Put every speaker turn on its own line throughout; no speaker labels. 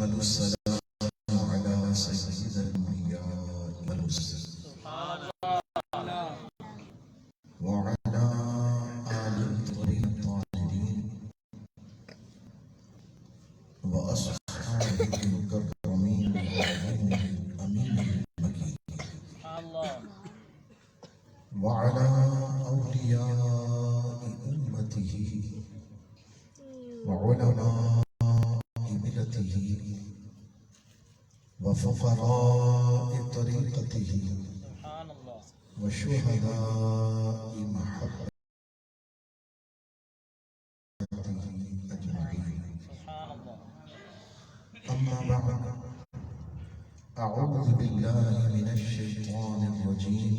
والصلاة والسلام على سيد الأنبياء والمرسلين وعلى آله الطاهرين وأصحابه المكرمين الأمين المكين وعلى أولياء أمته وعلماء ملته وفقراء طريقته وشهداء محبته أجمعين. أما بعد، أعوذ بالله من الشيطان الرجيم.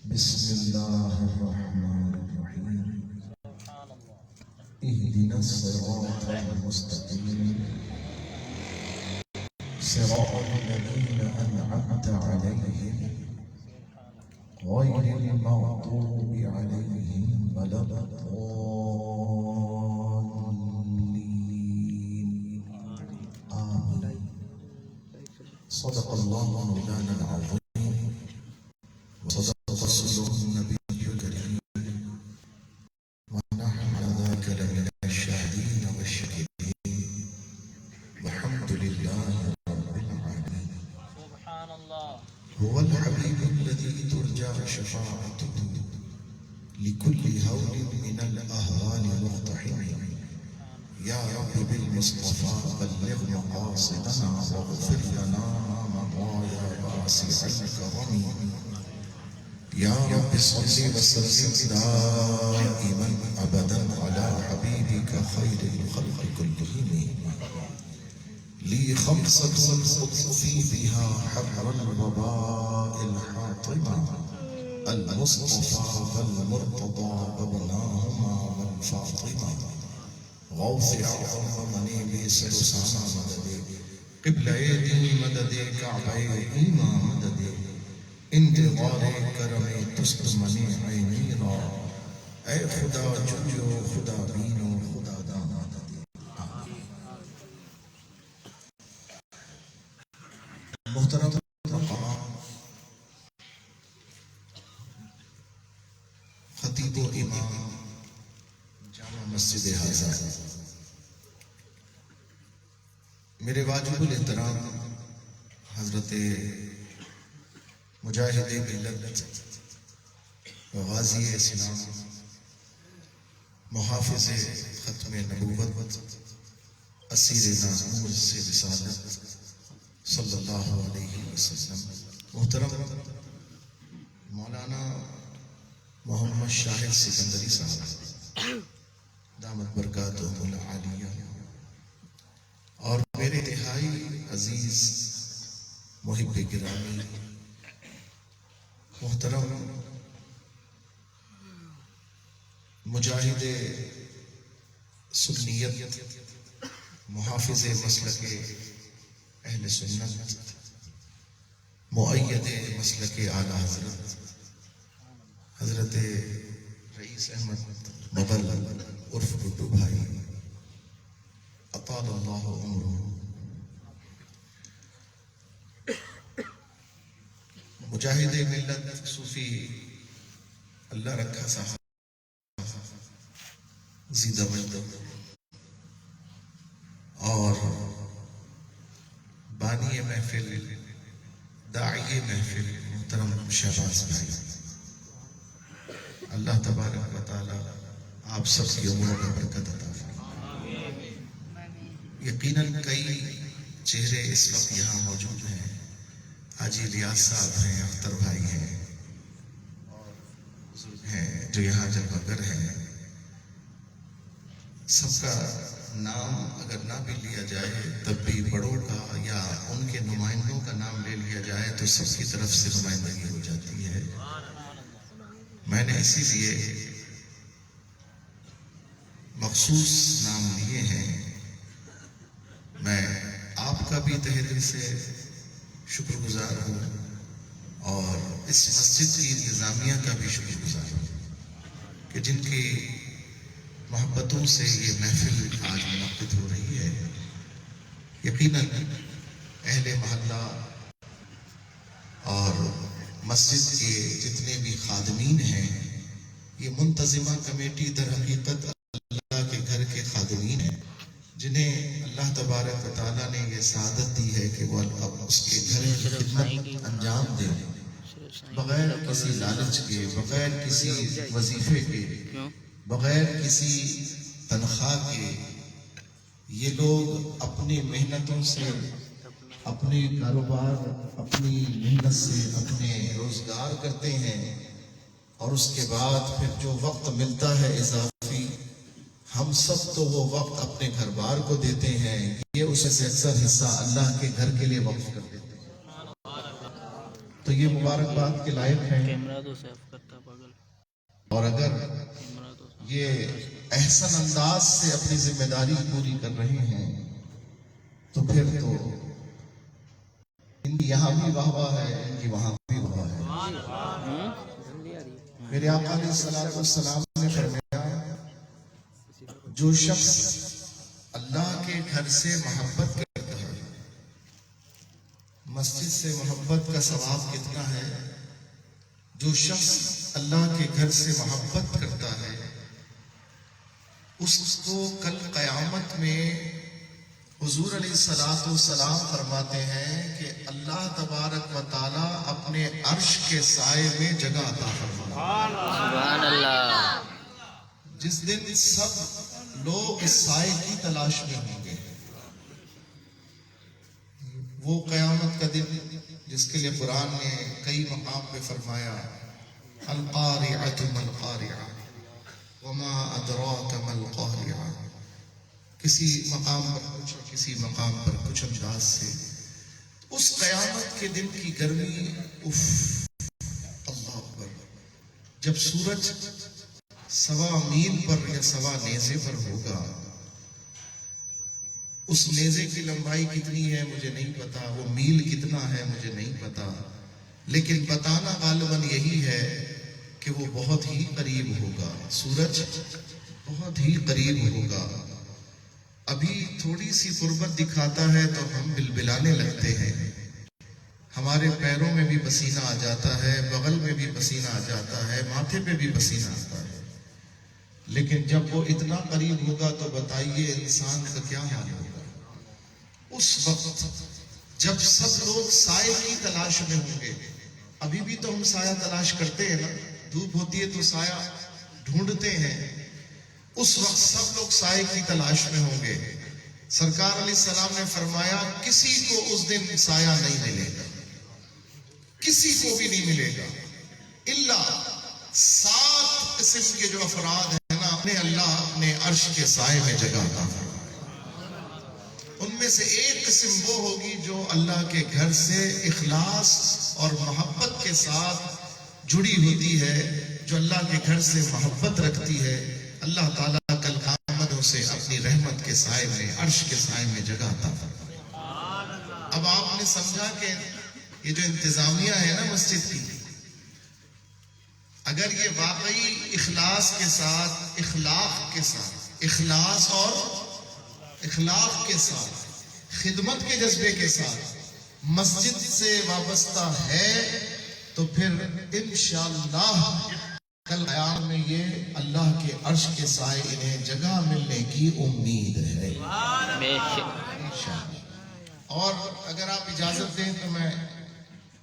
بسم الله الرحمن الرحيم. اهدنا الصراط المستقيم صراط الذين أنعمت عليهم غير المغضوب عليهم ولا الضالين. آمين. صدق الله مولانا العظيم وصدق رسوله النبي الكريم ونحن على ذاك لمن الشاهدين والشاكرين والحمد لله رب العالمين. سبحان الله. هو الحبيب الذي ترجى شفاعته لكل هول من الأهوال مقتحم. يا رب بالمصطفى بلغ مقاصدنا واغفر لنا ما مضى يا واسع الكرم. يا رب صل وسلم دائما ابدا على حبيبك خير الخلق كلهم. لي خمسة أطفي بها حبر الوباء الحاطمة المصطفى والمرتضى وابناهما والفاطمة. غوث أعظم مني لي سلسانا مددي قبلة دين مددي كعبي إيما مددي انتظار کرم تست منی عینی را. اے خدا جنجو خدا بینو خدا دانا دے. محترم مقام خطیب و امام جامع مسجد حاضر، میرے واجب الاحترام حضرت مجاہد ملت غازی اسلام محافظ ختم نبوت اسیر نامور سے رسالت صلی اللہ علیہ وسلم، محترم مولانا محمد شاہد سکندری صاحب دامت برکاتہم العالیہ، اور میرے انتہائی عزیز محب گرامی محترم مجاہد سنیت محافظ مسلک اہل سنت مؤید مسلک اعلی حضرت حضرت رئیس احمد مغل عرف بڈو بھائی اطال اللہ عمرہ، مجاہد ملت صوفی اللہ رکھا صاحب زیدہ مجد، اور بانی محفل داعی محفل محترم شہباز بھائی، اللہ تبارک و تعالی آپ سب کی عمروں میں برکت عطا فرمائے۔ یقیناً کئی چہرے اس وقت یہاں موجود ہیں، حاجی ریاض صاحب ہیں، اختر بھائی ہیں، جو یہاں جلوگر ہیں، سب کا نام اگر نہ بھی لیا جائے تب بھی بڑوں کا یا ان کے نمائندوں کا نام لے لیا جائے تو سب کی طرف سے نمائندگی ہو جاتی ہے۔ میں نے اسی لیے مخصوص نام لیے ہیں۔ میں آپ کا بھی تہہ دل سے شکر گزار ہوں اور اس مسجد کی انتظامیہ کا بھی شکر گزار ہوں کہ جن کی محبتوں سے یہ محفل آج منعقد ہو رہی ہے۔ یقیناً اہل محلہ اور مسجد کے جتنے بھی خادمین ہیں، یہ منتظمہ کمیٹی در حقیقت اللہ کے گھر کے خادمین ہیں، جنہیں اللہ تبارک و تعالیٰ نے یہ سعادت دی ہے کہ وہ اس کے گھر کی خدمت انجام دیں، بغیر کسی لالچ کے، بغیر کسی وظیفے کے، بغیر کسی تنخواہ کے۔ یہ لوگ اپنی محنتوں سے، اپنے کاروبار، اپنی محنت سے اپنے روزگار کرتے ہیں، اور اس کے بعد پھر جو وقت ملتا ہے اضافی، ہم سب تو وہ وقت اپنے گھر بار کو دیتے ہیں، یہ اسے سے اکثر حصہ اللہ کے گھر کے لیے وقف کر دیتے ہیں۔ تو یہ مبارکباد کے لائق ہیں، اور اگر یہ احسن انداز سے اپنی ذمہ داری پوری کر رہے ہیں تو پھر تو ان کی یہاں بھی واہ واہ ہے، ان کی وہاں بھی واہ واہ ہے۔ میرے آقا علیہ الصلوۃ والسلام نے فرمایا، جو شخص اللہ کے گھر سے محبت کرتا ہے، مسجد سے محبت کا ثواب کتنا ہے؟ جو شخص اللہ کے گھر سے محبت کرتا ہے، اس کو کل قیامت میں حضور علیہ الصلوۃ والسلام فرماتے ہیں کہ اللہ تبارک و تعالیٰ اپنے عرش کے سائے میں جگہ عطا فرمائے۔ سبحان اللہ۔ جس دن سب لوگ اس سائے کی تلاش میں ہوں گے، وہ قیامت کا دن جس کے لیے قرآن نے کئی مقام پہ فرمایا، القارعۃ ما القارعۃ وما ادراک ما القارعۃ، کسی مقام پر کچھ، کسی مقام پر کچھ انداز سے اس قیامت کے دن کی گرمی، اللہ اکبر، جب سورج 1.25 میل پر یا 1.25 نیزے پر ہوگا، اس نیزے کی لمبائی کتنی ہے مجھے نہیں پتا، وہ میل کتنا ہے مجھے نہیں پتا، لیکن بتانا غالباً یہی ہے کہ وہ بہت ہی قریب ہوگا، سورج بہت ہی قریب ہوگا۔ ابھی تھوڑی سی قربت دکھاتا ہے تو ہم بلبلانے لگتے ہیں، ہمارے پیروں میں بھی پسینہ آ جاتا ہے، بغل میں بھی پسینہ آ جاتا ہے، ماتھے پہ بھی پسینہ آتا ہے، لیکن جب وہ اتنا قریب ہوگا تو بتائیے انسان کا کیا حال ہوگا؟ اس وقت جب سب لوگ سائے کی تلاش میں ہوں گے، ابھی بھی تو ہم سایہ تلاش کرتے ہیں نا، دھوپ ہوتی ہے تو سایہ ڈھونڈتے ہیں، اس وقت سب لوگ سائے کی تلاش میں ہوں گے۔ سرکار علیہ السلام نے فرمایا، کسی کو اس دن سایہ نہیں ملے گا، کسی کو بھی نہیں ملے گا، الا 7 قسم کے جو افراد ہیں نا، انہیں اللہ اپنے عرش کے سائے میں جگہ عطا فرمائے۔ ان میں سے ایک قسم وہ ہوگی جو اللہ کے گھر سے اخلاص اور محبت کے ساتھ جڑی ہوتی ہے، جو اللہ کے گھر سے محبت رکھتی ہے، اللہ تعالیٰ کل قیامت سے اپنی رحمت کے سائے میں، عرش کے سائے میں جگہ عطا فرمائے۔ اب آپ نے سمجھا کہ یہ جو انتظامیہ ہے نا مسجد کی، اگر یہ واقعی اخلاص کے ساتھ، اخلاق کے ساتھ، اخلاص اور اخلاق کے ساتھ، خدمت کے جذبے کے ساتھ مسجد سے وابستہ ہے، تو پھر انشاءاللہ کل قیامت میں یہ اللہ کے عرش کے سائے انہیں جگہ ملنے کی امید ہے انشاءاللہ۔ اور اگر آپ اجازت دیں تو میں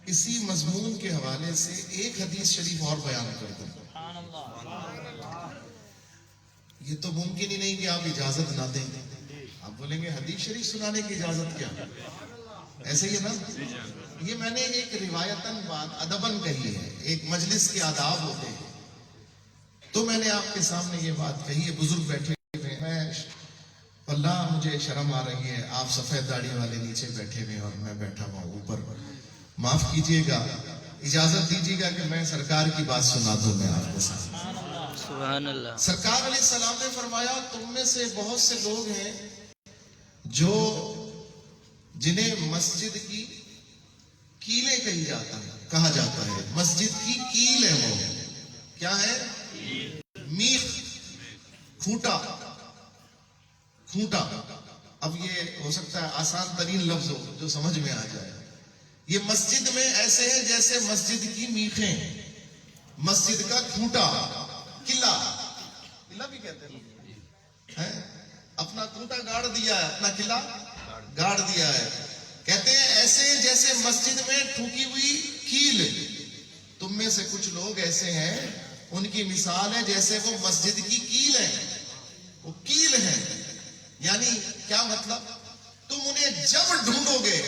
اسی مضمون کے حوالے سے ایک حدیث شریف اور بیان کر دوں۔ یہ تو ممکن ہی نہیں کہ آپ اجازت نہ دیں، آپ بولیں گے حدیث شریف سنانے کی اجازت کیا، ایسے ہی ہے نا؟ یہ میں نے ایک روایتاً بات ادباً کہی ہے، ایک مجلس کے آداب ہوتے ہیں، تو میں نے آپ کے سامنے یہ بات کہی ہے، بزرگ بیٹھے ہوئے ہیں، میں اللہ مجھے شرم آ رہی ہے، آپ سفید داڑھی والے نیچے بیٹھے ہوئے اور میں بیٹھا ہوا اوپر، معاف کیجئے گا، اجازت دیجیے گا کہ میں سرکار کی بات سنا دوں میں آپ کے سامنے۔
سبحان اللہ۔
سرکار علیہ السلام نے فرمایا، تم میں سے بہت سے لوگ ہیں جو جنہیں مسجد کی کیلیں کہا جاتا ہے، مسجد کی کیل ہے، وہ کیا ہے؟ میخ، کھوٹا، اب یہ ہو سکتا ہے آسان ترین لفظ ہو جو سمجھ میں آ جائے. یہ مسجد میں ایسے ہیں جیسے مسجد کی میخیں، مسجد کا کھوٹا، قلعہ، قلعہ بھی کہتے ہیں، اپنا کھوٹا گاڑ دیا ہے، اپنا قلعہ گاڑ دیا ہے. کہتے ہیں ایسے جیسے مسجد میں ٹھوکی ہوئی کیل. تم میں سے کچھ لوگ ایسے ہیں ان کی مثال ہے جیسے وہ مسجد کی کیل ہے، وہ کیل ہے. یعنی کیا مطلب؟ تم انہیں جب ڈھونڈو گے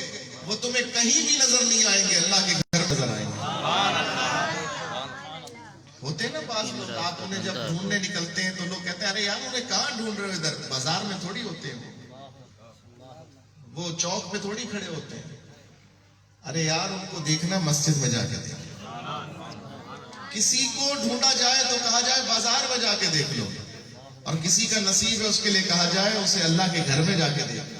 وہ تمہیں کہیں بھی نظر نہیں آئیں گے، اللہ کے گھر میں نظر آئیں گے. ہوتے ہیں نا بعض لوگ، آپ انہیں جب ڈھونڈنے نکلتے ہیں تو لوگ کہتے ہیں ارے یار انہیں کہاں ڈھونڈ رہے ہو، ادھر بازار میں تھوڑی ہوتے ہیں، وہ چوک پہ تھوڑی کھڑے ہوتے ہیں. ارے یار ان کو دیکھنا مسجد میں جا کے دیکھنا. کسی کو ڈھونڈا جائے تو کہا جائے بازار میں جا کے دیکھ لو، اور کسی کا نصیب ہے اس کے لیے کہا جائے اسے اللہ کے گھر میں جا کے دیکھ لو.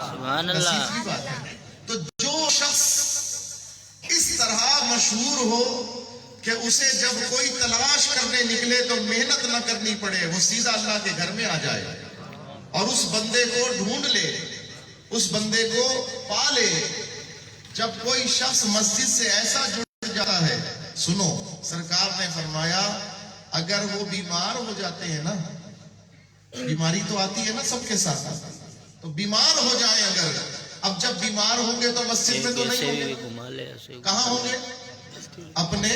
سبحان
نصیب
اللہ.
کی بات ہے. تو جو شخص اس طرح مشہور ہو کہ اسے جب کوئی تلاش کرنے نکلے تو محنت نہ کرنی پڑے، وہ سیدھا اللہ کے گھر میں آ جائے اور اس بندے کو ڈھونڈ لے، اس بندے کو پا لے. جب کوئی شخص مسجد سے ایسا جڑ جاتا ہے، سنو سرکار نے فرمایا اگر وہ بیمار ہو جاتے ہیں نا، بیماری تو آتی ہے نا سب کے ساتھ، تو بیمار ہو جائیں اگر، اب جب بیمار ہوں گے تو مسجد میں تو نہیں ہوں گے، کہاں ہوں گے؟ اپنے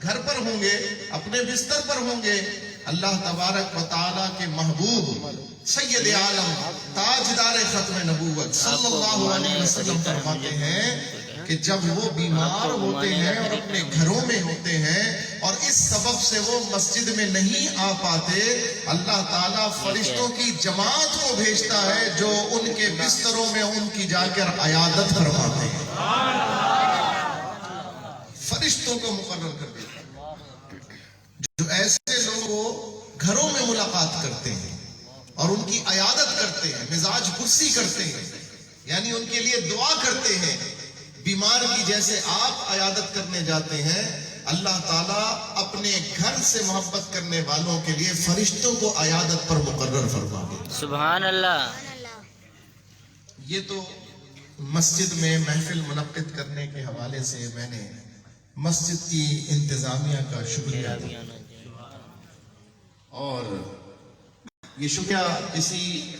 گھر پر ہوں گے، اپنے بستر پر ہوں گے. اللہ تبارک و تعالیٰ کے محبوب سید عالم تاجدار ختم نبوت صلی اللہ علیہ وسلم فرماتے ہیں کہ جب وہ بیمار ہوتے ہیں اور اپنے گھروں میں ہوتے ہیں اور اس سبب سے وہ مسجد میں نہیں آ پاتے، اللہ تعالیٰ فرشتوں کی جماعت کو بھیجتا ہے جو ان کے بستروں میں ان کی جا کر عیادت فرماتے ہیں. فرشتوں کو مقرر کر دیتا ہے جو ایسے لوگوں کو گھروں میں ملاقات کرتے ہیں اور ان کی عیادت کرتے ہیں، مزاج پرسی کرتے ہیں، یعنی ان کے لیے دعا کرتے ہیں. بیمار کی جیسے آپ عیادت کرنے جاتے ہیں، اللہ تعالیٰ اپنے گھر سے محبت کرنے والوں کے لیے فرشتوں کو عیادت پر مقرر فرما دے.
سبحان اللہ.
یہ تو مسجد میں محفل منعقد کرنے کے حوالے سے میں نے مسجد کی انتظامیہ کا شکریہ ادا کیا، اور یہ شکریہ کسی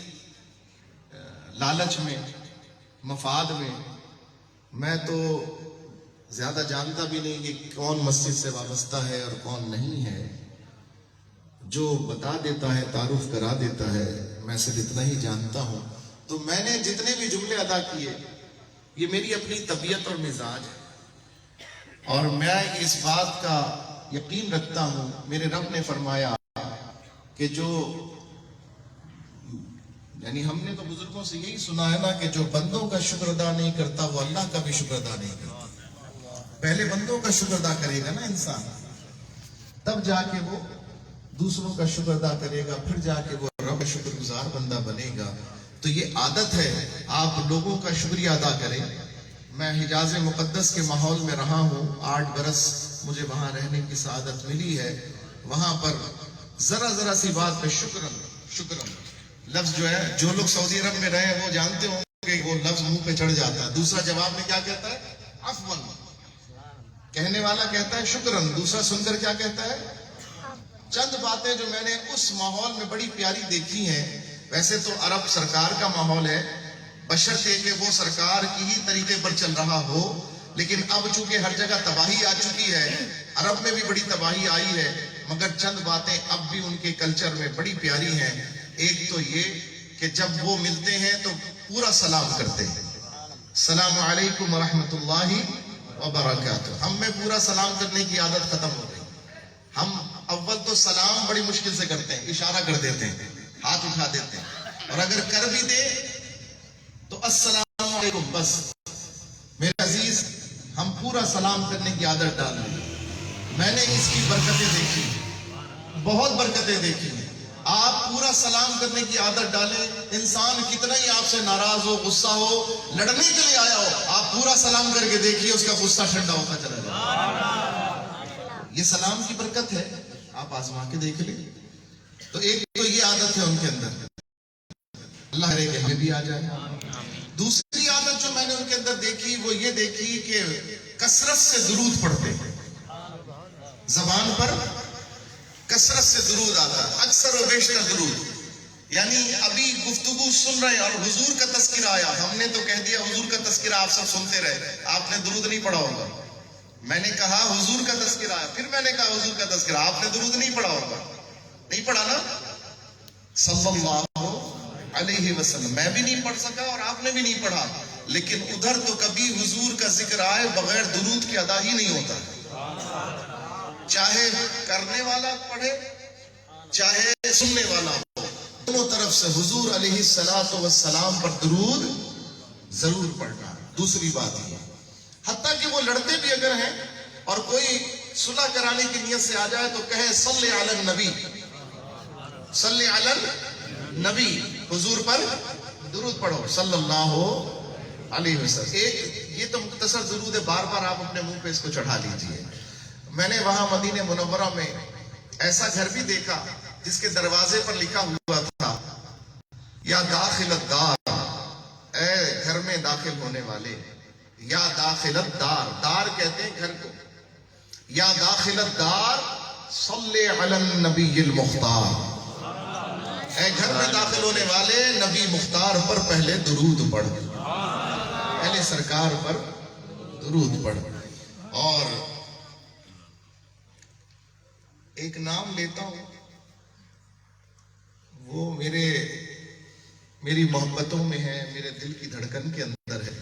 لالچ میں، مفاد میں تو زیادہ جانتا بھی نہیں کہ کون مسجد سے وابستہ ہے اور کون نہیں ہے. جو بتا دیتا ہے، تعارف کرا دیتا ہے، میں صرف اتنا ہی جانتا ہوں. تو میں نے جتنے بھی جملے ادا کیے یہ میری اپنی طبیعت اور مزاج ہے، اور میں اس بات کا یقین رکھتا ہوں، میرے رب نے فرمایا کہ جو، یعنی ہم نے تو بزرگوں سے یہی سنا ہے نا کہ جو بندوں کا شکر ادا نہیں کرتا وہ اللہ کا بھی شکر ادا نہیں کرتا. پہلے بندوں کا شکر ادا کرے گا نا انسان، تب جا کے وہ دوسروں کا شکر ادا کرے گا، پھر جا کے وہ رب کا شکر گزار بندہ بنے گا. تو یہ عادت ہے آپ لوگوں کا شکریہ ادا کریں. میں حجاز مقدس کے ماحول میں رہا ہوں، 8 برس مجھے وہاں رہنے کی سعادت ملی ہے. وہاں پر ذرا سی بات پہ شکرن لفظ جو ہے، جو لوگ سعودی عرب میں رہے وہ جانتے ہوں کہ وہ لفظ منہ پہ چڑھ جاتا ہے. دوسرا جواب میں کیا کہتا ہے؟ عفون. کہنے والا کہتا ہے شکرن، دوسرا سن کر کیا کہتا ہے؟ چند باتیں جو میں نے اس ماحول میں بڑی پیاری دیکھی ہیں. ویسے تو عرب سرکار کا ماحول ہے، بشرطے کہ وہ سرکار کی ہی طریقے پر چل رہا ہو، لیکن اب چونکہ ہر جگہ تباہی آ چکی ہے، عرب میں بھی بڑی تباہی آئی ہے، مگر چند باتیں اب بھی ان کے کلچر میں بڑی پیاری ہیں. ایک تو یہ کہ جب وہ ملتے ہیں تو پورا سلام کرتے ہیں، السلام علیکم ورحمۃ اللہ وبرکاتہ. ہم میں پورا سلام کرنے کی عادت ختم ہو گئی. ہم اول تو سلام بڑی مشکل سے کرتے ہیں، اشارہ کر دیتے ہیں، ہاتھ اٹھا دیتے ہیں، اور اگر کر بھی دے تو السلام علیکم بس. میرے عزیز، ہم پورا سلام کرنے کی عادت ڈال لیں. میں نے اس کی برکتیں دیکھی، بہت برکتیں دیکھی ہیں. آپ پورا سلام کرنے کی عادت ڈالیں. انسان کتنا ہی آپ سے ناراض ہو، غصہ ہو، لڑنے کے لیے آیا ہو، آپ پورا سلام کر کے دیکھیے اس کا غصہ ٹھنڈا ہوتا چلا جائے. یہ سلام کی برکت ہے، آپ آزما کے دیکھ لیں. تو ایک تو یہ عادت ہے ان کے اندر. اللہ کرے کہ ہمیں بھی آ جائے۔ دوسری عادت جو میں نے ان کے اندر دیکھی وہ یہ دیکھی کہ کثرت سے درود پڑھتے ہیں، زبان پر کثرت سے درود آتا ہے، اکثر و بیشتر درود۔ یعنی ابھی گفتگو سن رہے ہیں اور حضور کا تذکرہ آیا، ہم نے تو کہہ دیا حضور کا تذکرہ آپ سب سنتے رہے، آپ نے درود نہیں پڑھا ہوگا۔ میں نے کہا حضور کا تذکرہ آیا، پھر میں نے کہا حضور کا تذکرہ، آپ نے درود نہیں پڑھا ہوگا، نہیں پڑھا نا صلی اللہ علیہ وسلم۔ میں بھی نہیں پڑھ سکا اور آپ نے بھی نہیں پڑھا، لیکن ادھر تو کبھی حضور کا ذکر آئے بغیر درود کی ادا ہی نہیں ہوتا، چاہے کرنے والا پڑھے چاہے سننے والا ہو، دونوں طرف سے حضور علیہ الصلوۃ والسلام پر درود ضرور پڑھنا۔ دوسری بات یہ حتیٰ کہ وہ لڑتے بھی اگر ہیں اور کوئی صلح کرانے کی نیت سے آ جائے تو کہے صلی علی النبی، صلی علی النبی، حضور پر درود پڑھو صلی اللہ علیہ وسلم۔ یہ تو مختصر درود ہے، بار بار آپ اپنے منہ پہ اس کو چڑھا لیجئے۔ میں نے وہاں مدینہ منورہ میں ایسا گھر بھی دیکھا جس کے دروازے پر لکھا ہوا تھا یا داخل الدار، اے گھر میں داخل ہونے والے، یا داخل الدار، دار کہتے ہیں گھر کو، یا داخل الدار صلی علی النبی المختار، اے گھر میں داخل ہونے والے نبی مختار پر پہلے درود پڑھ، پہلے سرکار پر درود پڑھ۔ اور ایک نام لیتا ہوں، وہ میری محبتوں میں ہے، میرے دل کی دھڑکن کے اندر ہے،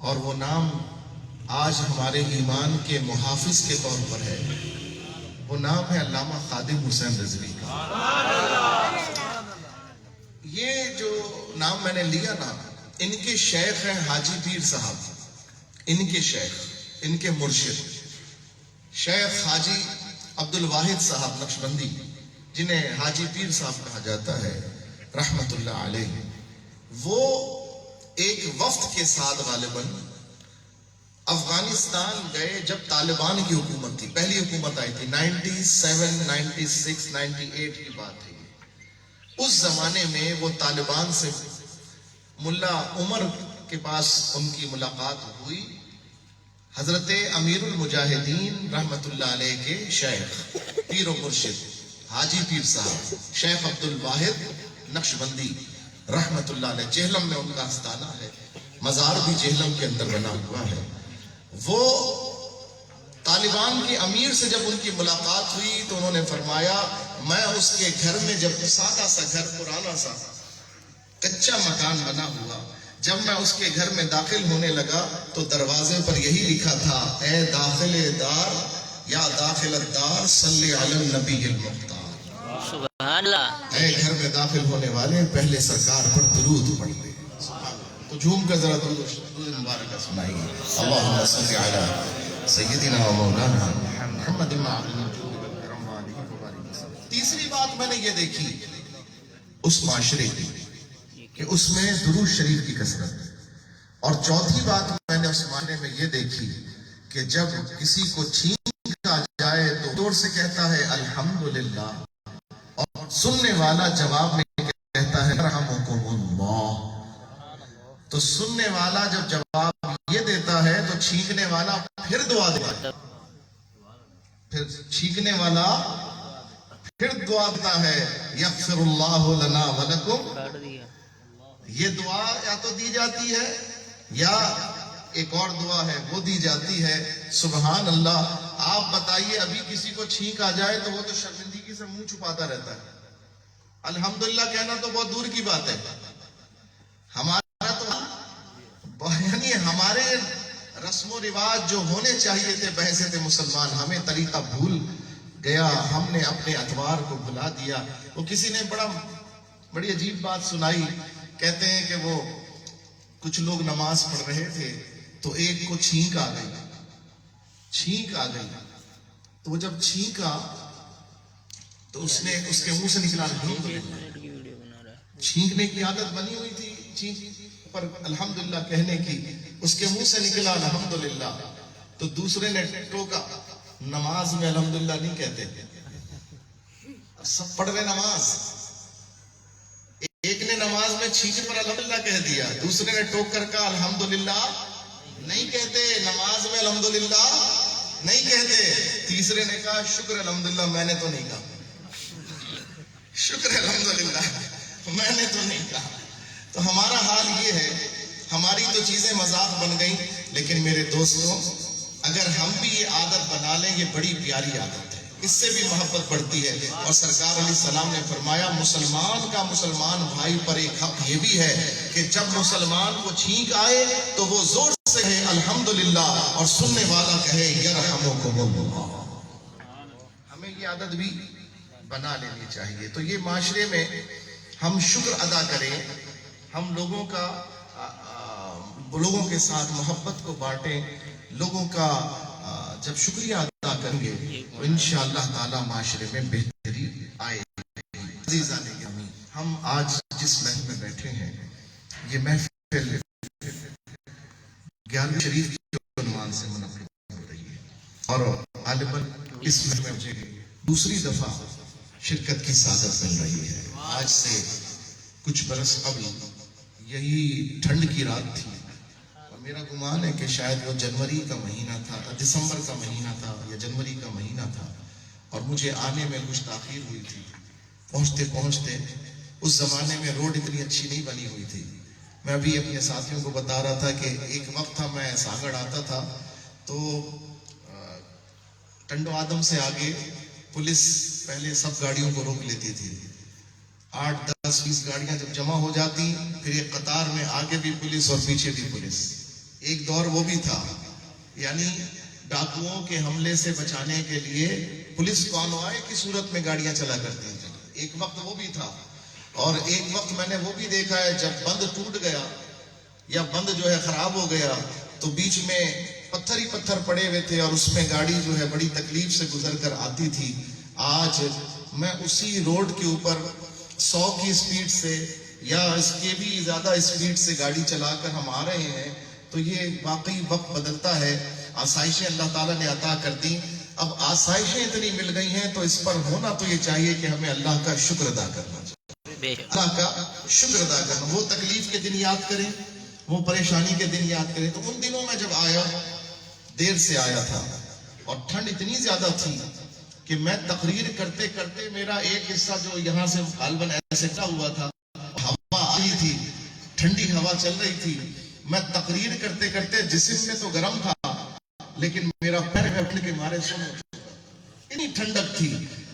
اور وہ نام آج ہمارے ایمان کے محافظ کے طور پر ہے۔ وہ نام ہے علامہ خادم حسین رضوی کا۔ یہ جو نام میں نے لیا نا، ان کے شیخ ہیں حاجی پیر صاحب، ان کے شیخ، ان کے مرشد شیخ حاجی عبد الواحد صاحب نقشبندی، جنہیں حاجی پیر صاحب کہا جاتا ہے رحمت اللہ علیہ۔ وہ ایک وفد کے ساتھ غالباً افغانستان گئے جب طالبان کی حکومت تھی، پہلی حکومت آئی تھی 97 96 98 کی بات ہے۔ اس زمانے میں وہ طالبان سے ملا عمر کے پاس ان کی ملاقات ہوئی، حضرت امیر المجاہدین رحمت اللہ علیہ کے شیخ پیر و مرشد حاجی پیر صاحب شیخ عبد الواحد نقشبندی رحمت اللہ علیہ، جہلم میں ان کا آستانہ ہے، مزار بھی جہلم کے اندر بنا ہوا ہے۔ وہ طالبان کے امیر سے جب ان کی ملاقات ہوئی تو انہوں نے فرمایا، میں اس کے گھر میں، جب سادہ سا گھر، پرانا سا کچا مکان بنا ہوا، جب میں اس کے گھر میں داخل ہونے لگا تو دروازے پر یہی لکھا تھا، اے داخل دار یا داخل الدار صلی علی النبی المختار،
سبحان اللہ،
اے گھر میں داخل ہونے والے پہلے سرکار پر درود پڑھ لے۔ تو جھوم کر ذرا درود مبارکہ سنائیے، اللہم صلی علی سیدنا و مولانا محمد۔ تیسری بات میں نے یہ دیکھی اس معاشرے کی کہ اس میں درود شریف کی کثرت، اور چوتھی بات میں نے اس معاشرے میں یہ دیکھی کہ جب کسی کو چھینک آ جائے تو زور سے کہتا ہے الحمدللہ، اور سننے والا جواب میں کہتا ہے رحمکم اللہ۔ تو سننے والا جب جواب یہ دیتا ہے تو چھینکنے والا پھر دعا دیتا ہے، پھر چھینکنے والا پھر دعا دیتا ہے، یغفر اللہ لنا ولکم۔ یہ دعا یا تو دی جاتی ہے یا ایک اور دعا ہے وہ دی جاتی ہے۔ سبحان اللہ۔ آپ بتائیے ابھی کسی کو چھینک آ جائے تو وہ تو شرمندگی سے منہ چھپاتا رہتا ہے، الحمدللہ کہنا تو بہت دور کی بات ہے۔ ہمارا تو یعنی ہمارے رسم و رواج جو ہونے چاہیے تھے بحیثیت مسلمان، ہمیں طریقہ بھول گیا، ہم نے اپنے اتوار کو بھلا دیا۔ وہ کسی نے بڑی عجیب بات سنائی، کہتے ہیں کہ وہ کچھ لوگ نماز پڑھ رہے تھے تو ایک کو چھینک آ گئی، تو وہ جب چھینکا تو اس نے اس کے منہ سے نکلا الحمدللہ۔ چھینکنے کی عادت بنی ہوئی تھی چھینک پر الحمدللہ کہنے کی، اس کے منہ سے نکلا الحمدللہ، تو دوسرے نے ٹوکا، نماز میں الحمدللہ نہیں کہتے، سب پڑھ رہے نماز، ایک نے نماز میں چھینکنے پر الحمدللہ کہہ دیا، دوسرے نے ٹوک کر کہا الحمدللہ نہیں کہتے، نماز میں الحمدللہ نہیں کہتے، تیسرے نے کہا شکر الحمدللہ میں نے تو نہیں کہا، شکر الحمدللہ میں نے تو نہیں کہا۔ تو ہمارا حال یہ ہے، ہماری تو چیزیں مذاق بن گئی، لیکن میرے دوستوں اگر ہم بھی یہ عادت بنا لیں، یہ بڑی پیاری عادت ہے، اس سے بھی محبت بڑھتی ہے۔ اور سرکار علیہ السلام نے فرمایا مسلمان کا مسلمان بھائی پر ایک حق یہ بھی ہے کہ جب مسلمان کو چھینک آئے تو وہ زور سے کہے الحمدللہ، اور سننے والا کہے یرحمکم اللہ۔ ہمیں یہ عادت بھی بنا لینی چاہیے۔ تو یہ معاشرے میں ہم شکر ادا کریں، ہم لوگوں کے ساتھ محبت کو بانٹیں، لوگوں کا جب شکریہ ادا کریں گے تو انشاءاللہ تعالی معاشرے میں بہتری آئے گی۔ عزیزان گرامی، ہم آج جس محفل میں بیٹھے ہیں یہ محفل 11 شریف کے عنوان سے منعقد ہو رہی ہے، اور غالباً اس محفل میں مجھے دوسری دفعہ شرکت کی سعادت مل رہی ہے۔ آج سے کچھ برس قبل یہی ٹھنڈ کی رات تھی، اور میرا گمان ہے کہ شاید وہ جنوری کا مہینہ تھا، دسمبر کا مہینہ تھا یا جنوری کا مہینہ تھا، اور مجھے آنے میں کچھ تاخیر ہوئی تھی۔ پہنچتے پہنچتے اس زمانے میں روڈ اتنی اچھی نہیں بنی ہوئی تھی۔ میں ابھی اپنے ساتھیوں کو بتا رہا تھا کہ ایک وقت تھا میں ساگڑ آتا تھا تو ٹنڈو آدم سے آگے پولیس پہلے سب گاڑیوں کو روک لیتی تھی، 8 10 20 گاڑیاں جب جمع ہو جاتی پھر ایک قطار میں آگے بھی پولیس اور پیچھے بھی پولیس۔ ایک دور وہ بھی تھا، یعنی ڈاکوؤں کے حملے سے بچانے کے لیے پولیس کانوائے کی صورت میں گاڑیاں چلا کرتی تھیں، ایک وقت وہ بھی تھا۔ اور ایک وقت میں نے وہ بھی دیکھا ہے جب بند ٹوٹ گیا یا بند جو ہے خراب ہو گیا تو بیچ میں پتھر ہی پتھر پڑے ہوئے تھے، اور اس میں گاڑی جو ہے بڑی تکلیف سے گزر کر آتی تھی۔ آج میں اسی روڈ کے اوپر 100 کی سپیڈ سے یا اس کے بھی زیادہ سپیڈ سے گاڑی چلا کر ہم آ رہے ہیں، تو یہ واقعی وقت بدلتا ہے، آسائشیں اللہ تعالیٰ نے عطا کر دی۔ اب آسائشیں اتنی مل گئی ہیں تو اس پر ہونا تو یہ چاہیے کہ ہمیں اللہ کا شکر ادا کرنا چاہیے، اللہ کا شکر ادا کرنا۔ وہ تکلیف کے دن یاد کریں، وہ پریشانی کے دن یاد کریں۔ تو ان دنوں میں جب آیا، دیر سے آیا تھا اور ٹھنڈ اتنی زیادہ تھی کہ میں تقریر کرتے کرتے میرا ایک حصہ جو یہاں سے غالباً ایسے کھڑا ہوا تھا، ہوا آ رہی تھی، ٹھنڈی ہوا چل رہی تھی، میں تقریر کرتے کرتے جسم میں تو گرم تھا لیکن میرا پیر گھٹنے کے مارے سن اتنی ٹھنڈک تھی۔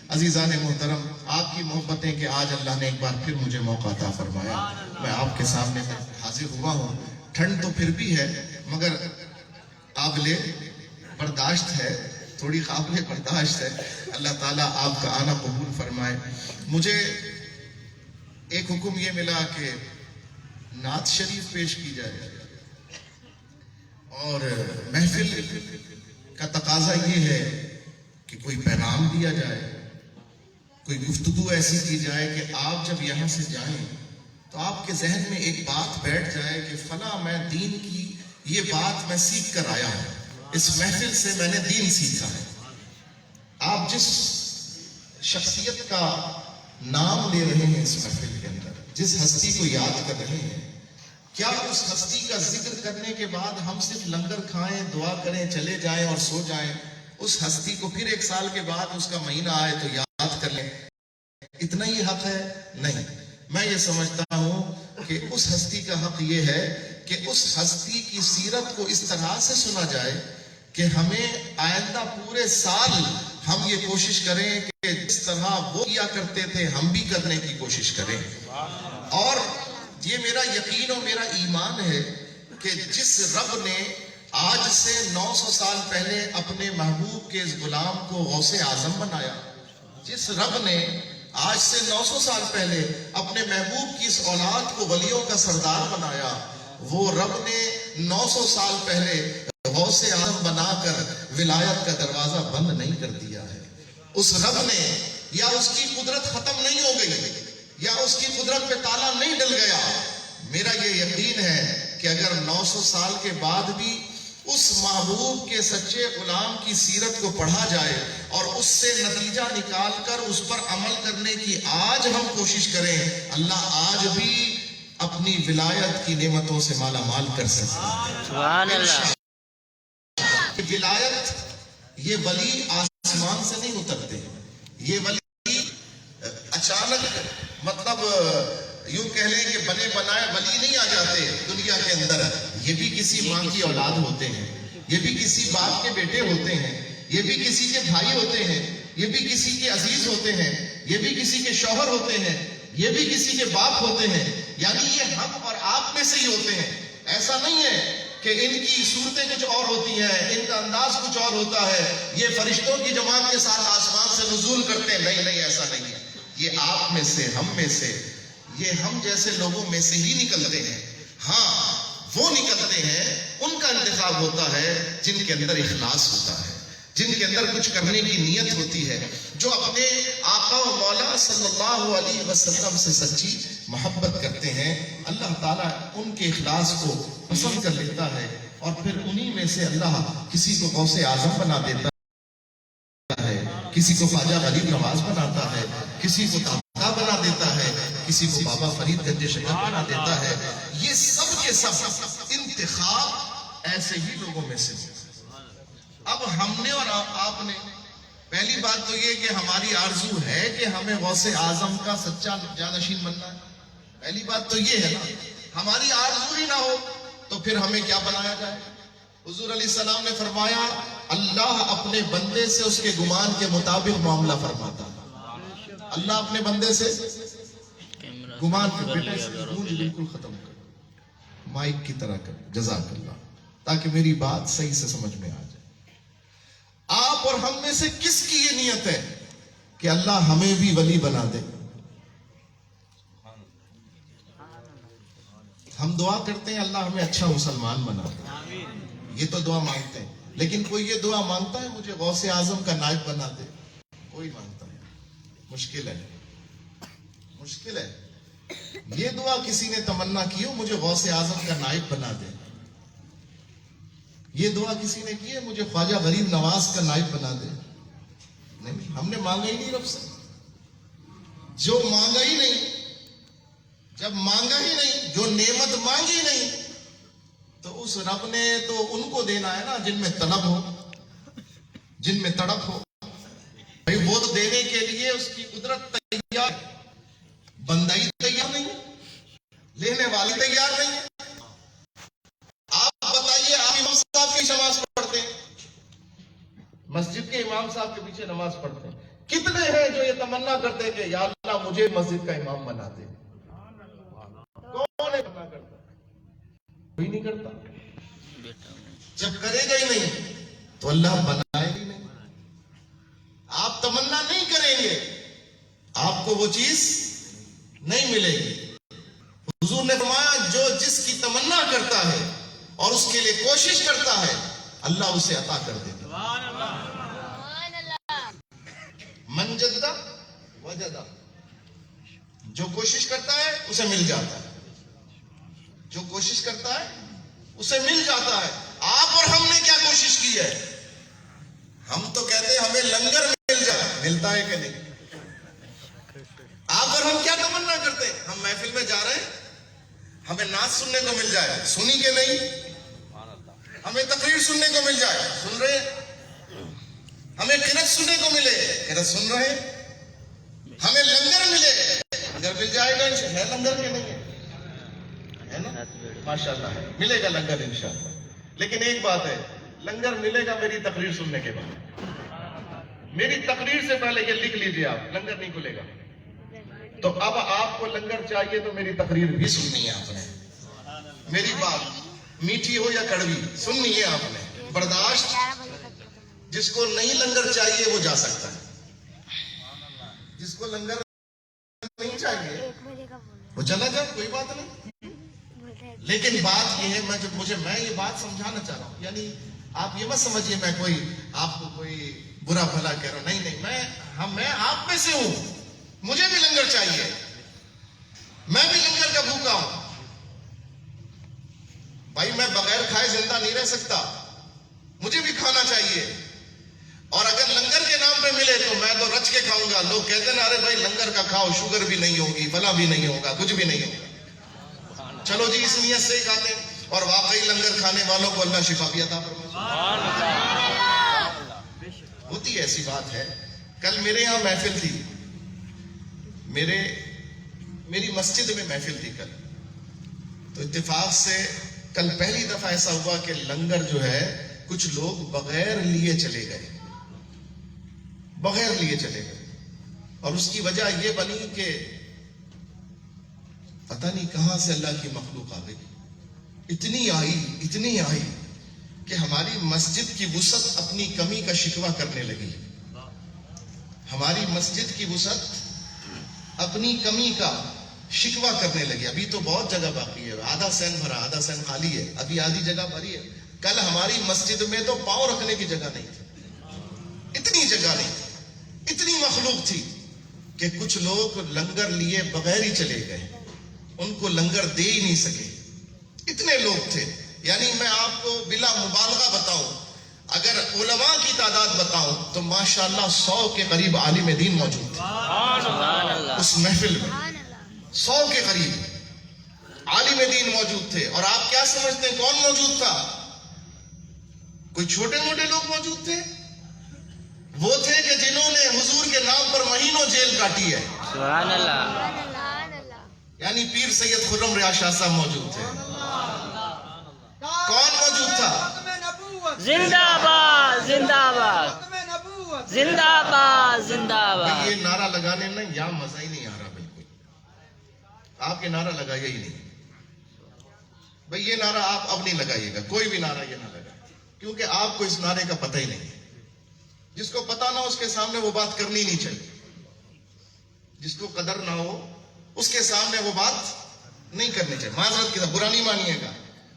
عزیزان محترم، آپ کی محبتیں کہ آج اللہ نے ایک بار پھر مجھے موقع عطا فرمایا، میں آپ کے سامنے میں حاضر ہوا ہوں۔ ٹھنڈ تو پھر بھی ہے مگر قابل برداشت ہے، تھوڑی قابل برداشت ہے۔ اللہ تعالیٰ آپ کا آنا قبول فرمائے۔ مجھے ایک حکم یہ ملا کہ نعت شریف پیش کی جائے، اور محفل کا تقاضا یہ ہے کہ کوئی پیغام دیا جائے، کوئی گفتگو ایسی کی جائے کہ آپ جب یہاں سے جائیں تو آپ کے ذہن میں ایک بات بیٹھ جائے کہ فلاں میں دین کی یہ بات میں سیکھ کر آیا ہوں، اس محفل سے میں نے دین سیکھا ہے۔ آپ جس شخصیت کا نام لے رہے ہیں اس محفل کے اندر، جس ہستی کو یاد کر رہے ہیں، کیا اس ہستی کا ذکر کرنے کے بعد ہم صرف لنگر کھائیں، دعا کریں، چلے جائیں اور سو جائیں؟ اس ہستی کو پھر 1 سال کے بعد اس کا مہینہ آئے تو یاد کر لیں، اتنا ہی حق ہے؟ نہیں، میں یہ سمجھتا ہوں کہ اس ہستی کا حق یہ ہے کہ اس ہستی کی سیرت کو اس طرح سے سنا جائے کہ ہمیں آئندہ پورے سال ہم یہ کوشش کریں کہ جس طرح وہ کیا کرتے تھے ہم بھی کرنے کی کوشش کریں۔ اور یہ میرا یقین اور میرا ایمان ہے کہ جس رب نے آج سے 900 سال پہلے اپنے محبوب کے اس غلام کو غوث اعظم بنایا، جس رب نے آج سے 900 سال پہلے اپنے محبوب کی اس اولاد کو ولیوں کا سردار بنایا، وہ رب نے 900 سال پہلے غوث اعظم بنا کر ولایت کا دروازہ بند نہیں کر دیا ہے۔ اس رب نے یا اس کی قدرت ختم نہیں ہو گئی یا اس کی قدرت پہ تالا نہیں ڈل گیا۔ میرا یہ یقین ہے کہ اگر 900 سال کے بعد بھی اس محبوب کے سچے غلام کی سیرت کو پڑھا جائے اور اس سے نتیجہ نکال کر اس پر عمل کرنے کی آج ہم کوشش کریں، اللہ آج بھی اپنی ولایت کی نعمتوں سے مالا مال کر سکتا ہے۔
سبحان اللہ۔
ولایت، یہ ولی آسمان سے نہیں اترتے، یہ ولی اچانک مطلب یوں کہہ لیں کہ بنے بنائے ولی نہیں آ جاتے دنیا کے اندر، یہ بھی کسی ماں کی اولاد ہوتے ہیں، یہ بھی کسی باپ کے بیٹے ہوتے ہیں، یہ بھی کسی کے بھائی ہوتے ہیں، یہ بھی کسی کے عزیز ہوتے ہیں، یہ بھی کسی کے شوہر ہوتے ہیں، یہ بھی کسی کے باپ ہوتے ہیں، یعنی یہ ہم اور آپ میں سے ہی ہوتے ہیں۔ ایسا نہیں ہے کہ ان کی صورتیں کچھ اور ہوتی ہیں، ان کا انداز کچھ اور ہوتا ہے، یہ فرشتوں کی جماعت کے ساتھ آسمان سے نزول کرتے ہیں، نہیں نہیں، ایسا نہیں ہے۔ یہ آپ میں سے، ہم میں سے، یہ ہم جیسے لوگوں میں سے ہی نکلتے ہیں۔ ہاں، وہ نکلتے ہیں، ان کا انتخاب ہوتا ہے جن کے اندر اخلاص ہوتا ہے، جن کے اندر کچھ کرنے کی نیت ہوتی ہے، جو اپنے آقا و مولا صلی اللہ علیہ وسلم سے سچی محبت کرتے ہیں۔ اللہ تعالیٰ ان کے اخلاص کو پسند کر لیتا ہے، اور پھر انہی میں سے اللہ کسی کو غوث اعظم بنا دیتا ہے، کسی کو خواجہ غریب نواز بناتا ہے، کسی کو داتا بنا دیتا ہے، کسی کو بابا فرید گنج شکر بنا دیتا ہے۔ یہ سب کے سب انتخاب ایسے ہی لوگوں میں سے ہوتا ہے۔ اب ہم نے اور آپ نے، پہلی بات تو یہ کہ ہماری آرزو ہے کہ ہمیں غوث اعظم کا سچا جانشین بننا ہے۔ پہلی بات تو یہ ہے نا، ہماری آرزو ہی نہ ہو تو پھر ہمیں کیا بنایا جائے؟ حضور علیہ السلام نے فرمایا، اللہ اپنے بندے سے اس کے گمان کے مطابق معاملہ فرماتا ہے۔ اللہ اپنے بندے سے گمان کے، بیٹے سے گونج بالکل ختم کر، مائک کی طرح کر، جزاک اللہ، تاکہ میری بات صحیح سے سمجھ میں آ جائے۔ آپ اور ہم میں سے کس کی یہ نیت ہے کہ اللہ ہمیں بھی ولی بنا دے؟ ہم دعا کرتے ہیں اللہ ہمیں اچھا مسلمان بنا دے، یہ تو دعا مانگتے ہیں، لیکن کوئی یہ دعا مانگتا ہے مجھے غوث اعظم کا نائب بنا دے؟ کوئی مانگتا ہے؟ مشکل ہے، مشکل ہے۔ یہ دعا کسی نے تمنا کی ہو مجھے غوث اعظم کا نائب بنا دے، یہ دعا کسی نے کی ہے مجھے خواجہ غریب نواز کا نائب بنا دے؟ نہیں، ہم نے مانگا ہی نہیں رب سے۔ جو مانگا ہی نہیں، جب مانگا ہی نہیں، جو نعمت مانگی نہیں، تو اس رب نے تو ان کو دینا ہے نا جن میں طلب ہو، جن میں تڑپ ہو۔ بھائی وہ تو دینے کے لیے اس کی قدرت تیار، بندہ ہی تیار نہیں ہے، لینے والے تیار نہیں ہے۔ آپ بتائیے، آپ امام صاحب کی نماز پڑھتے ہیں، مسجد کے امام صاحب کے پیچھے نماز پڑھتے ہیں، کتنے ہیں جو یہ تمنا کرتے ہیں کہ یا اللہ مجھے مسجد کا امام بنا دے؟ کون ہے بنا کرتا؟ کوئی نہیں کرتا۔ جب کرے گا ہی نہیں تو اللہ بنائے ہی نہیں۔ آپ تمنا نہیں کریں گے، آپ کو وہ چیز نہیں ملے گی۔ حضور نے فرمایا جو جس کی تمنا کرتا ہے اور اس کے لیے کوشش کرتا ہے، اللہ اسے عطا کر دیتا ہے۔ من جدہ وجدہ، جو کوشش کرتا ہے اسے مل جاتا ہے، جو کوشش کرتا ہے اسے مل جاتا ہے۔ آپ اور ہم نے کیا کوشش کی ہے؟ ہم تو کہتے ہیں ہمیں لنگر مل جائے، ملتا ہے کہ نہیں؟ آپ اور ہم کیا تمنا کرتے ہیں؟ ہم محفل میں جا رہے ہیں، ہمیں نعت سننے کو مل جائے، سنی کہ نہیں؟ ہمیں تقریر سننے کو مل جائے، سن رہے ہیں؟ ہمیں قرأت سننے کو ملے، قرأت سن رہے ہیں؟ ہمیں لنگر ملے، لنگر مل جائے گا، ہے لنگر کے نہیں ہے نا؟ ماشاءاللہ ہے، ملے گا لنگر انشاءاللہ۔ لیکن ایک بات ہے، لنگر ملے گا میری تقریر سننے کے بعد۔ میری تقریر سے پہلے یہ لکھ لیجئے آپ، لنگر نہیں کھلے گا۔ تو اب آپ کو لنگر چاہیے تو میری تقریر بھی سننی ہے آپ نے، میری بات میٹھی ہو یا کڑوی سننی ہے آپ نے، برداشت۔ جس کو نہیں لنگر چاہیے وہ جا سکتا ہے، جس کو لنگر نہیں چاہیے وہ چلا جائے، کوئی بات نہیں۔ لیکن بات یہ ہے، میں یہ بات سمجھانا چاہ رہا ہوں، یعنی آپ یہ مت سمجھیے میں کوئی آپ کو کوئی برا بھلا کہہ رہا ہوں، نہیں نہیں، میں آپ میں سے ہوں، مجھے بھی لنگر چاہیے، میں بھی لنگر کا بھوکا ہوں۔ بھائی میں بغیر کھائے زندہ نہیں رہ سکتا، مجھے بھی کھانا چاہیے، اور اگر لنگر کے نام پہ ملے تو میں تو رچ کے کھاؤں گا. لوگ کہتے ہیں نا ارے بھائی لنگر کا کھاؤ، شوگر بھی نہیں ہوگی، فلاں بھی نہیں ہوگا، کچھ بھی نہیں ہوگا. چلو جی اس نیت سے ہی کھاتے ہیں، اور واقعی لنگر کھانے والوں کو اللہ شفا بھی عطا فرمائے. ہوتی ایسی بات ہے. کل میرے یہاں محفل تھی، میری مسجد میں محفل تھی کل. تو اتفاق سے کل پہلی دفعہ ایسا ہوا کہ لنگر جو ہے کچھ لوگ بغیر لیے چلے گئے، اور اس کی وجہ یہ بنی کہ پتہ نہیں کہاں سے اللہ کی مخلوق آ گئی. اتنی آئی کہ ہماری مسجد کی وسعت اپنی کمی کا شکوہ کرنے لگی. ہماری مسجد کی وسعت اپنی کمی کا شکوہ کرنے لگی. ابھی تو بہت جگہ باقی ہے، آدھا سین بھرا، آدھا سین خالی ہے، ابھی آدھی جگہ بھری ہے. کل ہماری مسجد میں تو پاؤں رکھنے کی جگہ نہیں تھی، اتنی جگہ نہیں تھی، اتنی مخلوق تھی کہ کچھ لوگ لنگر لیے بغیر ہی چلے گئے، ان کو لنگر دے ہی نہیں سکے. اتنے لوگ تھے. یعنی میں آپ کو بلا مبالغہ بتاؤں، اگر علماء کی تعداد بتاؤں تو ماشاءاللہ 100 کے قریب عالم دین موجود تھے اس محفل میں. 100 کے قریب عالم دین موجود تھے. اور آپ کیا سمجھتے ہیں کون موجود تھا؟ کوئی چھوٹے موٹے لوگ موجود تھے؟ وہ تھے کہ جنہوں نے حضور کے نام پر مہینوں جیل کاٹی ہے.
سبحان اللہ.
یعنی پیر سید خرم ریاض شاہ صاحب موجود تھے. کون موجود تھا؟
زندہ باد، زندہ باد، زندہ باد، زندہ باد.
یہ نعرہ لگانے میں یہاں مزہ ہی نہیں آ رہا. بالکل آپ کے نعرہ لگائیے ہی نہیں بھئی. یہ نعرہ آپ اب نہیں لگائیے گا، کوئی بھی نعرہ یہ نہ لگائے، کیونکہ آپ کو اس نعرے کا پتہ ہی نہیں ہے. جس کو پتہ نہ ہو اس کے سامنے وہ بات کرنی نہیں چاہیے. جس کو قدر نہ ہو اس کے سامنے وہ بات نہیں کرنی چاہیے. معذرت کی برا نہیں مانیے گا.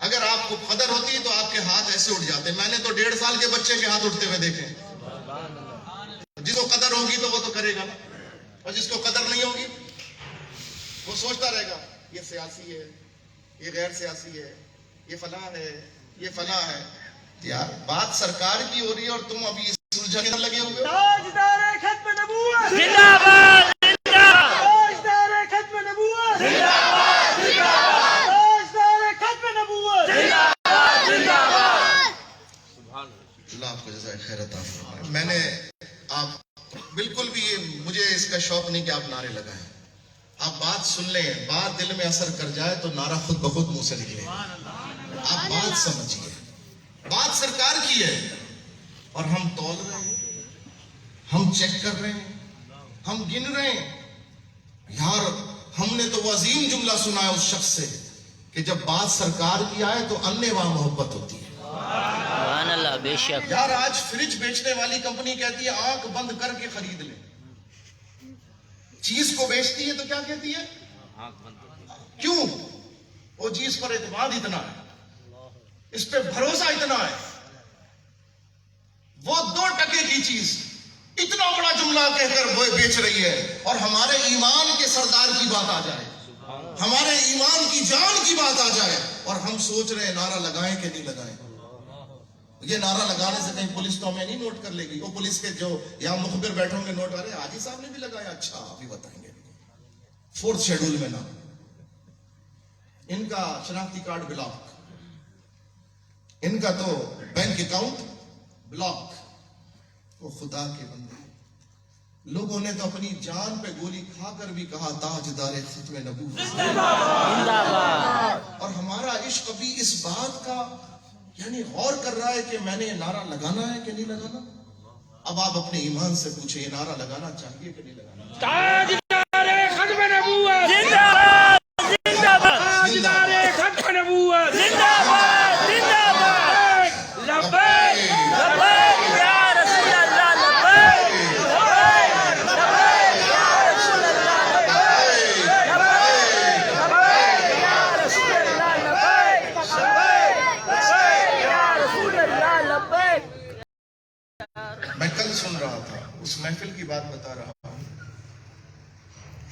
اگر آپ کو قدر ہوتی ہے تو آپ کے ہاتھ ایسے اٹھ جاتے. میں نے تو 1.5 سال کے بچے کے ہاتھ اٹھتے ہوئے دیکھے. جس کو قدر ہوگی تو وہ تو کرے گا، اور جس کو قدر نہیں ہوگی وہ سوچتا رہے گا یہ سیاسی ہے، یہ غیر سیاسی ہے، یہ فلاں ہے، یہ فلاں ہے. یار بات سرکار کی ہو رہی ہے اور تم ابھی سلجھنے میں لگے ہوئے ہو.
تاجدار ختم نبوت
زندہ باد، زندہ باد،
تاجدار ختم نبوت
زندہ باد، زندہ باد،
تاجدار ختم نبوت
زندہ باد، زندہ باد.
اللہ آپ کو جزائے خیر عطا فرمائے. میں نے آپ بالکل بھی مجھے اس کا شوق نہیں کہ آپ نعرے لگائیں. آپ بات سن لیں، بات دل میں اثر کر جائے تو نعرہ خود بخود منہ سے نکلے. آپ بات سمجھیے، بات سرکار کی ہے اور ہم تول رہے ہیں، ہم چیک کر رہے ہیں، ہم گن رہے ہیں. یار ہم نے تو وہ عظیم جملہ سنا ہے اس شخص سے کہ جب بات سرکار کی آئے تو انے واہ محبت ہوتی ہے.
سبحان اللہ. بے شک.
یار آج فریج بیچنے والی کمپنی کہتی ہے آنکھ بند کر کے خرید لیں. چیز کو بیچتی ہے تو کیا کہتی ہے؟ کیوں؟ وہ چیز پر اعتماد اتنا ہے، اس پہ بھروسہ اتنا ہے. وہ 2% کی چیز اتنا بڑا جملہ کہہ کر وہ بیچ رہی ہے. اور ہمارے ایمان کے سردار کی بات آ جائے، ہمارے ایمان کی جان کی بات آ جائے اور ہم سوچ رہے ہیں نعرہ لگائیں کہ نہیں لگائیں. یہ نعرہ لگانے سے کہیں پولیس تو ہمیں نہیں نوٹ کر لے گی. وہ پولیس کے جو یہاں مخبر بیٹھوں گے نوٹ آ رہے حاجی صاحب نے بھی لگایا. اچھا آپ ہی بتائیں گے. 4 شیڈول میں نام، ان کا شناختی کارڈ بلاک، ان کا تو بینک اکاؤنٹ بلاک. وہ خدا کے بندے، لوگوں نے تو اپنی جان پہ گولی کھا کر بھی کہا تاجدار ختم نبوت
زندہ باد.
اور ہمارا عشق بھی اس بات کا یعنی غور کر رہا ہے کہ میں نے یہ نعرہ لگانا ہے کہ نہیں لگانا. اب آپ اپنے ایمان سے پوچھیں یہ نعرہ لگانا چاہیے کہ نہیں لگانا.
تاجدار ختم نبوت
زندہ باد، زندہ باد،
تاجدار ختم نبوت
زندہ باد، زندہ باد.
لبیک
لبیک یا رسول اللہ، لبیک، لبیک، لبیک یا رسول اللہ، لبیک، لبیک، لبیک یا رسول اللہ، لبیک، لبیک، لبیک یا رسول اللہ، لبیک.
میں کل سن رہا تھا، اس محفل کی بات بتا رہا ہوں.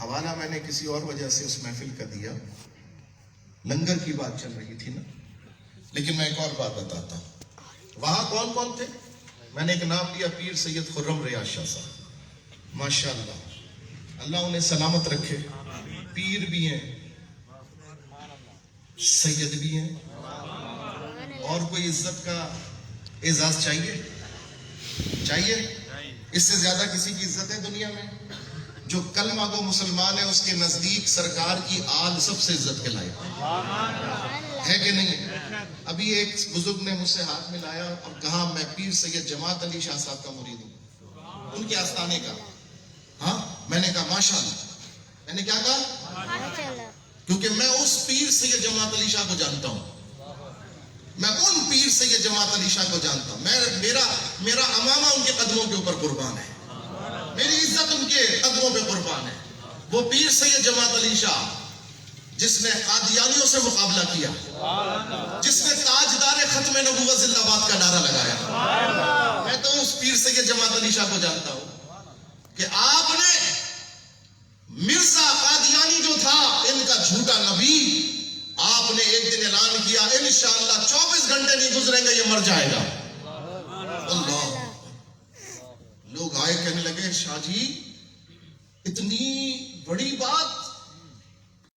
حوالہ میں نے کسی اور وجہ سے اس محفل کا دیا، لنگر کی بات چل رہی تھی نا. لیکن میں ایک اور بات بتاتا ہوں. وہاں کون کون تھے؟ میں نے ایک نام لیا، پیر سید خرم ریاض شاہ صاحب، ماشاءاللہ اللہ انہیں سلامت رکھے، پیر بھی ہیں، سید بھی ہیں، اور کوئی عزت کا اعزاز چاہیے؟ چاہیے؟ اس سے زیادہ کسی کی عزت ہے دنیا میں؟ جو کلمہ گو مسلمان ہے اس کے نزدیک سرکار کی آل سب سے عزت کے لائق ہے کہ نہیں؟ ابھی ایک بزرگ نے مجھ سے ہاتھ ملایا اور کہا میں پیر سید جماعت علی شاہ صاحب کا مرید ہوں، ان کے آستانے کا۔ ہاں، میں نے کہا ماشاءاللہ، میں نے کیا کہا؟ کیونکہ میں اس پیر سید جماعت علی شاہ کو جانتا ہوں، میں ان پیر سید جماعت علی شاہ کو جانتا ہوں، میرا امامہ ان کے قدموں کے اوپر قربان ہے، میری عزت ان کے قدموں پہ قربان ہے۔ وہ پیر سید جماعت علی شاہ جس نے قادیانیوں سے مقابلہ کیا، جس نے تاجدار ختم نبوت زندہ باد کا نعرہ لگایا، میں تو اس پیر سید جماعت علی شاہ کو جانتا ہوں کہ آپ نے مرزا قادیانی جو تھا ان کا جھوٹا نبی، آپ نے ایک دن اعلان کیا انشاءاللہ 24 گھنٹے نہیں گزریں گے یہ مر جائے گا۔ اللہ، لوگ آئے کہنے لگے شاہ جی اتنی بڑی بات،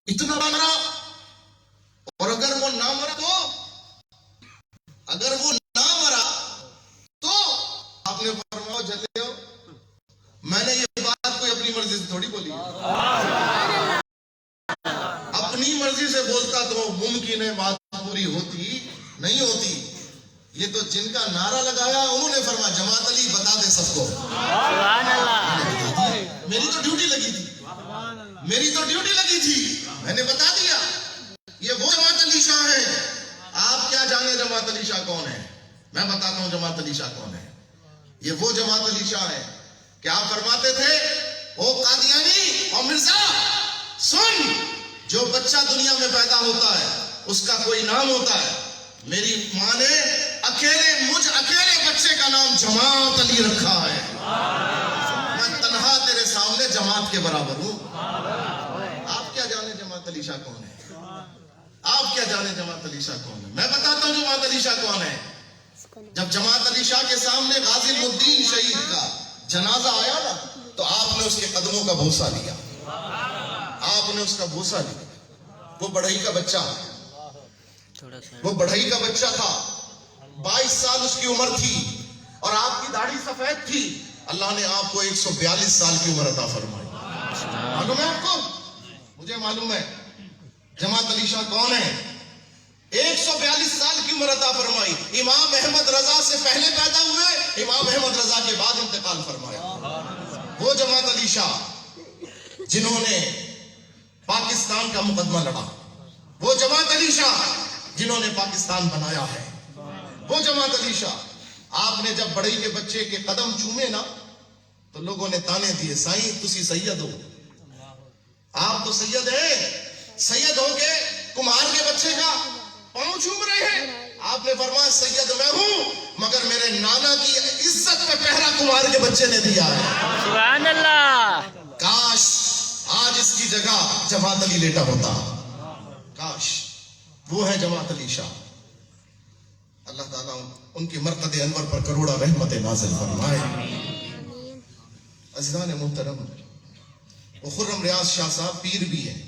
اتنا مرا، اور اگر وہ نہ مرا تو آپ نے فرمایا جلتے ہو، میں نے یہ بات کوئی اپنی مرضی سے تھوڑی بولی ہے، اپنی مرضی سے بولتا تو ممکن ہے بات پوری ہوتی نہیں ہوتی، یہ تو جن کا نعرہ لگایا انہوں نے فرمایا جماعت علی بتا دے سب کو، میری تو ڈیوٹی لگی تھی، میں نے بتا دیا یہ وہ جماعت علی شاہ ہے۔ آپ کیا جانے جماعت علی شاہ کون ہے؟ میں بتاتا ہوں جماعت علی شاہ کون ہے۔ یہ وہ جماعت علی شاہ ہے کہ آپ فرماتے تھے او قادیانی اور مرزا سن، جو بچہ دنیا میں پیدا ہوتا ہے اس کا کوئی نام ہوتا ہے، میری ماں نے مجھ اکیلے بچے کا نام جماعت علی رکھا ہے، میں تنہا تیرے سامنے جماعت کے برابر ہوں۔ آپ کیا جانے جماعت علی شاہ کون ہے؟ میں بتاتا ہوں جماعت علی شاہ کون ہے۔ جب جماعت علی شاہ کے سامنے غازی الدین شہید کا جنازہ آیا نا تو آپ نے اس کے قدموں کا بوسہ لیا، وہ بڑھئی کا بچہ تھا، 22 سال اس کی عمر تھی اور آپ کی داڑھی سفید تھی، اللہ نے آپ کو 142 سال کی عمر عطا فرمائی۔ معلوم ہے آپ کو؟ مجھے معلوم ہے جماعت علی شاہ کون ہے۔ 142 سال کی عمر عطا فرمائی، امام احمد رضا سے پہلے پیدا ہوئے، امام احمد رضا کے بعد انتقال فرمایا۔ وہ جماعت علی شاہ جنہوں نے پاکستان کا مقدمہ لڑا، وہ جماعت علی شاہ جنہوں نے پاکستان بنایا ہے، وہ جماعت علی شاہ۔ آپ نے جب بڑھئی کے بچے کے قدم چومے نا تو لوگوں نے تانے دیے، سائیں تسی سید ہو، آپ تو سید ہیں، سید ہو کے کمہار کے بچے کا پاؤں چوم رہے ہیں۔ آپ نے فرمایا سید میں ہوں مگر میرے نانا کی عزت پہ پہرا کمہار کے بچے نے دیا ہے۔
سبحان اللہ،
کاش آج اس کی جگہ جماعت علی لیٹا ہوتا، کاش۔ وہ ہے جماعت علی شاہ، اللہ تعالیٰ ان کی مرقد انور پر کروڑا رحمت نازل فرمائے۔ عزیزان محترم، وہ خرم ریاض شاہ صاحب پیر بھی ہیں،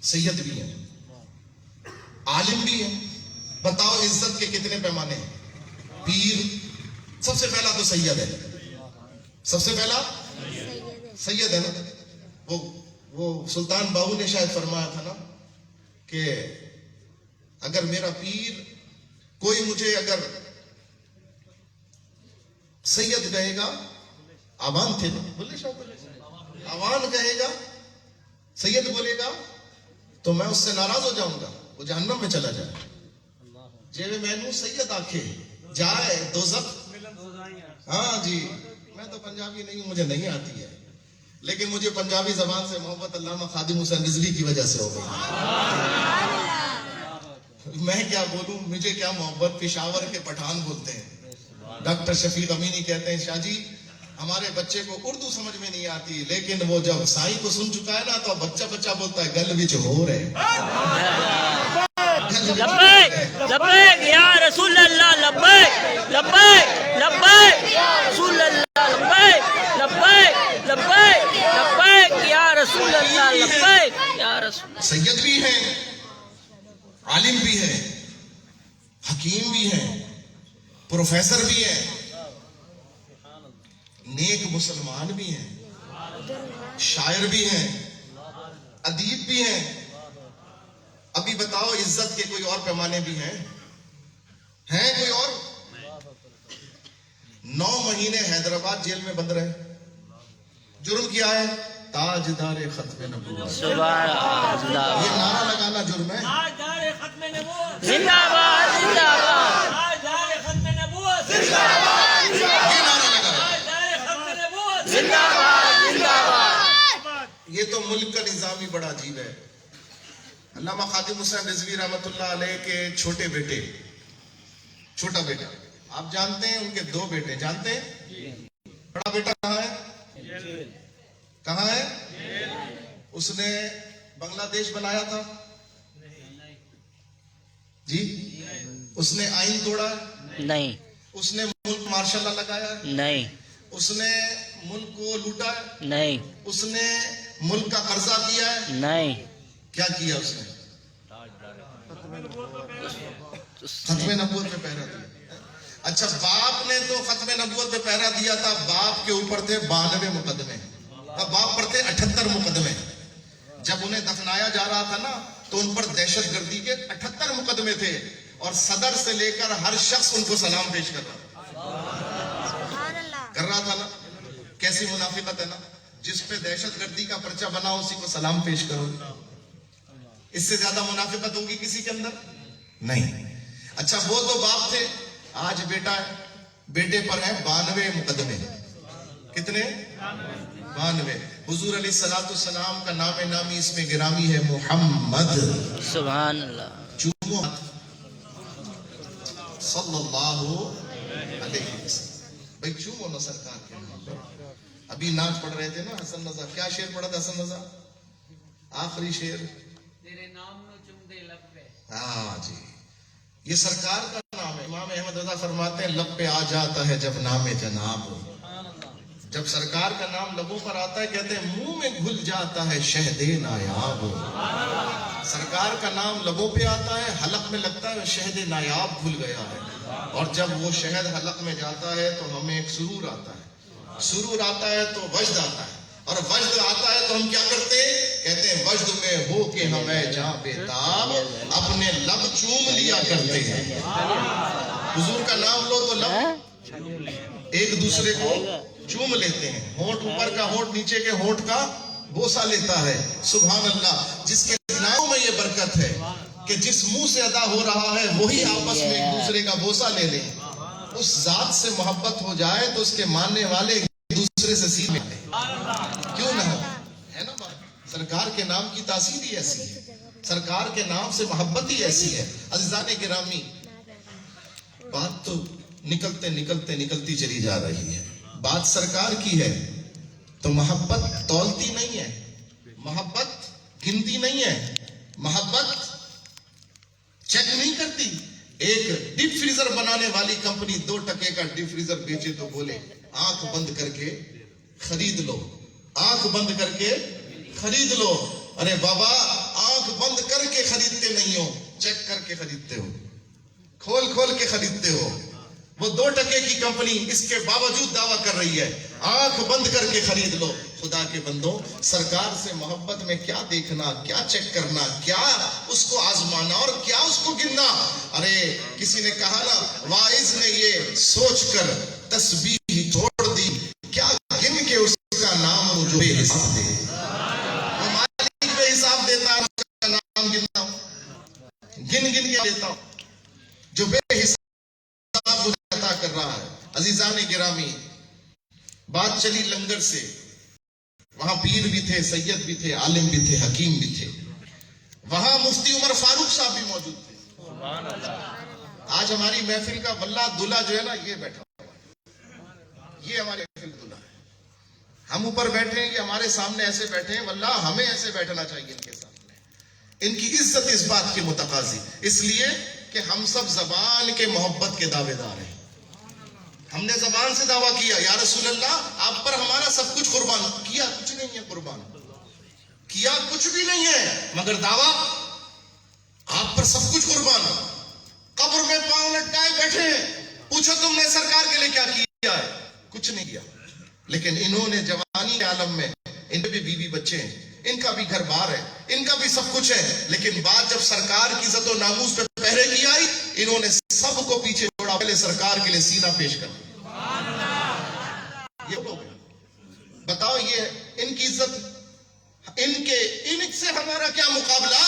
سید بھی ہیں، عالم بھی ہیں۔ بتاؤ عزت کے کتنے پیمانے ہیں؟ پیر سب سے پہلا تو سید ہے، سب سے پہلا سید ہے نا۔ وہ سلطان باہو نے شاید فرمایا تھا نا کہ اگر میرا پیر کوئی مجھے اگر سید کہے گا، آوان تھے نا، بولے شاید آوان کہے گا، سید بولے گا تو میں اس سے ناراض ہو جاؤں گا، وہ جہنم میں چلا جائے۔ جے میں نو سید آکھے جائے دوزخ۔ ہاں جی، میں تو پنجابی نہیں ہوں، مجھے نہیں آتی ہے، لیکن مجھے پنجابی زبان سے محبت علامہ خادم حسین رضوی کی وجہ سے ہو گئی۔ میں کیا بولوں، مجھے کیا محبت، پشاور کے پٹھان بولتے ہیں، ڈاکٹر شفیق امینی کہتے ہیں شاہ جی ہمارے بچے کو اردو سمجھ میں نہیں آتی، لیکن وہ جب سائیں کو سن چکا ہے نا تو بچہ بولتا ہے گل وچ ہو رہے
لبیک لبیک یا رسول اللہ، لبیک لبیک لبیک لبیک یا رسول اللہ لبیک لبیک لبیک لبیک یا رسول اللہ لبیک یا رسول
سید بھی ہیں، عالم بھی ہیں، حکیم بھی ہیں، پروفیسر بھی ہیں، نیک مسلمان بھی ہیں، شاعر بھی ہیں، ادیب بھی ہیں. ابھی بتاؤ عزت کے کوئی اور پیمانے بھی ہیں کوئی اور؟ 9 مہینے حیدرآباد جیل میں بند رہے. جرم کیا ہے؟ تاجدار ختم نبوت.
سبحان اللہ.
یہ نعرہ لگانا جرم ہے.
تاجدار ختم نبوت
زندہ باد زندہ باد
تاجدار ختم نبوت
یہ نعرہ لگانا.
تاجدار ختم نبوت
زندہ باد زندہ باد.
یہ تو ملک کا نظام ہی بڑا عجیب ہے. علامہ خادم حسین رضوی رحمۃ اللہ علیہ کے چھوٹے بیٹے، چھوٹا بیٹا، آپ جانتے ہیں ان کے 2 بیٹے، جانتے ہیں؟ بڑا بیٹا کہاں ہے؟ کہاں ہے؟ اس نے بنگلہ دیش بنایا تھا جی؟ اس نے آئین توڑا ہے؟
نہیں
اس نے ملک مارشل لا لگایا ہے؟
نہیں
اس نے ملک کو لوٹا ہے؟
نہیں
اس نے ملک کا قرضہ کیا ہے؟
نہیں.
کیا کیا اس نے؟ ختم نبوت پہ پہرا دیا. اچھا، باپ نے تو ختم نبوت پہ پہرا دیا تھا. باپ کے اوپر تھے 92 مقدمے، باپ پر تھے 78 مقدمے. جب انہیں دفنایا جا رہا تھا نا تو ان پر دہشت گردی کے 78 مقدمے تھے، اور صدر سے لے کر ہر شخص ان کو سلام پیش کر رہا تھا نا. کیسی منافقت ہے نا، جس پہ دہشت گردی کا پرچہ بنا اسی کو سلام پیش کرو. اس سے زیادہ منافقت ہوگی کسی کے اندر؟ نہیں. اچھا، وہ تو باپ تھے، آج بیٹا ہے. بیٹے پر ہے 92 مقدمے. کتنے؟ 92. حضور علیہ الصلوۃ والسلام کا نام نامی اس میں گرامی ہے محمد.
سبحان اللہ.
چومو صلی اللہ علیہ وسلم. بھائی چومو نا سرکار کے نام پہ. ابھی نعت پڑھ رہے تھے نا حسن رضا. کیا شعر پڑھا تھا حسن رضا؟ آخری شعر.
تیرے نام نو چم دے لب پہ.
ہاں جی، یہ سرکار کا نام ہے. امام احمد رضا فرماتے ہیں لب پہ آ جاتا ہے جب نام جناب. جب سرکار کا نام لبوں پر آتا ہے کہتے ہیں منہ میں گھل جاتا ہے شہد نایاب. سرکار کا نام لبوں پہ آتا ہے، حلق میں لگتا ہے شہد نایاب گھل گیا ہے. اور جب وہ شہد حلق میں جاتا ہے تو ہمیں ایک سرور آتا ہے. سرور آتا ہے تو وجد آتا ہے، اور وجد آتا ہے تو ہم کیا کرتے ہیں؟ کہتے ہیں وجد میں ہو کے ہمیں جہاں بےتاب اپنے لب چوم لیا کرتے ہیں. حضور کا نام لو تو لب ایک دوسرے کو چوم لیتے ہیں. ہونٹ اوپر کا ہونٹ نیچے کے ہونٹ کا بوسہ لیتا ہے. سبحان اللہ. جس کے ناموں میں یہ برکت ہے کہ جس منہ سے ادا ہو رہا ہے وہی آپس میں ایک دوسرے کا بوسہ لے لیں. اس ذات سے محبت ہو جائے تو اس کے ماننے والے ایک دوسرے سے سیکھ لیں. کیوں نہ ہو؟ ہے نا بات. سرکار کے نام کی تاثیر ہی ایسی ہے، سرکار کے نام سے محبت ہی ایسی ہے. عزیزان گرامی، بات تو نکلتے نکلتے نکلتی چلی جا رہی ہے. بات سرکار کی ہے تو محبت تولتی نہیں ہے، محبت گنتی نہیں ہے، محبت چیک نہیں کرتی. ایک ڈیپ فریزر بنانے والی کمپنی 2 ٹکے کا ڈیپ فریزر بیچے تو بولے آنکھ بند کر کے خرید لو، آنکھ بند کر کے خرید لو. ارے بابا، آنکھ بند کر کے خریدتے نہیں ہو، چیک کر کے خریدتے ہو، کھول کھول کے خریدتے ہو. وہ 2 ٹکے کی کمپنی اس کے باوجود دعویٰ کر رہی ہے آنکھ بند کر کے خرید لو. خدا کے بندوں، سرکار سے محبت میں کیا دیکھنا، کیا چیک کرنا، کیا اس کو آزمانا اور کیا اس کو گننا. ارے کسی نے کہا نا، واعظ نے یہ سوچ کر تسبیح چھوڑ دی، کیا گن کے اس کا نام جو بے حساب دے. وہ مالک بے حساب دیتا ہے، اس کا نام گنتا ہوں، گن گن کے دیتا ہوں جو بے حساب عطا کر رہا ہے. عزیزان گرامی، بات چلی لنگر سے. وہاں پیر بھی تھے، سید بھی تھے، عالم بھی تھے، حکیم بھی تھے. وہاں مفتی عمر فاروق صاحب بھی موجود تھے. آج ہماری محفل کا واللہ دلہا جو ہے نا، یہ بیٹھا ہوا ہے، یہ ہماری محفل دلہا ہے. ہم اوپر بیٹھے ہیں، یہ ہمارے سامنے ایسے بیٹھے ہیں. واللہ ہمیں ایسے بیٹھنا چاہیے ان کے سامنے. ان کی عزت اس بات کی متقاضی، اس لیے کہ ہم سب زبان کے محبت کے دعوے دار ہیں. ہم نے زبان سے دعویٰ کیا یا رسول اللہ آپ پر ہمارا سب کچھ قربان. کیا کچھ نہیں ہے قربان, کیا کچھ بھی نہیں ہے, مگر دعویٰ آپ پر سب کچھ قربان. قبر میں پاؤں لٹکائے بیٹھے ہیں, پوچھو تم نے سرکار کے لیے کیا کیا ہے؟ کچھ نہیں کیا. لیکن انہوں نے جوانی کے عالم میں, ان کے بھی بیوی بچے ہیں, ان کا بھی گھر بار ہے, ان کا بھی سب کچھ ہے, لیکن بات جب سرکار کی عزت و ناموس پہ پہرے کی آئی, انہوں نے سب کو پیچھے چھوڑا, پہلے سرکار کے لیے سینہ پیش کر دیا. یہ لوگ ہیں, بتاؤ یہ ان کی عزت, ان سے ہمارا کیا مقابلہ,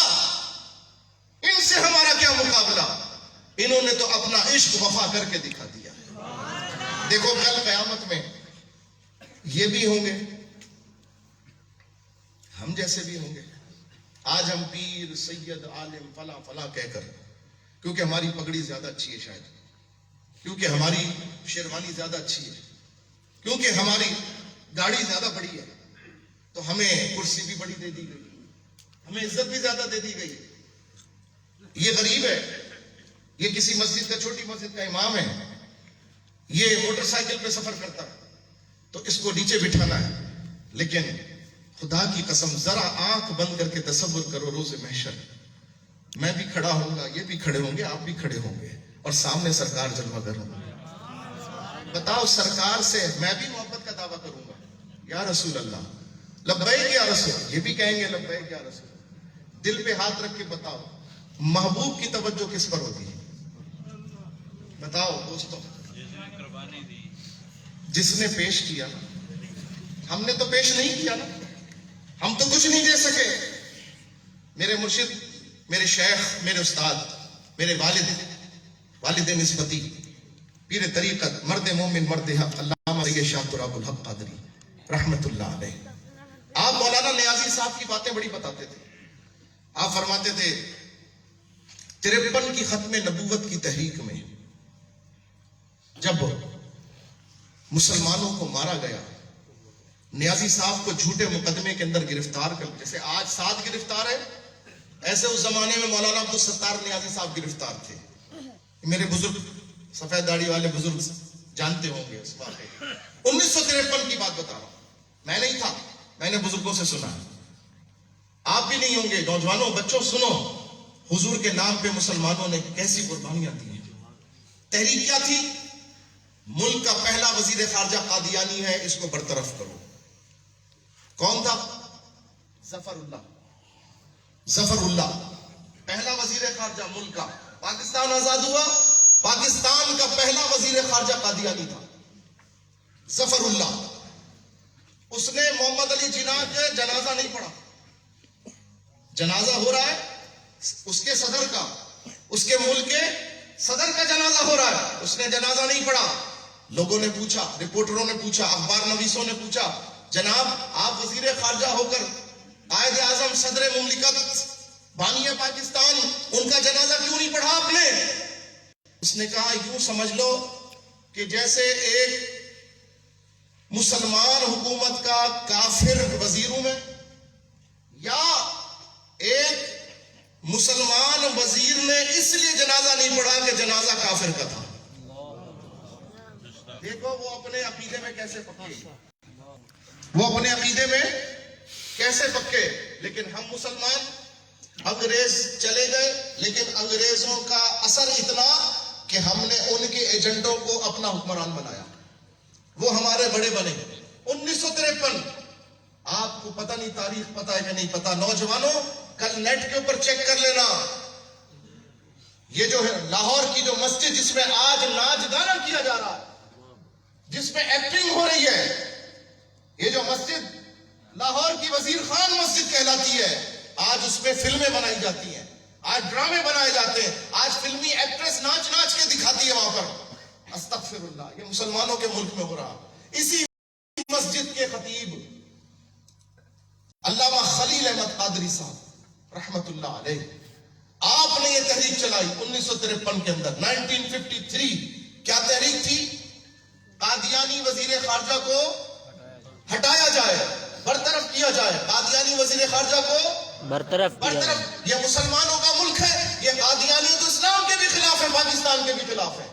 ان سے ہمارا کیا مقابلہ. انہوں نے تو اپنا عشق وفا کر کے دکھا دیا. دیکھو کل قیامت میں یہ بھی ہوں گے, ہم جیسے بھی ہوں گے. آج ہم پیر سید عالم فلاں فلاں کہہ کر, کیونکہ ہماری پگڑی زیادہ اچھی ہے شاید, کیونکہ ہماری شیروانی زیادہ اچھی ہے, کیونکہ ہماری گاڑی زیادہ بڑی ہے, تو ہمیں کرسی بھی بڑی دے دی گئی, ہمیں عزت بھی زیادہ دے دی گئی. یہ غریب ہے, یہ کسی مسجد کا, چھوٹی مسجد کا امام ہے, یہ موٹر سائیکل پہ سفر کرتا ہے, تو اس کو نیچے بٹھانا ہے. لیکن خدا کی قسم ذرا آنکھ بند کر کے تصور کرو, روز محشر میں بھی کھڑا ہوں گا, یہ بھی کھڑے ہوں گے, آپ بھی کھڑے ہوں گے, اور سامنے سرکار جلوہ گر ہوں گے. بتاؤ سرکار سے میں بھی محبت کا دعویٰ کروں گا, یا رسول اللہ لبیک یا رسول, یہ بھی کہیں گے لبیک یا رسول. دل پہ ہاتھ رکھ کے بتاؤ محبوب کی توجہ کس پر ہوتی ہے؟ بتاؤ دوستوں. جس نے پیش کیا, ہم نے تو پیش نہیں کیا نا, ہم تو کچھ نہیں دے سکے. میرے مرشد, میرے شیخ, میرے استاد, میرے والد نسبتی, پیر طریقت, مرد مومن, مرد حق, علامہ سید شاہ تراب الحق قادری رحمت اللہ علیہ. آپ مولانا نیازی صاحب کی باتیں بڑی بتاتے تھے. آپ فرماتے تھے 53 کی ختم نبوت کی تحریک میں جب مسلمانوں کو مارا گیا, نیازی صاحب کو جھوٹے مقدمے کے اندر گرفتار کر, جیسے آج 7 گرفتار ہے, ایسے اس زمانے میں مولانا عبدالستار نیازی صاحب گرفتار تھے. میرے بزرگ سفید داڑھی والے بزرگ جانتے ہوں گے اس واقعے. 1953 کی بات بتا رہا ہوں, میں نہیں تھا, میں نے بزرگوں سے سنا ہے, آپ بھی نہیں ہوں گے. نوجوانوں, بچوں سنو, حضور کے نام پہ مسلمانوں نے کیسی قربانیاں دی ہیں. تحریک کیا تھی؟ ملک کا پہلا وزیر خارجہ قادیانی ہے, اس کو برطرف کرو. کون تھا؟ ظفر اللہ. ظفر اللہ پہلا وزیر خارجہ ملک کا. پاکستان آزاد ہوا, پاکستان کا پہلا وزیر خارجہ قادیانی تھا ظفر اللہ. اس نے محمد علی جناح کا جنازہ نہیں پڑھا. جنازہ ہو رہا ہے اس کے صدر کا, اس کے ملک کے صدر کا جنازہ ہو رہا ہے, اس نے جنازہ نہیں پڑھا. لوگوں نے پوچھا, رپورٹروں نے پوچھا, اخبار نویسوں نے پوچھا, جناب آپ وزیر خارجہ ہو کر قائد اعظم, صدر مملکت, بانی پاکستان, ان کا جنازہ کیوں نہیں پڑھا آپ نے؟ اس نے کہا یوں سمجھ لو کہ جیسے ایک مسلمان حکومت کا کافر وزیر ہوں میں, یا ایک مسلمان وزیر نے اس لیے جنازہ نہیں پڑھا کہ جنازہ کافر کا تھا. دیکھو وہ اپنے عقیدے میں کیسے پکے, وہ اپنے عقیدے میں کیسے پکے. لیکن ہم مسلمان, انگریز چلے گئے, لیکن انگریزوں کا اثر اتنا کہ ہم نے ان کے ایجنٹوں کو اپنا حکمران بنایا, وہ ہمارے بڑے بنے. 1953, آپ کو پتہ نہیں تاریخ پتہ ہے کہ نہیں پتہ. نوجوانوں کل نیٹ کے اوپر چیک کر لینا, یہ جو ہے لاہور کی جو مسجد جس میں آج ناچ گانا کیا جا رہا ہے, جس میں ایکٹنگ ہو رہی ہے, یہ جو مسجد لاہور کی وزیر خان مسجد کہلاتی ہے, آج اس میں فلمیں بنائی جاتی ہیں, آج ڈرامے بنائے جاتے ہیں, آج فلمی ایکٹریس ناچ ناچ کے دکھاتی ہے وہاں پر. استغفر اللہ, یہ مسلمانوں کے ملک میں ہو رہا. اسی مسجد کے خطیب علامہ خلیل احمد قادری صاحب رحمت اللہ علیہ, آپ نے یہ تحریک چلائی 1953 کے اندر. 1953 کیا تحریک تھی؟ قادیانی وزیر خارجہ کو ہٹایا جائے, برطرف کیا جائے. قادیانی وزیر خارجہ کو برطرف. یہ مسلمانوں کا ملک ہے, یہ قادیانی تو اسلام کے بھی خلاف ہیں, پاکستان کے بھی خلاف ہیں.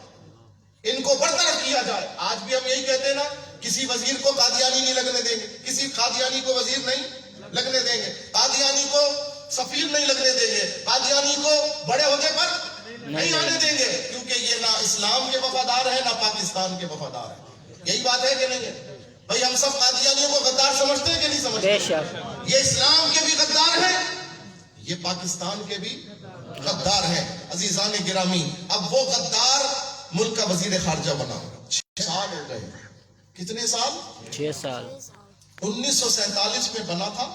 ان کو برطرف کیا جائے. آج بھی ہم یہی کہتے ہیں نا, کسی وزیر کو قادیانی نہیں لگنے دیں گے, کسی قادیانی کو وزیر نہیں لگنے دیں گے, قادیانی کو سفیر نہیں لگنے دیں گے, قادیانی کو بڑے عہدے پر نہیں آنے دیں گے, کیونکہ یہ نہ اسلام کے وفادار ہیں نہ پاکستان کے وفادار ہیں. یہی بات ہے کہ نہیں ہے بھائی؟ ہم سب قادیانیوں کو غدار سمجھتے ہیں کہ نہیں سمجھتے؟
بے شک.
یہ اسلام کے بھی غدار ہیں, یہ پاکستان کے بھی غدار ہیں. عزیزان گرامی, اب وہ غدار ملک کا وزیر خارجہ بنا. 6 سال ہو گئے. کتنے سال؟
6 سال.
1947 میں بنا تھا.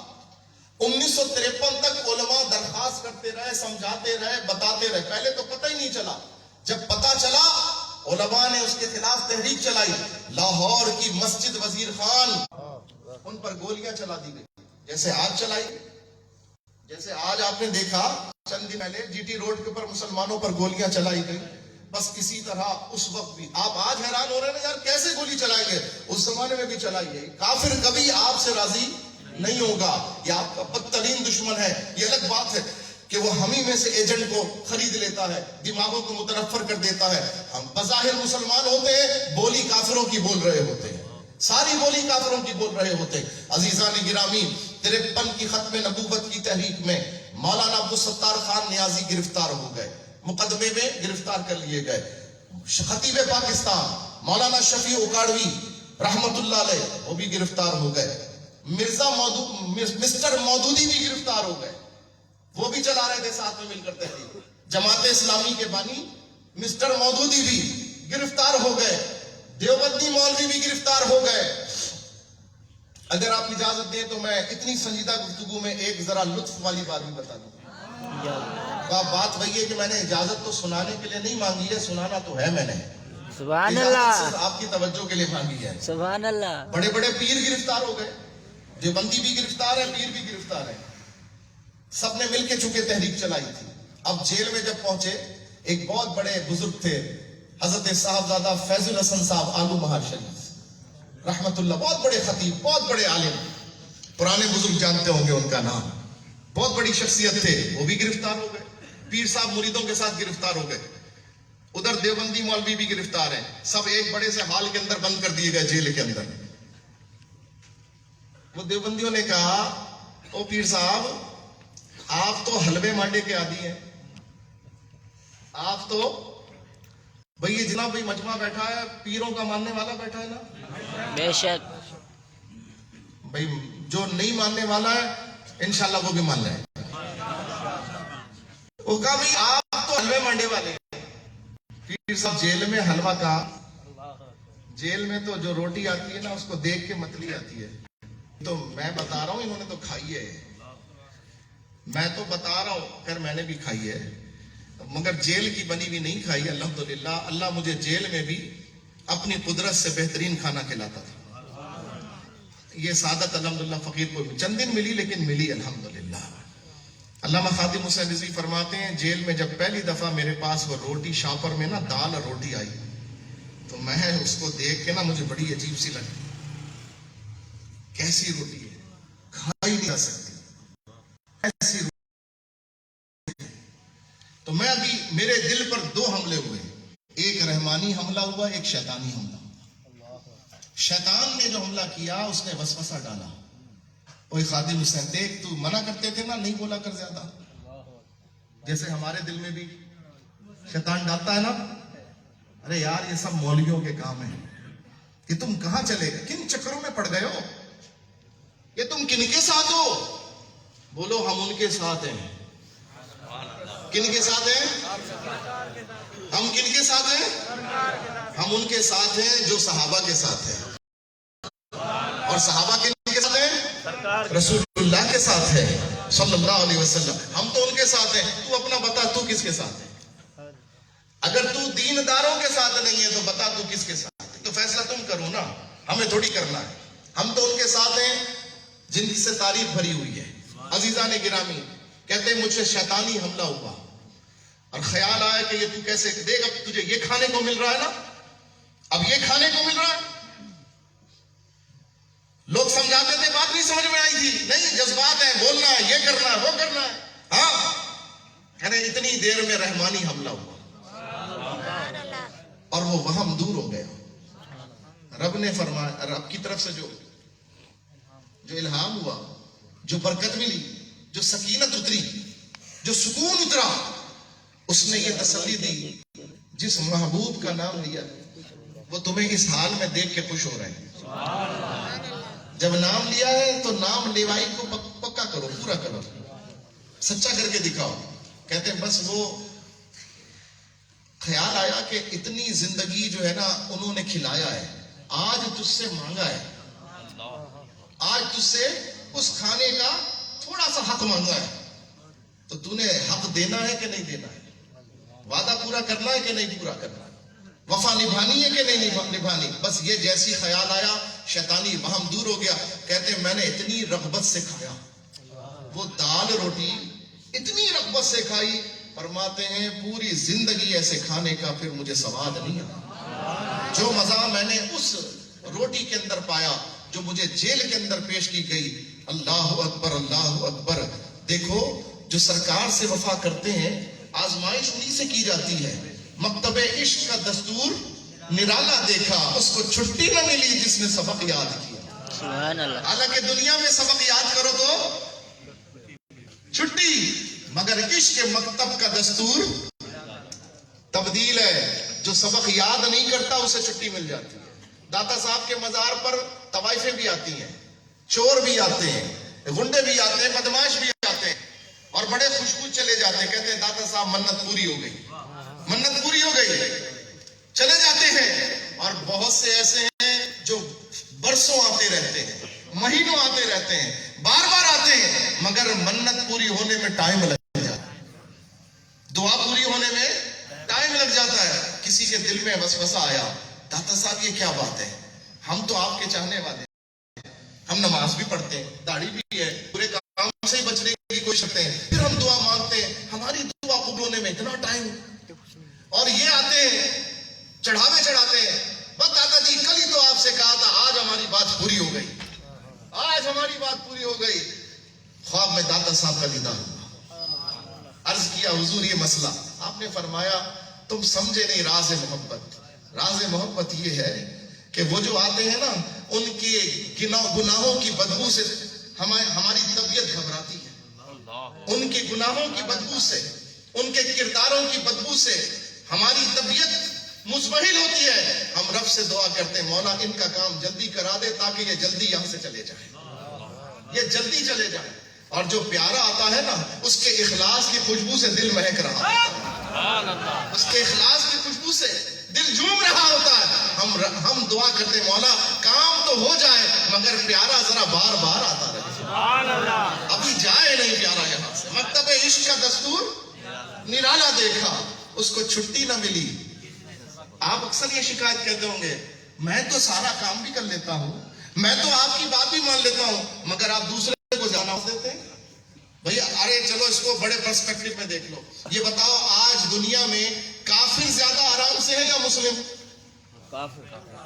1953 تک علماء درخواست کرتے رہے, سمجھاتے رہے, بتاتے رہے. پہلے تو پتہ ہی نہیں چلا. جب پتہ چلا, علماء نے اس کے خلاف تحریک چلائی. لاہور کی مسجد وزیر خان, ان پر گولیاں چلا دی گئی, جیسے آج چلائی. جیسے آج آپ نے دیکھا چند دن پہلے جی ٹی روڈ کے اوپر مسلمانوں پر گولیاں چلائی گئی, بس اسی طرح اس وقت بھی. آپ آج حیران ہو رہے ہیں یار کیسے گولی چلائیں گے, اس زمانے میں بھی چلائی گئی. کافر کبھی آپ سے راضی نہیں ہوگا, یہ آپ کا بدترین دشمن ہے. یہ الگ بات ہے کہ وہ ہمیں میں سے ایجنٹ کو خرید لیتا ہے, دماغوں کو متنفر کر دیتا ہے. ہم بظاہر مسلمان ہوتے ہیں, بولی کافروں کی بول رہے ہوتے ہیں, ساری بولی کافروں کی بول رہے ہوتے ہیں. عزیزان گرامی, 53 کی ختم نبوت کی تحریک میں مولانا عبدالستار خان نیازی گرفتار ہو گئے, مقدمے میں گرفتار کر لیے گئے. خطیب پاکستان مولانا شفیع اکاڑوی رحمت اللہ علیہ وہ بھی گرفتار ہو گئے. مسٹر مودودی بھی گرفتار ہو گئے, وہ بھی چلا رہے تھے ساتھ میں مل کر تحریک. جماعت اسلامی کے بانی مسٹر مودودی بھی گرفتار ہو گئے. دیوبندی مولوی بھی گرفتار ہو گئے. اگر آپ اجازت دیں تو میں اتنی سنجیدہ گفتگو میں ایک ذرا لطف والی بات بھی بتا دوں. بات وہی ہے کہ میں نے اجازت تو سنانے کے لیے نہیں مانگی ہے, سنانا تو ہے میں نے.
سبحان
اجازت
اللہ,
صرف آپ کی توجہ کے لیے مانگی ہے.
سبحان اللہ.
بڑے بڑے پیر گرفتار ہو گئے, دیوبندی بھی گرفتار ہے, پیر بھی گرفتار ہے. سب نے مل کے چونکہ تحریک چلائی تھی. اب جیل میں جب پہنچے, ایک بہت بڑے بزرگ تھے حضرت صاحبزادہ فیض الحسن صاحب آلو مہار شریف رحمت اللہ, بہت بڑے خطیب, بہت بڑے عالم, پرانے بزرگ جانتے ہوں گے ان کا نام, بہت بڑی شخصیت تھے. وہ بھی گرفتار ہو گئے. پیر صاحب مریدوں کے ساتھ گرفتار ہو گئے. ادھر دیوبندی مولوی بھی گرفتار ہیں. سب ایک بڑے سے ہال کے اندر بند کر دیے گئے جیل کے اندر. وہ دیوبندیوں نے کہا, او پیر صاحب آپ تو حلوے مانڈے کے عادی ہیں, آپ تو بھئی یہ جناب بھئی مجمع بیٹھا ہے, پیروں کا ماننے والا بیٹھا ہے نا,
بے شک.
بھئی جو نہیں ماننے والا ہے انشاءاللہ وہ بھی مان لے. وہ کہا بھئی آپ تو حلوے مانڈے والے ہیں. پیر صاحب جیل میں حلوہ کہا, جیل میں تو جو روٹی آتی ہے نا اس کو دیکھ کے متلی آتی ہے. تو میں بتا رہا ہوں انہوں نے تو کھائی ہے, میں تو بتا رہا ہوں خیر میں نے بھی کھائی ہے, مگر جیل کی بنی بھی نہیں کھائی. الحمدللہ اللہ مجھے جیل میں بھی اپنی قدرت سے بہترین کھانا کھلاتا تھا. یہ سعادت الحمدللہ فقیر کو چند دن ملی لیکن ملی الحمدللہ. علامہ خادم حسین رضوی فرماتے ہیں جیل میں جب پہلی دفعہ میرے پاس وہ روٹی شاپر میں نا دال اور روٹی آئی تو میں اس کو دیکھ کے نا مجھے بڑی عجیب سی لگی. کیسی روٹی ہے, کھائی نہیں جا سکتی ایسی روٹی. تو میں ابھی میرے دل پر 2 حملے ہوئے, ایک رحمانی حملہ ہوا, ایک شیطانی حملہ ہوا. شیطان نے جو حملہ کیا اس نے وسوسہ ڈالا, اوے خادم حسین دیکھ تو منع کرتے تھے نا نہیں بولا کر زیادہ, جیسے ہمارے دل میں بھی شیطان ڈالتا ہے نا, ارے یار یہ سب مولویوں کے کام ہیں, کہ تم کہاں چلے گئے, کن چکروں میں پڑ گئے ہو, یہ تم کن کے ساتھ ہو. بولو ہم ان کے ساتھ ہیں. کن کے ساتھ ہیں؟ ہم کن کے ساتھ ہیں؟ ہم ان کے ساتھ ہیں جو صحابہ کے ساتھ ہیں. اور صحابہ کن کے ساتھ ہیں؟ رسول اللہ کے ساتھ ہے صلی اللہ علیہ وسلم. ہم تو ان کے ساتھ ہیں. تو اپنا بتا تو کس کے ساتھ ہے؟ اگر تو دینداروں کے ساتھ نہیں ہے تو بتا تو کس کے ساتھ ہے. تو فیصلہ تم کرو نا, ہمیں تھوڑی کرنا ہے. ہم تو ان کے ساتھ ہیں جن سے تعریف بھری ہوئی ہے. عزیزان گرامی کہتے ہیں مجھ سے شیطانی حملہ ہوا اور خیال آیا کہ یہ تو کیسے دیکھ, اب تجھے یہ کھانے کو مل رہا ہے نا, اب یہ کھانے کو مل رہا ہے. لوگ سمجھاتے تھے بات نہیں سمجھ میں آئی تھی, نہیں جذبات ہیں, بولنا ہے, یہ کرنا ہے, وہ کرنا ہے. ہاں اتنی دیر میں رحمانی حملہ ہوا. اور وہ وہم دور ہو گیا. رب نے فرمایا, رب کی طرف سے جو الہام ہوا, جو برکت ملی, جو سکینت اتری, جو سکون اترا, اس نے یہ تسلی دی, جس محبوب کا نام لیا وہ تمہیں اس حال میں دیکھ کے خوش ہو رہے ہیں. جب نام لیا ہے تو نام لیوائی کو پکا کرو, پورا کرو, سچا کر کے دکھاؤ. کہتے ہیں بس وہ خیال آیا کہ اتنی زندگی جو ہے نا انہوں نے کھلایا ہے, آج تجھ سے مانگا ہے, آج تجھ سے اس کھانے کا تھوڑا سا حق مانگا ہے, تو تو نے حق دینا ہے کہ نہیں دینا ہے, وعدہ پورا کرنا ہے کہ نہیں پورا کرنا ہے, وفا نبھانی ہے کہ نہیں نبھانی. بس یہ جیسی خیال آیا شیطانی وہم دور ہو گیا. کہتے ہیں میں نے اتنی رغبت سے کھایا, وہ دال روٹی اتنی رغبت سے کھائی, فرماتے ہیں پوری زندگی ایسے کھانے کا پھر مجھے سواد نہیں آیا. جو مزہ میں نے اس روٹی کے اندر پایا جو مجھے جیل کے اندر پیش کی گئی. اللہ اکبر, اللہ اکبر. دیکھو جو سرکار سے وفا کرتے ہیں آزمائش انہی سے کی جاتی ہے. مکتب عشق کا دستور نرالا دیکھا, اس کو چھٹی نہ ملی جس نے سبق یاد کیا.
سبحان اللہ.
حالانکہ دنیا میں سبق یاد کرو تو چھٹی, مگر عشق کے مکتب کا دستور تبدیل ہے. جو سبق یاد نہیں کرتا اسے چھٹی مل جاتی ہے. داتا صاحب کے مزار پر طوائفیں بھی آتی ہیں, چور بھی آتے ہیں, گنڈے بھی آتے ہیں, بدماش بھی آتے ہیں, اور بڑے خوشبو چلے جاتے ہیں. کہتے ہیں داتا صاحب منت پوری ہو گئی, منت پوری ہو گئی, چلے جاتے ہیں. اور بہت سے ایسے ہیں جو برسوں آتے رہتے ہیں, مہینوں آتے رہتے ہیں, بار بار آتے ہیں, مگر منت پوری ہونے میں ٹائم لگ جاتا ہے, دعا پوری ہونے میں ٹائم لگ جاتا ہے. کسی کے دل میں وسوسہ آیا, داتا صاحب یہ کیا بات ہے, ہم تو آپ کے چاہنے والے ہیں, ہم نماز بھی پڑھتے ہیں, داڑھی بھی ہے, پورے کام سے ہی بچنے کی کوشش کرتے ہیں, پھر ہم دعا مانگتے ہیں, ہماری دعا قبول ہونے میں اتنا ٹائم. اور یہ آتے ہیں چڑھاوے چڑھاتے ہیں, بس دادا جی کل ہی تو آپ سے کہا تھا, آج ہماری بات پوری ہو گئی, آج ہماری بات پوری ہو گئی. خواب میں داتا صاحب کا دیدار ہوا, عرض کیا حضور یہ مسئلہ. آپ نے فرمایا تم سمجھے نہیں راز محبت. راز محبت یہ ہے کہ وہ جو آتے ہیں نا ان کے گناہوں کی بدبو سے ہماری طبیعت گھبراتی ہے, ان کے گناہوں کی بدبو سے, ان کے کرداروں کی بدبو سے ہماری طبیعت مزمحل ہوتی ہے. ہم رب سے دعا کرتے ہیں مولا ان کا کام جلدی کرا دے تاکہ یہ جلدی یہاں سے چلے جائیں, یہ جلدی چلے جائیں. اور جو پیارا آتا ہے نا اس کے اخلاص کی خوشبو سے دل مہک رہا ہوتا ہے, اس کے اخلاص کی خوشبو سے دل جھوم رہا ہوتا ہے. ہم دعا کرتے ہیں مولا کام تو ہو جائے مگر پیارا ذرا بار بار آتا رہے, ابھی جائے نہیں پیارا یہاں سے. مکتب عشق کا دستور نرالا دیکھا, اس کو چھٹی نہ ملی. آپ اکثر یہ شکایت کرتے ہوں گے میں تو سارا کام بھی کر لیتا ہوں, میں تو آپ کی بات بھی مان لیتا ہوں, مگر آپ دوسرے کو جانا دیتے ہیں. بھئی ارے چلو اس کو بڑے پرسپیکٹو میں دیکھ لو. یہ بتاؤ آج دنیا میں کافر زیادہ آرام سے ہے یا مسلم؟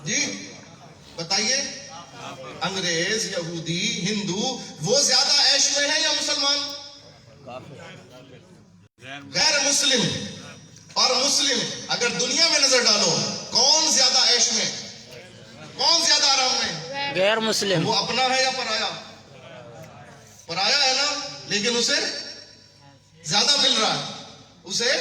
جی بتائیے, انگریز, یہودی, ہندو وہ زیادہ عیش میں ہے یا مسلمان؟ غیر مسلم اور مسلم اگر دنیا میں نظر ڈالو کون زیادہ عیش میں, کون زیادہ آرام میں؟
غیر مسلم.
وہ اپنا ہے یا پرایا؟ پرایا ہے نا, لیکن اسے زیادہ مل رہا ہے, اسے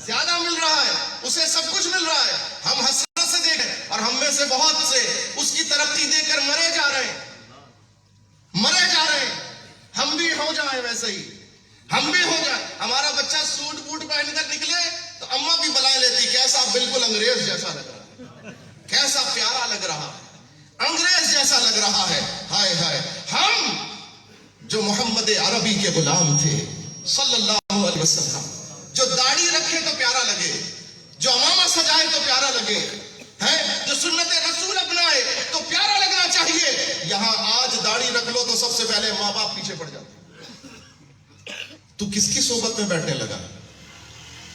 زیادہ مل رہا ہے, اسے سب کچھ مل رہا ہے. ہم حسرت سے دیکھیں اور ہم میں سے بہت سے اس کی ترقی دے کر مرے جا رہے ہیں, مرے جا رہے ہیں. ہم بھی ہو جائیں ویسے ہی, ہم بھی ہو جائیں. ہمارا بچہ سوٹ بوٹ پہن کر نکلے تو اماں بھی بلائے لیتی, کیسا بالکل انگریز جیسا لگ رہا ہے, کیسا پیارا لگ رہا ہے, انگریز جیسا لگ رہا ہے. ہائے ہائے, ہم جو محمد عربی کے غلام تھے صلی اللہ علیہ وسلم, جو داڑھی رکھے تو پیارا لگے, جو امامہ سجائے تو پیارا لگے, جو سنت رسول اپنائے تو پیارا لگنا چاہیے. یہاں آج داڑھی رکھ لو تو سب سے پہلے ماں باپ پیچھے پڑ جاتے. تو کس کی صحبت میں بیٹھنے لگا؟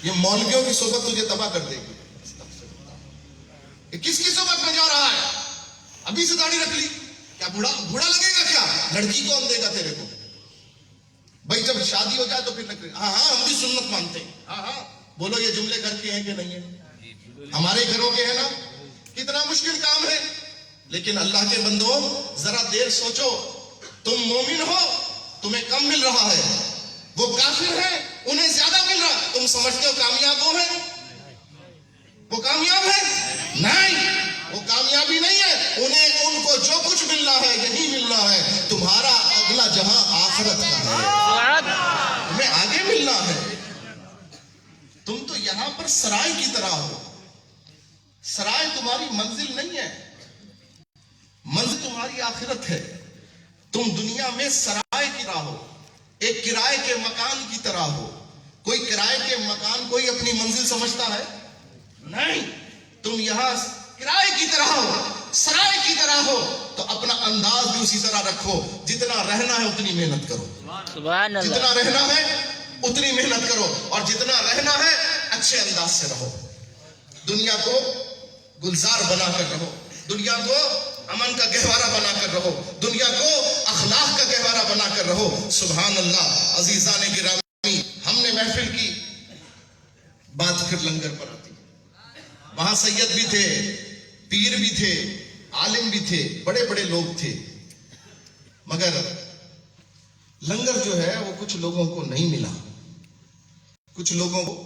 یہ مولویوں کی صحبت تجھے تباہ کر دے گی. یہ کس کی صحبت میں جا رہا ہے؟ ابھی سے داڑھی رکھ لی, کیا بوڑھا لگے گا کیا؟ لڑکی کون دے گا تیرے کو؟ بھائی جب شادی ہو جائے تو پھر ہاں ہم بھی سنت مانتے ہیں. ہاں بولو یہ جملے گھر کے ہیں کہ نہیں ہیں؟ ہمارے گھروں کے ہیں نا, کتنا مشکل کام ہے. لیکن اللہ کے بندوں ذرا دیر سوچو, تم مومن ہو تمہیں کم مل رہا ہے, وہ کافر ہیں انہیں زیادہ مل رہا ہے. تم سمجھتے ہو کامیاب وہ ہیں, وہ کامیاب ہے؟ نہیں, وہ کامیابی نہیں ہے. انہیں ان کو جو کچھ مل رہا ہے یہی مل رہا ہے. تمہارا اگلا جہاں آخرت کا ہے, تمہیں آگے ملنا ہے. تم تو یہاں پر سرائے کی طرح ہو. سرائے تمہاری منزل نہیں ہے, منزل تمہاری آخرت ہے. تم دنیا میں سرائے کی طرح ہو, ایک کرائے کے مکان کی طرح ہو. کوئی کرائے کے مکان کوئی اپنی منزل سمجھتا ہے؟ نہیں. تم یہاں کرائے کی طرح ہو, سرائے کی طرح ہو, تو اپنا انداز بھی اسی طرح رکھو. جتنا رہنا ہے اتنی محنت کرو,
سبحان اللہ.
جتنا رہنا ہے اتنی محنت کرو, اور جتنا رہنا ہے اچھے انداز سے رہو. دنیا کو گلزار بنا کر رہو, دنیا کو امن کا گہوارہ بنا کر رہو, دنیا کو اخلاق کا گہوارہ بنا کر رہو. سبحان اللہ. عزیزان گرامی, ہم نے محفل کی بات پھر لنگر پر آتی. وہاں سید بھی تھے, پیر بھی تھے, عالم بھی تھے, بڑے بڑے لوگ تھے, مگر لنگر جو ہے وہ کچھ لوگوں کو نہیں ملا, کچھ لوگوں کو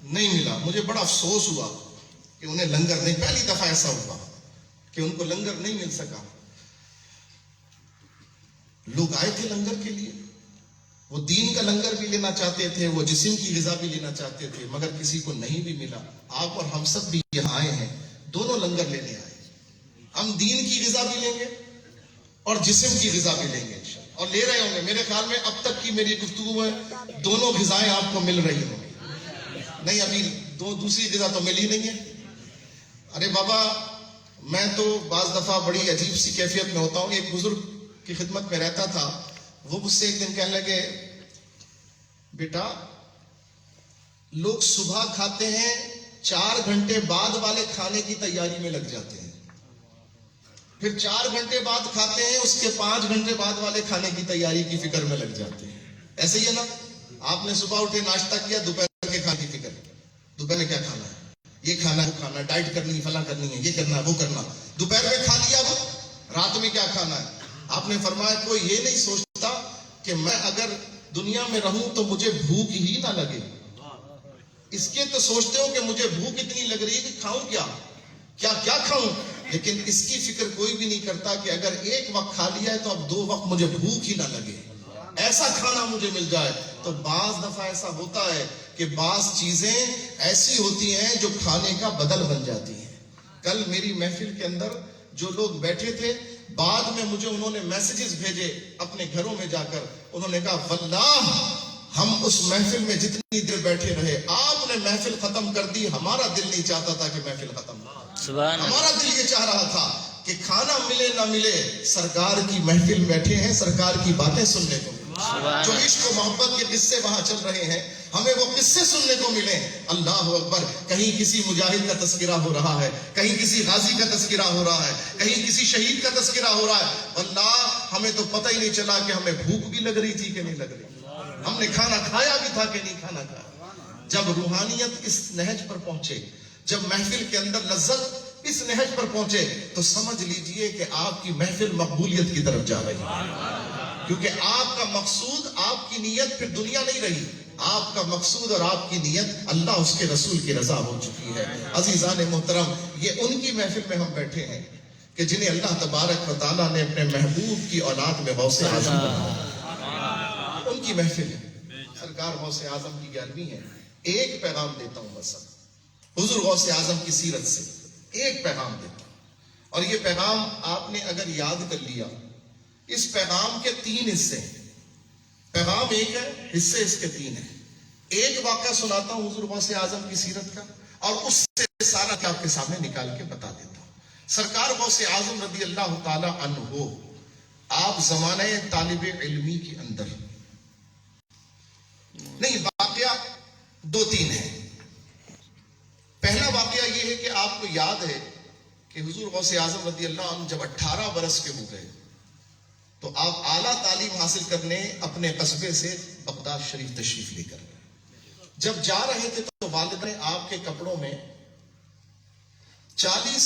نہیں ملا. مجھے بڑا افسوس ہوا کہ انہیں لنگر نہیں, پہلی دفعہ ایسا ہوا کہ ان کو لنگر نہیں مل سکا. لوگ آئے تھے لنگر کے لیے, وہ دین کا لنگر بھی لینا چاہتے تھے, وہ جسم کی غذا بھی لینا چاہتے تھے, مگر کسی کو نہیں بھی ملا. آپ اور ہم سب بھی یہاں آئے ہیں, دونوں لنگر لینے آئے. ہم دین کی غذا بھی لیں گے اور جسم کی غذا بھی لیں گے انشاءاللہ, اور لے رہے ہوں گے. میرے خیال میں اب تک کی میری گفتگو میں دونوں غذائیں آپ کو مل رہی ہوں گی. نہیں, ابھی دوسری غذا تو مل ہی نہیں ہے. ارے بابا, میں تو بعض دفعہ بڑی عجیب سی کیفیت میں ہوتا ہوں. ایک بزرگ کی خدمت میں رہتا تھا, وہ مجھ سے ایک دن کہنے لگے, بیٹا لوگ صبح کھاتے ہیں, 4 گھنٹے بعد والے کھانے کی تیاری میں لگ جاتے ہیں, پھر 4 گھنٹے بعد کھاتے ہیں, اس کے 5 گھنٹے بعد والے کھانے کی تیاری کی فکر میں لگ جاتے ہیں. ایسے ہی ہے نا, آپ نے صبح اٹھے ناشتہ کیا, دوپہر کے کھانے کی فکر, دوپہر میں کیا کھانا ہے, یہ کھانا ہے, وہ کھانا ہے, ڈائٹ کرنی ہے, فلاں کرنی ہے, یہ کرنا ہے, وہ کرنا. دوپہر میں کھا لیا, وہ رات میں کیا کھانا ہے. آپ نے فرمایا کوئی یہ نہیں سوچتا کہ میں اگر دنیا میں رہوں تو مجھے بھوک ہی نہ لگے. اس کے تو سوچتے ہو کہ مجھے بھوک اتنی لگ رہی ہے کہ کھاؤں کیا کھاؤں, لیکن اس کی فکر کوئی بھی نہیں کرتا کہ اگر ایک وقت کھا لیا ہے تو اب 2 وقت مجھے بھوک ہی نہ لگے, ایسا کھانا مجھے مل جائے. تو بعض دفعہ ایسا ہوتا ہے کہ بعض چیزیں ایسی ہوتی ہیں جو کھانے کا بدل بن جاتی ہیں. کل میری محفل کے اندر جو لوگ بیٹھے تھے, بعد میں مجھے انہوں نے میسیجز بھیجے اپنے گھروں میں جا کر. انہوں نے کہا واللہ ہم اس محفل میں جتنی دیر بیٹھے رہے, آپ نے محفل ختم کر دی, ہمارا دل نہیں چاہتا تھا کہ محفل ختم ہو. ہمارا دل یہ چاہ رہا تھا کہ کھانا ملے نہ ملے, سرکار کی محفل بیٹھے ہیں, سرکار کی باتیں سننے کو, جو عشق و محبت کے قصے وہاں چل رہے ہیں, ہمیں وہ قصے سننے کو ملیں. اللہ اکبر. کہیں کسی مجاہد کا تذکرہ ہو رہا ہے, کہیں کسی غازی کا تذکرہ ہو رہا ہے, کہیں کسی شہید کا تذکرہ ہو رہا ہے. واللہ ہمیں تو پتہ ہی نہیں چلا کہ ہمیں بھوک بھی لگ رہی تھی کہ نہیں لگ رہی, ہم نے کھانا کھایا بھی تھا کہ نہیں کھانا کھایا. جب روحانیت اس نہج پر پہنچے, جب محفل کے اندر لذت اس نہج پر پہنچے, تو سمجھ لیجئے کہ آپ کی محفل مقبولیت کی طرف جا رہی ہے. کیونکہ آپ کا مقصود, آپ کی نیت پھر دنیا نہیں رہی, آپ کا مقصود اور آپ کی نیت اللہ اس کے رسول کی رضا ہو چکی ہے. عزیزان محترم, یہ ان کی محفل میں ہم بیٹھے ہیں کہ جنہیں اللہ تبارک و تعالیٰ نے اپنے محبوب کی اولاد میں غوث اعظم بنایا. ان کی محفل ہے, سرکار غوث اعظم کی 11ویں ہے. ایک پیغام دیتا ہوں بس, حضور غوث اعظم کی سیرت سے ایک پیغام دیتا ہوں, اور یہ پیغام آپ نے اگر یاد کر لیا, اس پیغام کے 3 حصے ہیں. پیغام ایک ہے, حصے اس کے 3 ہیں. ایک واقعہ سناتا ہوں حضور غوث اعظم کی سیرت کا, اور اس سے سارا کیا آپ کے سامنے نکال کے بتا دیتا ہوں. سرکار غوث اعظم رضی اللہ تعالی عنہ, آپ زمانہ طالب علمی کے اندر نہیں, واقعہ 2-3 ہیں. پہلا واقعہ یہ ہے کہ آپ کو یاد ہے کہ حضور غوث اعظم رضی اللہ عنہ جب 18 برس کے ہو گئے تو آپ اعلیٰ تعلیم حاصل کرنے اپنے قصبے سے بغداد شریف تشریف لے کر گئے. جب جا رہے تھے تو والد نے آپ کے کپڑوں میں 40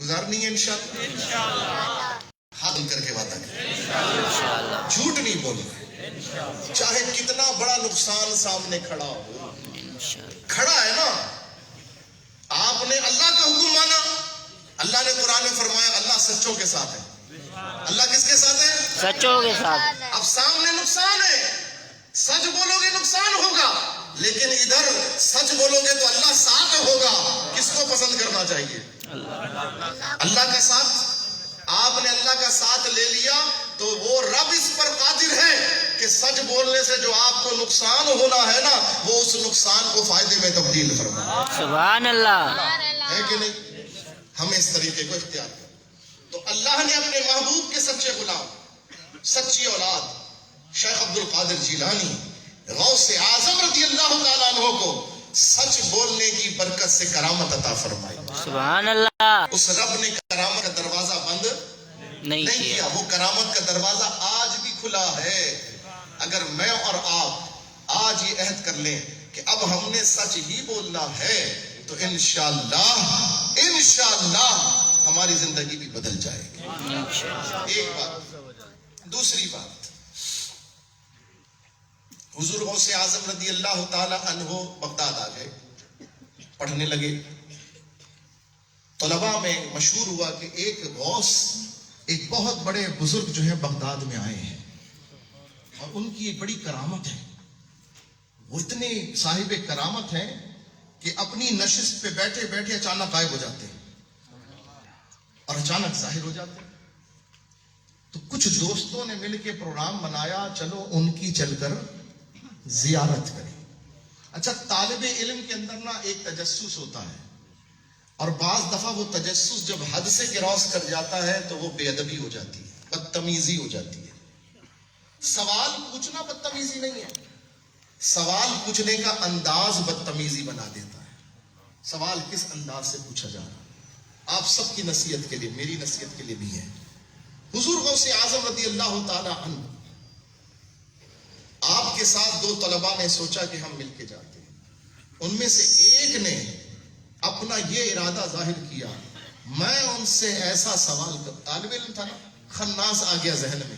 گزارنی ہے انشاءاللہ. ہاتھ کر کے وعدہ کریں، جھوٹ نہیں بولنا، چاہے کتنا بڑا نقصان سامنے کھڑا ہو. کھڑا ہے نا، آپ نے اللہ کا حکم مانا. اللہ نے قرآن میں فرمایا اللہ سچوں کے ساتھ ہے. اللہ کس کے ساتھ ہے؟
سچوں کے ساتھ.
اب سامنے نقصان ہے، سچ بولو گے نقصان ہوگا، لیکن ادھر سچ بولو گے تو اللہ ساتھ ہوگا. کس کو پسند کرنا چاہیے؟ اللہ کا ساتھ. آپ نے اللہ کا ساتھ لے لیا تو وہ رب اس پر قادر ہے کہ سچ بولنے سے جو آپ کو نقصان ہونا ہے نا، وہ اس نقصان کو فائدے میں تبدیل فرمائے.
سبحان اللہ.
ہے کہ نہیں؟ ہمیں اس طریقے کو اختیار کریں. تو اللہ نے اپنے محبوب کے سچے غلام، سچی اولاد شیخ عبد القادر جیلانی غوث اعظم رضی اللہ تعالیٰ عنہ کو سچ بولنے کی برکت سے کرامت عطا فرمائی.
سبحان اللہ.
اس رب نے کرامت کا دروازہ بند
نہیں
نہیں
کیا.
کیا. وہ کرامت کا دروازہ آج بھی کھلا ہے. اگر میں اور آپ آج یہ عہد کر لیں کہ اب ہم نے سچ ہی بولنا ہے تو انشاءاللہ ہماری زندگی بھی بدل جائے گی. ایک بات. دوسری بات، حضور غوث اعظم رضی اللہ تعالی عنہ بغداد آ گئے، پڑھنے لگے. طلباء میں مشہور ہوا کہ ایک غوث، ایک بہت بڑے بزرگ جو ہے بغداد میں آئے ہیں اور ان کی ایک بڑی کرامت ہے. وہ اتنے صاحب کرامت ہیں کہ اپنی نشست پہ بیٹھے بیٹھے اچانک غائب ہو جاتے ہیں اور اچانک ظاہر ہو جاتے ہیں. تو کچھ دوستوں نے مل کے پروگرام بنایا، چلو ان کی چل کر زیارت کریں. اچھا، طالب علم کے اندر نا ایک تجسس ہوتا ہے، اور بعض دفعہ وہ تجسس جب حد سے کراس کر جاتا ہے تو وہ بے ادبی ہو جاتی ہے، بدتمیزی ہو جاتی ہے. سوال پوچھنا بدتمیزی نہیں ہے، سوال پوچھنے کا انداز بدتمیزی بنا دیتا ہے. سوال کس انداز سے پوچھا جا رہا ہے، آپ سب کی نصیحت کے لیے، میری نصیحت کے لیے بھی ہے. حضور غوث اعظم رضی اللہ تعالی عنہ، آپ کے ساتھ دو طلباء نے سوچا کہ ہم مل کے جاتے ہیں. ان میں سے ایک نے اپنا یہ ارادہ ظاہر کیا، میں ان سے ایسا سوال کر، طالب علم تھا نا، خناس آ گیا ذہن میں.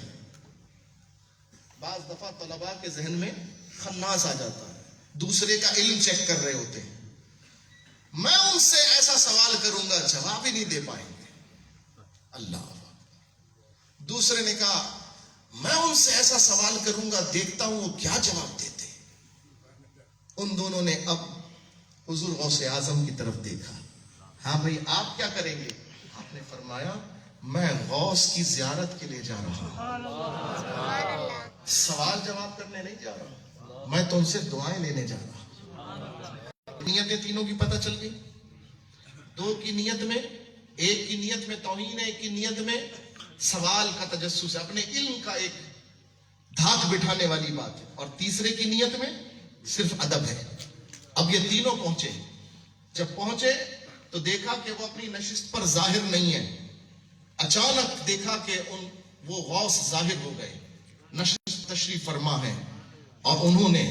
بعض دفعہ طلباء کے ذہن میں خناس آ جاتا ہے، دوسرے کا علم چیک کر رہے ہوتے ہیں. میں ان سے ایسا سوال کروں گا جواب ہی نہیں دے پائیں گے. اللہ. دوسرے نے کہا میں ان سے ایسا سوال کروں گا، دیکھتا ہوں وہ کیا جواب دیتے. ان دونوں نے اب حضور غوث اعظم کی طرف دیکھا. ہاں بھائی آپ کیا کریں گے؟ آپ نے فرمایا میں غوث کی زیارت کے لیے جا رہا ہوں، سوال جواب کرنے نہیں جا رہا، میں تو ان سے دعائیں لینے جا رہا ہوں. نیتیں تینوں کی پتہ چل گئی. دو کی نیت میں، ایک کی نیت میں توہین ہے، ایک کی نیت میں سوال کا تجسس ہے، اپنے علم کا ایک دھاک بٹھانے والی بات ہے، اور تیسرے کی نیت میں صرف ادب ہے. اب یہ تینوں پہنچے. جب پہنچے تو دیکھا کہ وہ اپنی نشست پر ظاہر نہیں ہے. اچانک دیکھا کہ وہ غوث ظاہر ہو گئے، نشست تشریف فرما ہے، اور انہوں نے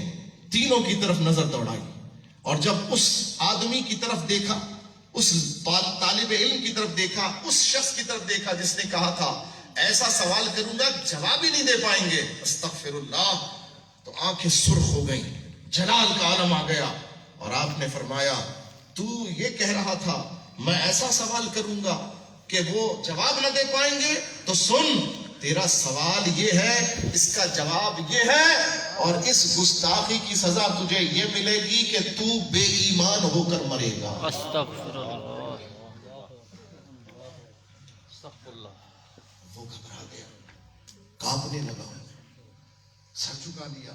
تینوں کی طرف نظر دوڑائی. اور جب اس آدمی کی طرف دیکھا، اس طالب علم کی طرف دیکھا، اس شخص کی طرف دیکھا جس نے کہا تھا ایسا سوال کروں گا جواب ہی نہیں دے پائیں گے، استغفر اللہ، تو آنکھیں سرخ ہو گئیں، جلال کا عالم آ گیا. اور آپ نے فرمایا تو یہ کہہ رہا تھا میں ایسا سوال کروں گا کہ وہ جواب نہ دے پائیں گے، تو سن تیرا سوال یہ ہے، اس کا جواب یہ ہے، اور اس گستاخی کی سزا تجھے یہ ملے گی کہ تو بے ایمان ہو کر مرے گا.
استغفر اللہ.
وہ گھبرا گیا، کانپنے لگا، سر جھکا لیا.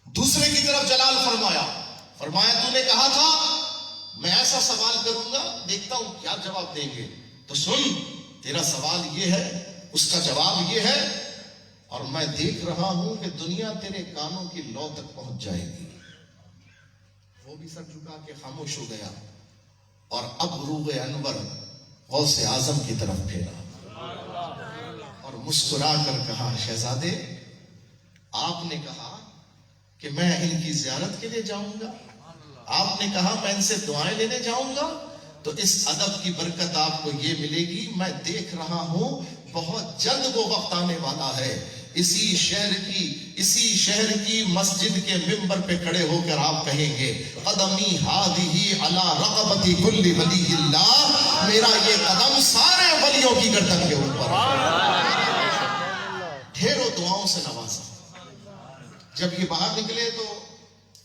دوسرے کی طرف جلال فرمایا تو نے کہا تھا میں ایسا سوال کروں گا، دیکھتا ہوں کیا جواب دیں گے. تو سن تیرا سوال یہ ہے، اس کا جواب یہ ہے، اور میں دیکھ رہا ہوں کہ دنیا تیرے کانوں کی لو تک پہنچ جائے گی. وہ بھی سر جھکا کے خاموش ہو گیا، اور اب روح انور غوث اعظم کی طرف پھیرا اور مسکرا کر کہا شہزادے آپ نے کہا کہ میں ان کی زیارت کے لیے جاؤں گا، آپ نے کہا میں ان سے دعائیں لینے جاؤں گا، تو اس ادب کی برکت آپ کو یہ ملے گی. میں دیکھ رہا ہوں بہت جلد وہ وقت آنے والا ہے اسی شہر کی مسجد کے ممبر پہ کھڑے ہو کر آپ کہیں گے قدمی ہادی علی رقبتی کل ولی اللہ، میرا یہ قدم سارے ولیوں کی گردن کے اوپر ڈھیروں دعاؤں سے نوازا. جب یہ باہر نکلے تو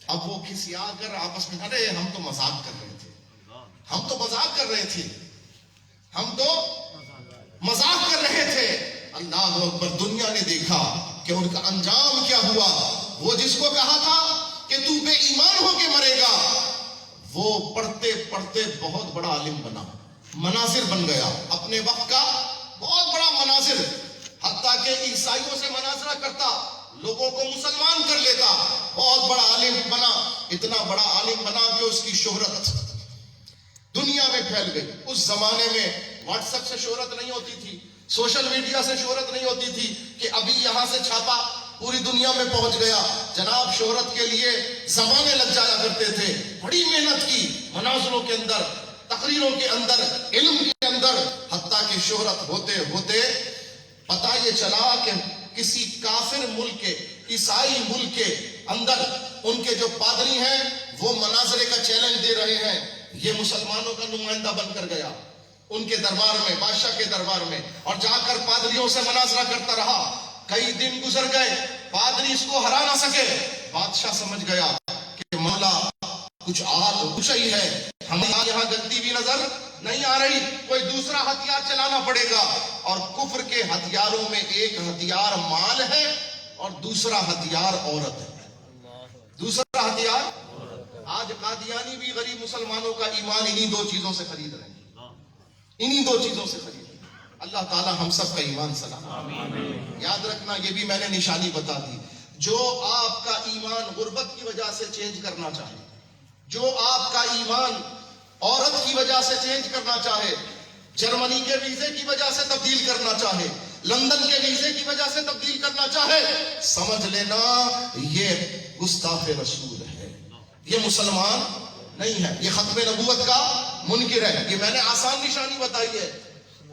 اب وہ کھسیا کر آپس میں ارے ہم تو مذاق کر رہے تھے، ہم تو مذاق کر رہے تھے، ہم تو مذاق کر رہے تھے. اللہ اکبر. دنیا نے دیکھا کہ ان کا انجام کیا ہوا. وہ جس کو کہا تھا کہ تو بے ایمان ہو کے مرے گا، وہ پڑھتے پڑھتے بہت بڑا عالم بنا، مناظر بن گیا، اپنے وقت کا بہت بڑا مناظر، حتیٰ کہ عیسائیوں سے مناظرہ کرتا، لوگوں کو مسلمان کر لیتا. بہت بڑا عالم بنا، اتنا بڑا عالم بنا کہ اس کی شہرت دنیا میں پھیل گئی. اس زمانے میں واٹس ایپ سے شہرت نہیں ہوتی تھی، سوشل میڈیا سے شہرت نہیں ہوتی تھی کہ ابھی یہاں سے چھاپا پوری دنیا میں پہنچ گیا. جناب شہرت کے لیے زمانے لگ جایا کرتے تھے، بڑی محنت کی مناظروں کے اندر، تقریروں کے اندر، علم کے اندر، حتیٰ کہ شہرت ہوتے ہوتے پتہ یہ چلا کہ کسی کافر ملک کے، عیسائی ملک کے اندر ان کے جو پادری ہیں وہ مناظرے کا چیلنج دے رہے ہیں. یہ مسلمانوں کا نمائندہ بن کر گیا ان کے دربار میں، بادشاہ کے دربار میں، اور جا کر پادریوں سے مناظرہ کرتا رہا. کئی دن گزر گئے، پادری اس کو ہرا نہ سکے. بادشاہ سمجھ گیا کہ مولا کچھ ہی ہے، ہمیں یہاں غلطی بھی نظر نہیں آ رہی، کوئی دوسرا ہتھیار چلانا پڑے گا. اور کفر کے ہتھیاروں میں ایک ہتھیار مال ہے اور دوسرا ہتھیار عورت ہے. دوسرا ہتھیار، آج قادیانی بھی غریب مسلمانوں کا ایمان انہی دو چیزوں سے خرید رہے ہیں، انہی دو چیزوں سے خرید رہے ہیں. اللہ تعالی ہم سب کا ایمان سلامت. یاد رکھنا، یہ بھی میں نے نشانی بتا دی. جو آپ کا ایمان غربت کی وجہ سے چینج کرنا چاہے، جو آپ کا ایمان عورت کی وجہ سے چینج کرنا چاہے، جرمنی کے ویزے کی وجہ سے تبدیل کرنا چاہے، لندن کے ویزے کی وجہ سے تبدیل کرنا چاہے، سمجھ لینا یہ گستاخ رسول ہے، یہ مسلمان نہیں ہے، یہ ختم نبوت کا منکر ہے. یہ میں نے آسان نشانی بتائی ہے.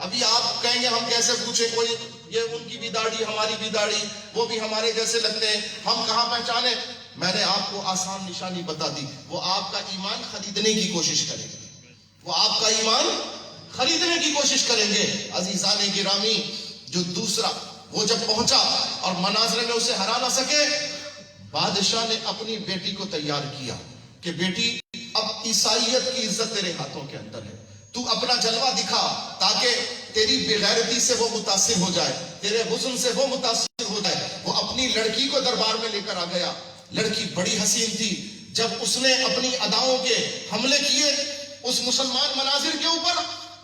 ابھی آپ کہیں گے ہم کیسے پوچھیں، کوئی یہ ان کی بھی داڑھی ہماری بھی داڑھی، وہ بھی ہمارے جیسے لگتے ہیں، ہم کہاں پہچانے؟ میں نے آپ کو آسان نشانی بتا دی. وہ آپ کا ایمان خریدنے کی کوشش کریں گے، وہ آپ کا ایمان خریدنے کی کوشش کریں گے. عزیزان گرامی، جو دوسرا وہ جب پہنچا اور مناظرے میں اسے ہرا نہ سکے، بادشاہ نے اپنی بیٹی کو تیار کیا کہ بیٹی اب عیسائیت کی عزت تیرے ہاتھوں کے اندر ہے، تو اپنا جلوہ دکھا تاکہ تیری بغیرتی سے وہ متاثر ہو جائے، تیرے حسن سے وہ متاثر ہو جائے. وہ اپنی لڑکی کو دربار میں لے کر آ گیا. لڑکی بڑی حسین تھی. جب اس نے اپنی اداؤں کے حملے کیے اس مسلمان مناظر کے اوپر،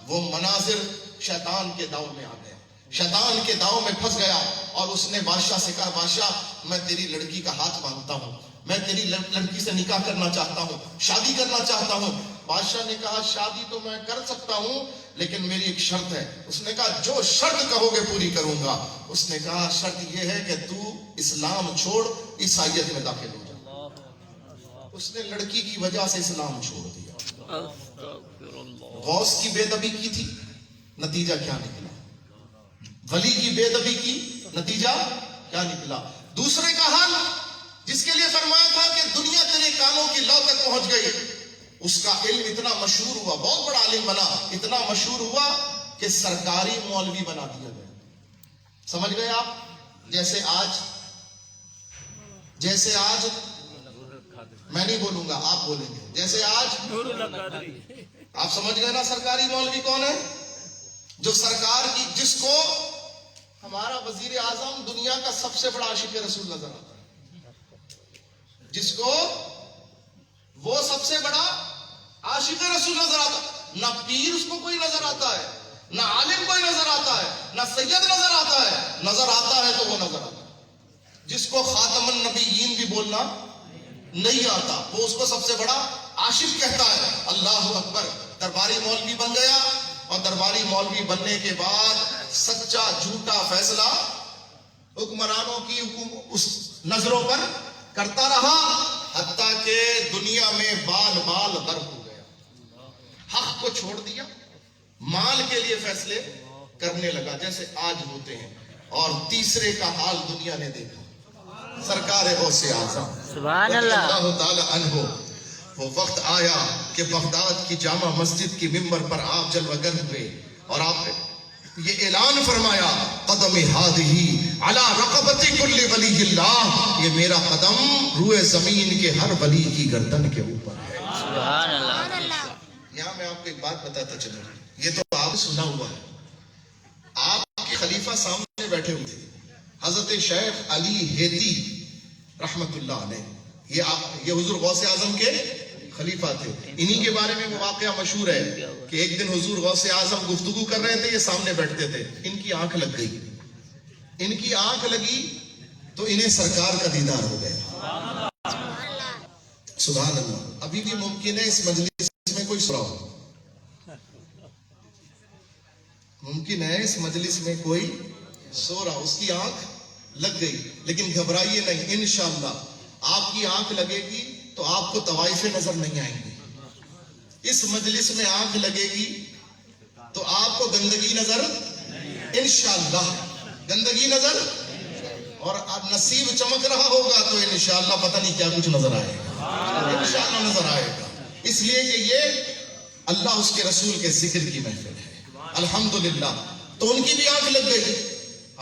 وہ مناظر شیطان کے داؤ میں آ گیا، شیطان کے داؤ میں پھنس گیا. اور اس نے بادشاہ سے کہا بادشاہ میں تیری لڑکی کا ہاتھ مانگتا ہوں، میں تیری لڑکی سے نکاح کرنا چاہتا ہوں، شادی کرنا چاہتا ہوں. بادشاہ نے کہا شادی تو میں کر سکتا ہوں لیکن میری ایک شرط ہے. اس نے کہا جو شرط کہو گے پوری کروں گا. اس نے کہا شرط یہ ہے کہ تو اسلام چھوڑ عیسائیت میں داخل ہو جا. اس نے لڑکی کی وجہ سے اسلام چھوڑ دیا. غوث کی بے ادبی کی تھی، نتیجہ کیا نکلا؟ ولی کی بے ادبی کی، نتیجہ کیا نکلا؟ دوسرے کا حال جس کے لیے فرمایا تھا کہ دنیا تیرے کانوں کی لو تک پہنچ گئی، اس کا علم اتنا مشہور ہوا، بہت بڑا عالم بنا، اتنا مشہور ہوا کہ سرکاری مولوی بنا دیا گیا. سمجھ گئے آپ؟ جیسے آج میں نہیں بولوں گا، آپ بولیں گے. جیسے آج آپ سمجھ گئے نا سرکاری مولوی کون ہے؟ جو سرکار کی، جس کو ہمارا وزیر اعظم دنیا کا سب سے بڑا عاشق رسول نظر آتا ہے، جس کو وہ سب سے بڑا عاشق رسول نظر آتا ہے. نہ پیر اس کو کوئی نظر آتا ہے، نہ عالم کوئی نظر آتا ہے، نہ سید نظر آتا ہے. نظر آتا ہے تو وہ نظر آتا ہے جس کو خاتم النبیین بھی بولنا نہیں آتا، وہ اس کو سب سے بڑا عاشق کہتا ہے. اللہ اکبر. درباری مولوی بن گیا اور درباری مولوی بننے کے بعد سچا جھوٹا فیصلہ حکمرانوں کی اس نظروں پر کرتا رہا، حتیٰ کہ دنیا میں بال بال غرق ہو گیا. حق کو چھوڑ دیا, مال کے لیے فیصلے کرنے لگا جیسے آج ہوتے ہیں. اور تیسرے کا حال دنیا نے دیکھا, سرکار غوث اعظم
سبحان
رضی
اللہ.
اللہ تعالی عنہ. وہ وقت آیا کہ بغداد کی جامع مسجد کی ممبر پر آپ جلوگر ہوئے اور آپ نے یہ اعلان فرمایا, قدم ہادہی علی رقبت کل ولی اللہ, یہ میرا قدم روئے زمین کے ہر ولی کی گردن کے اوپر ہے.
سبحان اللہ.
یہاں میں آپ کو ایک بات بتاتا چلوں, یہ تو آپ نے سنا ہوا ہے, آپ کے خلیفہ سامنے بیٹھے ہوئے تھے, حضرت شیخ علی ہیتی رحمت اللہ علیہ, یہ حضور غوث اعظم کے خلیفہ تھے. انہی کے بارے میں وہ واقعہ مشہور ہے کہ ایک دن حضور غوث اعظم گفتگو کر رہے تھے, یہ سامنے بیٹھتے تھے, ان کی آنکھ لگ گئی, ان کی آنکھ لگی تو انہیں سرکار کا دیدار ہو گیا. سبحان اللہ. ابھی بھی ممکن ہے اس مجلس میں کوئی سو رہا ہو, ممکن ہے اس مجلس میں کوئی سو رہا, اس کی آنکھ لگ گئی, لیکن گھبرائیے نہیں, انشاءاللہ آپ کی آنکھ لگے گی تو آپ کو طوائفیں نظر نہیں آئیں گی. اس مجلس میں آنکھ لگے گی تو آپ کو گندگی نظر, انشاءاللہ گندگی نظر, اور نصیب چمک رہا ہوگا تو انشاءاللہ پتہ نہیں کیا کچھ نظر آئے گا, انشاءاللہ نظر آئے گا. اس لیے کہ یہ اللہ اس کے رسول کے ذکر کی محفل ہے, الحمدللہ. تو ان کی بھی آنکھ لگ گئی,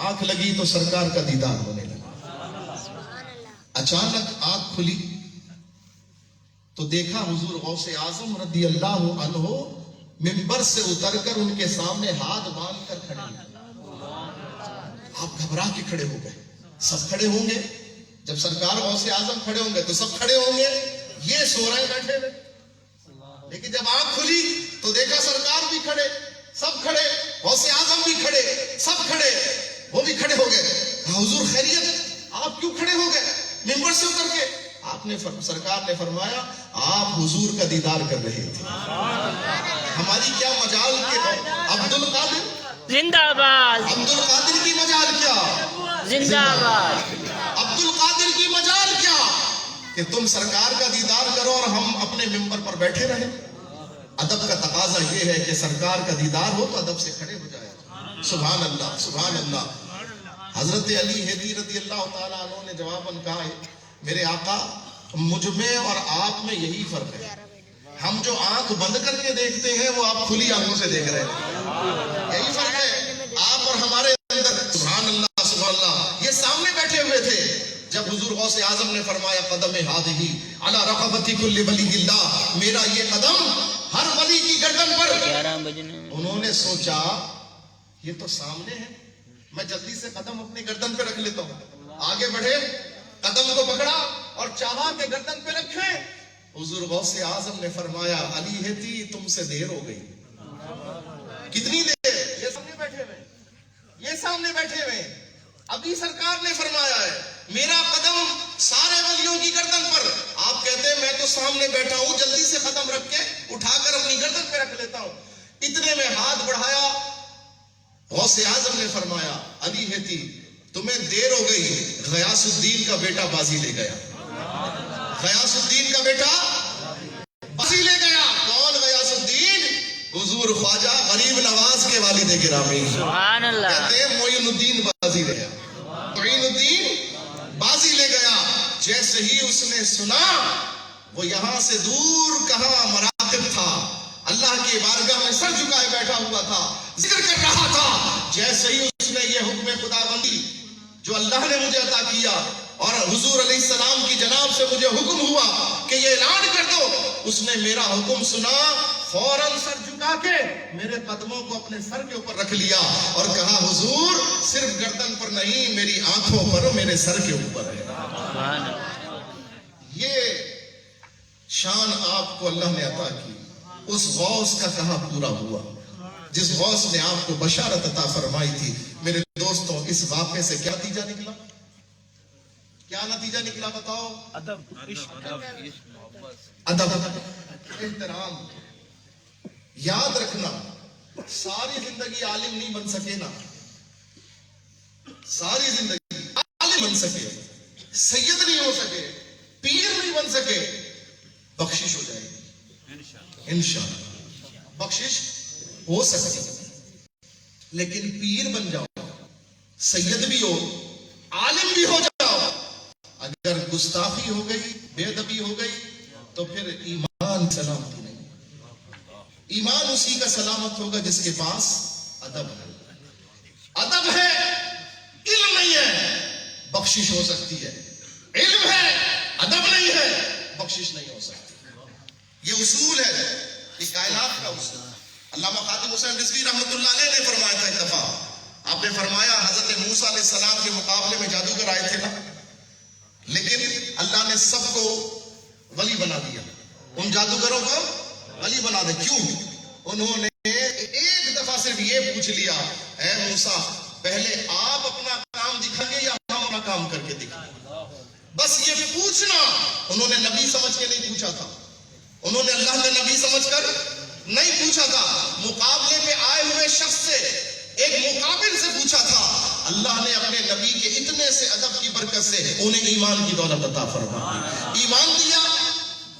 آنکھ لگی تو سرکار کا دیدار ہونے لگا. اچانک آنکھ کھلی تو دیکھا حضور غوث اعظم رضی اللہ عنہ منبر سے اتر کر ان کے سامنے ہاتھ باندھ کر کھڑے ہیں. آپ گھبرا کے کھڑے ہو گئے. سب کھڑے ہوں گے, جب سرکار غوث اعظم کھڑے ہوں گے تو سب کھڑے ہوں گے, یہ سو رہے بیٹھے ہوئے. لیکن جب آنکھ کھلی تو دیکھا سرکار بھی کھڑے, سب کھڑے, غوث اعظم بھی کھڑے, سب کھڑے, وہ بھی کھڑے ہو گئے. حضور خیریت, آپ کیوں کھڑے ہو گئے منبر سے اتر کے؟ آپ نے سرکار نے فرمایا آپ حضور کا دیدار کر رہے تھے. ہماری کیا مجال کے عبد القادر,
زندہ باد,
عبد القادر کی مجال کیا,
زندہ باد.
عبد القادر کی مجال کیا کہ تم سرکار کا دیدار کرو اور ہم اپنے ممبر پر بیٹھے رہیں. ادب کا تقاضا یہ ہے کہ سرکار کا دیدار ہو تو ادب سے کھڑے ہو جائے. سبحان اللہ, سبحان اللہ. حضرت علی ہیتی رضی اللہ تعالیٰ عنہ نے جواباً کہا, میرے آقا مجھ میں اور آپ میں یہی فرق ہے, ہم جو آنکھ بند کر کے دیکھتے ہیں وہ آپ کھلی آنکھوں سے دیکھ رہے ہیں, یہی فرق ہے آپ اور ہمارے اندر. سبحان اللہ, سبحان اللہ. یہ سامنے بیٹھے ہوئے تھے جب حضور غوث اعظم نے فرمایا قدم ہادہی علی رقبت کل ولی اللہ, میرا یہ قدم ہر ولی کی گردن پر.
11 بجنے
انہوں نے سوچا یہ تو سامنے ہے, میں جلدی سے قدم اپنی گردن پہ رکھ لیتا ہوں. آگے بڑھے, قدم کو پکڑا اور چاہا کہ گردن پہ رکھے. حضور غوث اعظم نے فرمایا علی ہیتی تم سے دیر ہو گئی. کتنی دیر؟ یہ سامنے بیٹھے ہوئے, یہ سامنے بیٹھے ہوئے. ابھی سرکار نے فرمایا ہے میرا قدم سارے ولیوں کی گردن پر. آپ کہتے ہیں میں تو سامنے بیٹھا ہوں, جلدی سے قدم رکھ کے اٹھا کر اپنی گردن پہ رکھ لیتا ہوں. اتنے میں ہاتھ بڑھایا, غوث اعظم نے فرمایا علی ہیتی تمہیں دیر ہو گئی, غیاث الدین کا بیٹا بازی لے گیا. غیاث الدین کا بیٹا بازی لے گیا. کون غیاث الدین؟ حضور خواجہ غریب نواز کے والد گرامی.
سبحان اللہ.
کہتے ہیں معین الدین بازی لے گیا, معین الدین بازی لے گیا. جیسے ہی اس نے سنا, وہ یہاں سے دور کہاں مراقب تھا, اللہ کی بارگاہ میں سر جھکائے بیٹھا ہوا تھا, ذکر کر رہا تھا. جیسے ہی اس نے یہ حکم خدا بندی جو اللہ نے مجھے عطا کیا اور حضور علیہ السلام کی جناب سے مجھے حکم ہوا کہ یہ اعلان کر دو, اس نے میرا حکم سنا, فوراً سر جھکا کے میرے قدموں کو اپنے سر کے اوپر رکھ لیا اور کہا حضور صرف گردن پر نہیں, میری آنکھوں پر, میرے سر کے اوپر ہے.
سبحان اللہ.
یہ شان آپ کو اللہ نے عطا کی. اس غوث کا کہاں پورا ہوا جس غوث نے آپ کو بشارت عطا فرمائی تھی. میرے دوستوں, اس واقعے سے کیا نتیجہ نکلا, کیا نتیجہ نکلا بتاؤ؟ ادب, احترام. یاد رکھنا ساری زندگی عالم نہیں بن سکے نا, ساری زندگی عالم بن سکے, سید نہیں ہو سکے, پیر نہیں بن سکے, بخشش ہو جائے گی انشاءاللہ, بخشش ہو سکتی ہے، لیکن پیر بن جاؤ، سید بھی ہو، عالم بھی ہو جاؤ، اگر گستاخی ہو گئی، بے ادبی ہو گئی، تو پھر ایمان سلامتی نہیں۔ ایمان اسی کا سلامت ہوگا جس کے پاس ادب ہے۔ ادب ہے، علم نہیں ہے، بخشش ہو سکتی ہے۔ علم ہے، ادب نہیں ہے، بخشش نہیں ہو سکتی۔ یہ اصول ہے، یہ کائنات کا اصول۔ علامہ خادم حسین رضوی رحمۃ اللہ علیہ نے فرمایا تھا ایک دفعہ، آپ نے فرمایا حضرت موسیٰ علیہ السلام کے مقابلے میں جادوگر آئے تھے نا، لیکن اللہ نے سب کو ولی بنا دیا، ان جادوگروں کو ولی بنا دیا۔ کیوں؟ انہوں نے ایک دفعہ صرف یہ پوچھ لیا، اے موسیٰ پہلے آپ اپنا کام دکھائیں گے یا ہم اپنا کام کر کے دکھائیں گے؟ بس یہ پوچھنا، انہوں نے نبی سمجھ کے نہیں پوچھا تھا، انہوں نے اللہ کے نبی سمجھ کر نہیں پوچھا تھا، مقابلے میں آئے ہوئے شخص سے، ایک مقابل سے پوچھا تھا۔ اللہ نے اپنے نبی کے اتنے سے ادب کی برکت سے انہیں ایمان کی دولت عطا فرمائی، ایمان دیا۔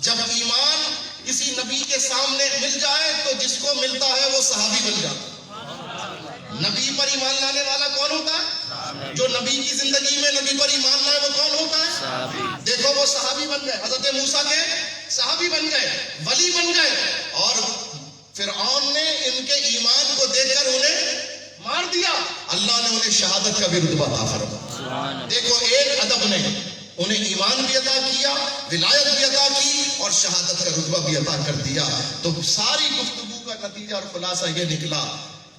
جب ایمان کسی نبی کے سامنے مل جائے تو جس کو ملتا ہے وہ صحابی بن جاتا۔ نبی پر ایمان لانے والا کون ہوتا ہے؟ جو نبی کی زندگی میں نبی پر ایمان لائے وہ کون ہوتا ہے؟ دیکھو وہ صحابی بن گئے، حضرت موسیٰ کے صحابی بن گئے، ولی بن گئے، اور فرعون نے ان کے ایمان کو دیکھ کر انہیں مار دیا، اللہ نے انہیں شہادت کا بھی رتبہ عطا فرمایا۔ دیکھو ایک ادب نے انہیں ایمان بھی عطا کیا، ولایت بھی عطا کی، اور شہادت کا رتبہ بھی عطا کر دیا۔ تو ساری گفتگو کا نتیجہ اور خلاصہ یہ نکلا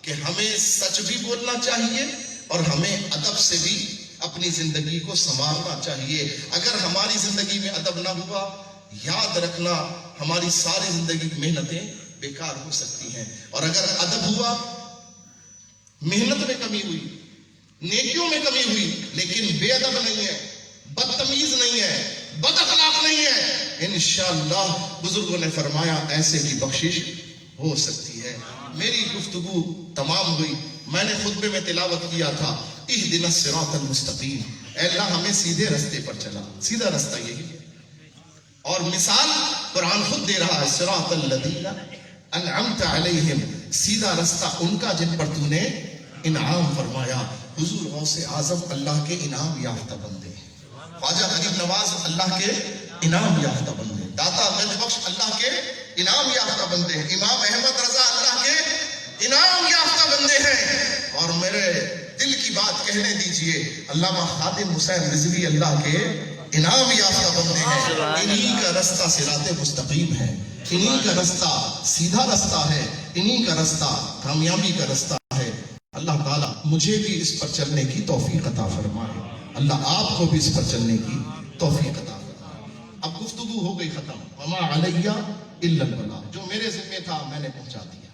کہ ہمیں سچ بھی بولنا چاہیے اور ہمیں ادب سے بھی اپنی زندگی کو سنوارنا چاہیے۔ اگر ہماری زندگی میں ادب نہ ہوا، یاد رکھنا ہماری ساری زندگی کی محنتیں بیکار ہو سکتی ہیں، اور اگر ادب ہوا، محنت میں کمی ہوئی، نیکیوں میں کمی ہوئی، لیکن بے ادب نہیں ہے، بدتمیز نہیں ہے، بد اخلاق نہیں ہے، انشاءاللہ بزرگوں نے فرمایا ایسے کی بخشش ہو سکتی ہے۔ میری گفتگو تمام ہوئی، میں نے خطبے میں تلاوت کیا تھا، اہدنا الصراط المستقیم، اے اللہ ہمیں سیدھے رستے پر چلا، سیدھا رستہ یہی ہے، اور مثال قرآن خود دے رہا ہے، صراط الذین انعمت علیہم، سیدھا رستہ ان کا جن پر تو نے انعام فرمایا۔ حضور غوث اعظم اللہ کے انعام یافتہ بندے ہیں، خواجہ غریب نواز اللہ کے انعام یافتہ بندے ہیں، داتا گنج بخش اللہ کے انعام یافتہ بندے ہیں، امام احمد رضا اللہ کے انعام یافتہ بندے ہیں، اور میرے دل کی بات کہنے دیجئے، علامہ خادم حسین رضوی اللہ کے انعام یافتہ بندے ہیں۔ انہی کا رستہ صراط مستقیم ہے، انہی کا رستہ سیدھا رستہ ہے، انہی کا رستہ کامیابی کا رستہ ہے۔ اللہ تعالیٰ مجھے بھی اس پر چلنے کی توفیق عطا فرمائے، اللہ آپ کو بھی اس پر چلنے کی توفیق عطا فرمائے۔ اب گفتگو ہو گئی ختم، وما علیہ الا البلاغ، جو میرے ذمہ تھا میں نے پہنچا دیا،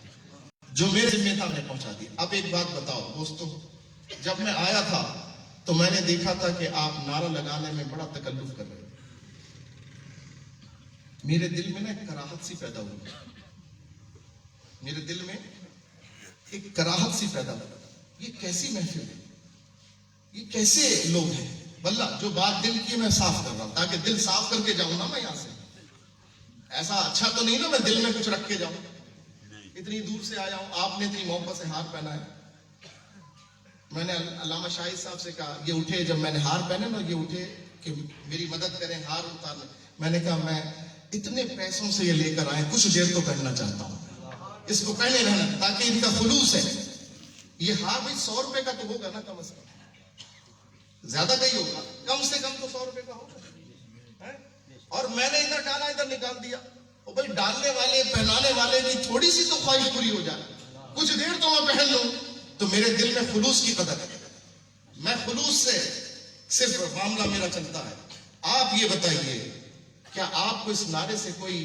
جو میرے ذمہ تھا میں نے پہنچا دیا۔ اب ایک بات بتاؤ دوستو، جب میں آیا تھا تو میں نے دیکھا تھا کہ آپ نعرہ لگانے میں بڑا تکلف کر رہے ہیں، میرے دل میں نا ایک کراہت سی پیدا ہوئی، میرے دل میں ایک کراہت سی پیدا ہوئی، یہ کیسی محفل ہے، یہ کیسے لوگ ہیں؟ واللہ جو بات دل کی میں صاف کر رہا ہوں تاکہ دل صاف کر کے جاؤں نا میں یہاں سے، ایسا اچھا تو نہیں نا میں دل میں کچھ رکھ کے جاؤں، اتنی دور سے آیا ہوں، آپ نے اتنی محبت سے ہار پہنا ہے۔ میں نے علامہ شاہد صاحب سے کہا یہ اٹھے، جب میں نے ہار پہنے نا یہ اٹھے کہ میری مدد کریں ہار اتارنے، میں نے کہا میں اتنے پیسوں سے یہ لے کر آئے، کچھ دیر تو پہننا چاہتا ہوں، اس کو پہنے رہنا تاکہ ان کا خلوص ہے۔ یہ ہار بھی 100 روپے کا تو ہوگا نا، کم از کم، زیادہ نہیں ہوگا، کم سے کم تو 100 روپے کا ہوگا، اور میں نے ادھر ڈالا ادھر نکال دیا۔ اور بھائی ڈالنے والے پہنانے والے کی تھوڑی سی تو خواہش پوری ہو جائے، کچھ دیر تو میں پہن لوں، تو میرے دل میں خلوص کی قدر ہے، میں خلوص سے صرف معاملہ میرا چلتا ہے۔ آپ یہ بتائیے کیا آپ کو اس نعرے سے کوئی،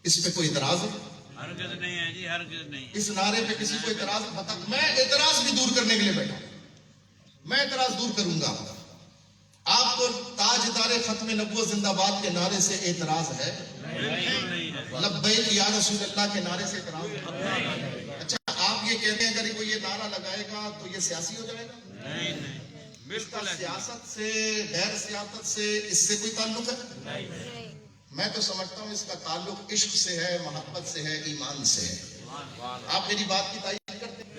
اس پہ کوئی اعتراض ہے؟
ہرگز نہیں ہے جی، ہرگز نہیں۔
اس نعرے پہ کسی کو اعتراض بتا؟ میں اعتراض بھی دور کرنے کے لیے بیٹھا ہوں، میں اعتراض دور کروں گا۔ آپ کو تاجدار ختم نبوت زندہ باد کے نعرے سے اعتراض ہے؟
بالکل نہیں ہے۔
لبیک یا رسول اللہ کے نعرے سے اعتراض ہے؟ اچھا آپ یہ کہتے ہیں اگر کوئی یہ نعرہ لگائے گا تو یہ سیاسی ہو جائے گا؟
نہیں نہیں،
اس کا
بالکل ایسا
سیاست سے، غیر سیاست سے، اس سے کوئی تعلق ہے؟ میں تو سمجھتا ہوں اس کا تعلق عشق سے ہے، محبت سے ہے، ایمان سے ہے۔ آپ میری بات کی تائید کرتے ہیں؟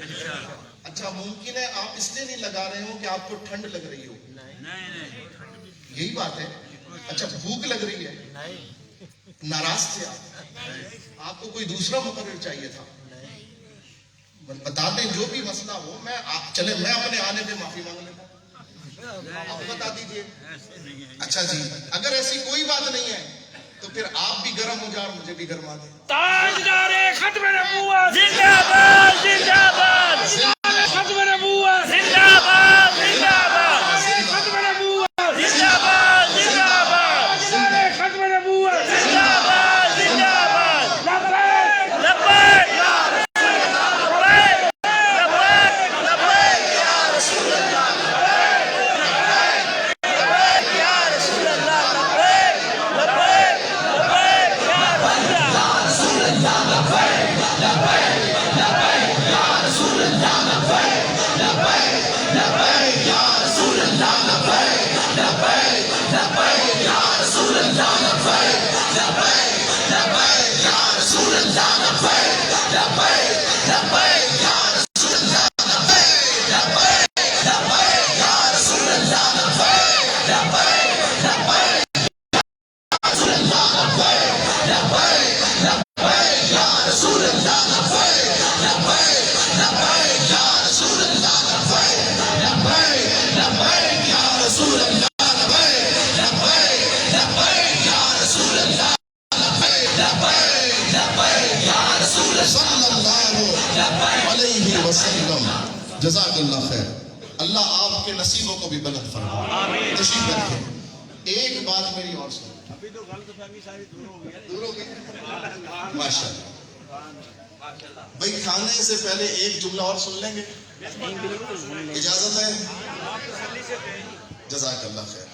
اچھا ممکن ہے آپ اس لیے نہیں لگا رہے ہو کہ آپ کو ٹھنڈ لگ رہی ہو،
نہیں
یہی بات ہے؟ اچھا بھوک لگ رہی ہے، ناراض تھے آپ کو کوئی دوسرا مقرر چاہیے تھا؟ بتا دیں جو بھی مسئلہ ہو، میں اپنے آنے پہ معافی مانگ لیتا ہوں، آپ بتا دیجئے۔
ایسے نہیں ہے
اچھا جی، اگر ایسی کوئی بات نہیں ہے تو پھر آپ بھی گرم ہو جائیں اور مجھے بھی گرما دیں۔
تاجدار ختم نبوت زندہ باد، زندہ باد، ختم نبوت زندہ باد، زندہ باد، ختم نبوت زندہ باد، زندہ باد، ختم نبوت زندہ باد، زندہ باد، لبیک لبیک یا رسول اللہ، لبیک لبیک یا رسول اللہ، لبیک یا رسول اللہ، لبیک لبیک لبیک یا رسول اللہ۔
علیہ وسلم، جزاک اللہ خیر۔ اللہ آپ کے نصیبوں کو بھی بلند فرمائے۔ تشریف رکھیں۔ ایک بات میری اور سنیں، دور ہو گئی ماشاء اللہ۔ بھائی کھانے سے پہلے ایک جملہ اور سن لیں گے، اجازت ہے؟ جزاک اللہ خیر۔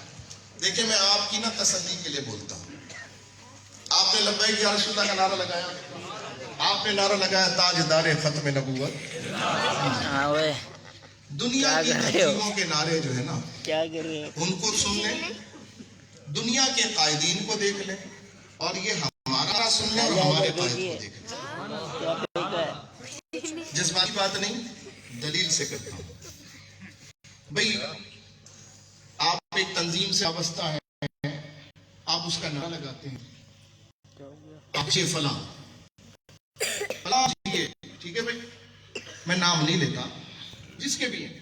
دیکھیں میں آپ کی نا تسلی کے لیے بولتا ہوں۔ آپ نے لبیک یا رسول اللہ کا نعرہ لگایا، آپ نے نعرہ لگایا تاجدار ختم نبوت۔ دنیا کی تنظیموں کے نعرے جو ہے نا
کیا کر رہے ہیں؟
ان کو سن لیں، دنیا کے قائدین کو دیکھ لیں، اور یہ ہمارا نعرہ سن لیں اور ہمارے قائد کو دیکھ لیں۔ جذباتی بات نہیں، دلیل سے کرتا ہوں۔ بھئی آپ ایک تنظیم سے وابستہ ہیں، آپ اس کا نعرہ لگاتے ہیں، آپ سے فلاں فلاں جی، ٹھیک ہے بھائی، میں نام نہیں لیتا، جس کے بھی ہیں،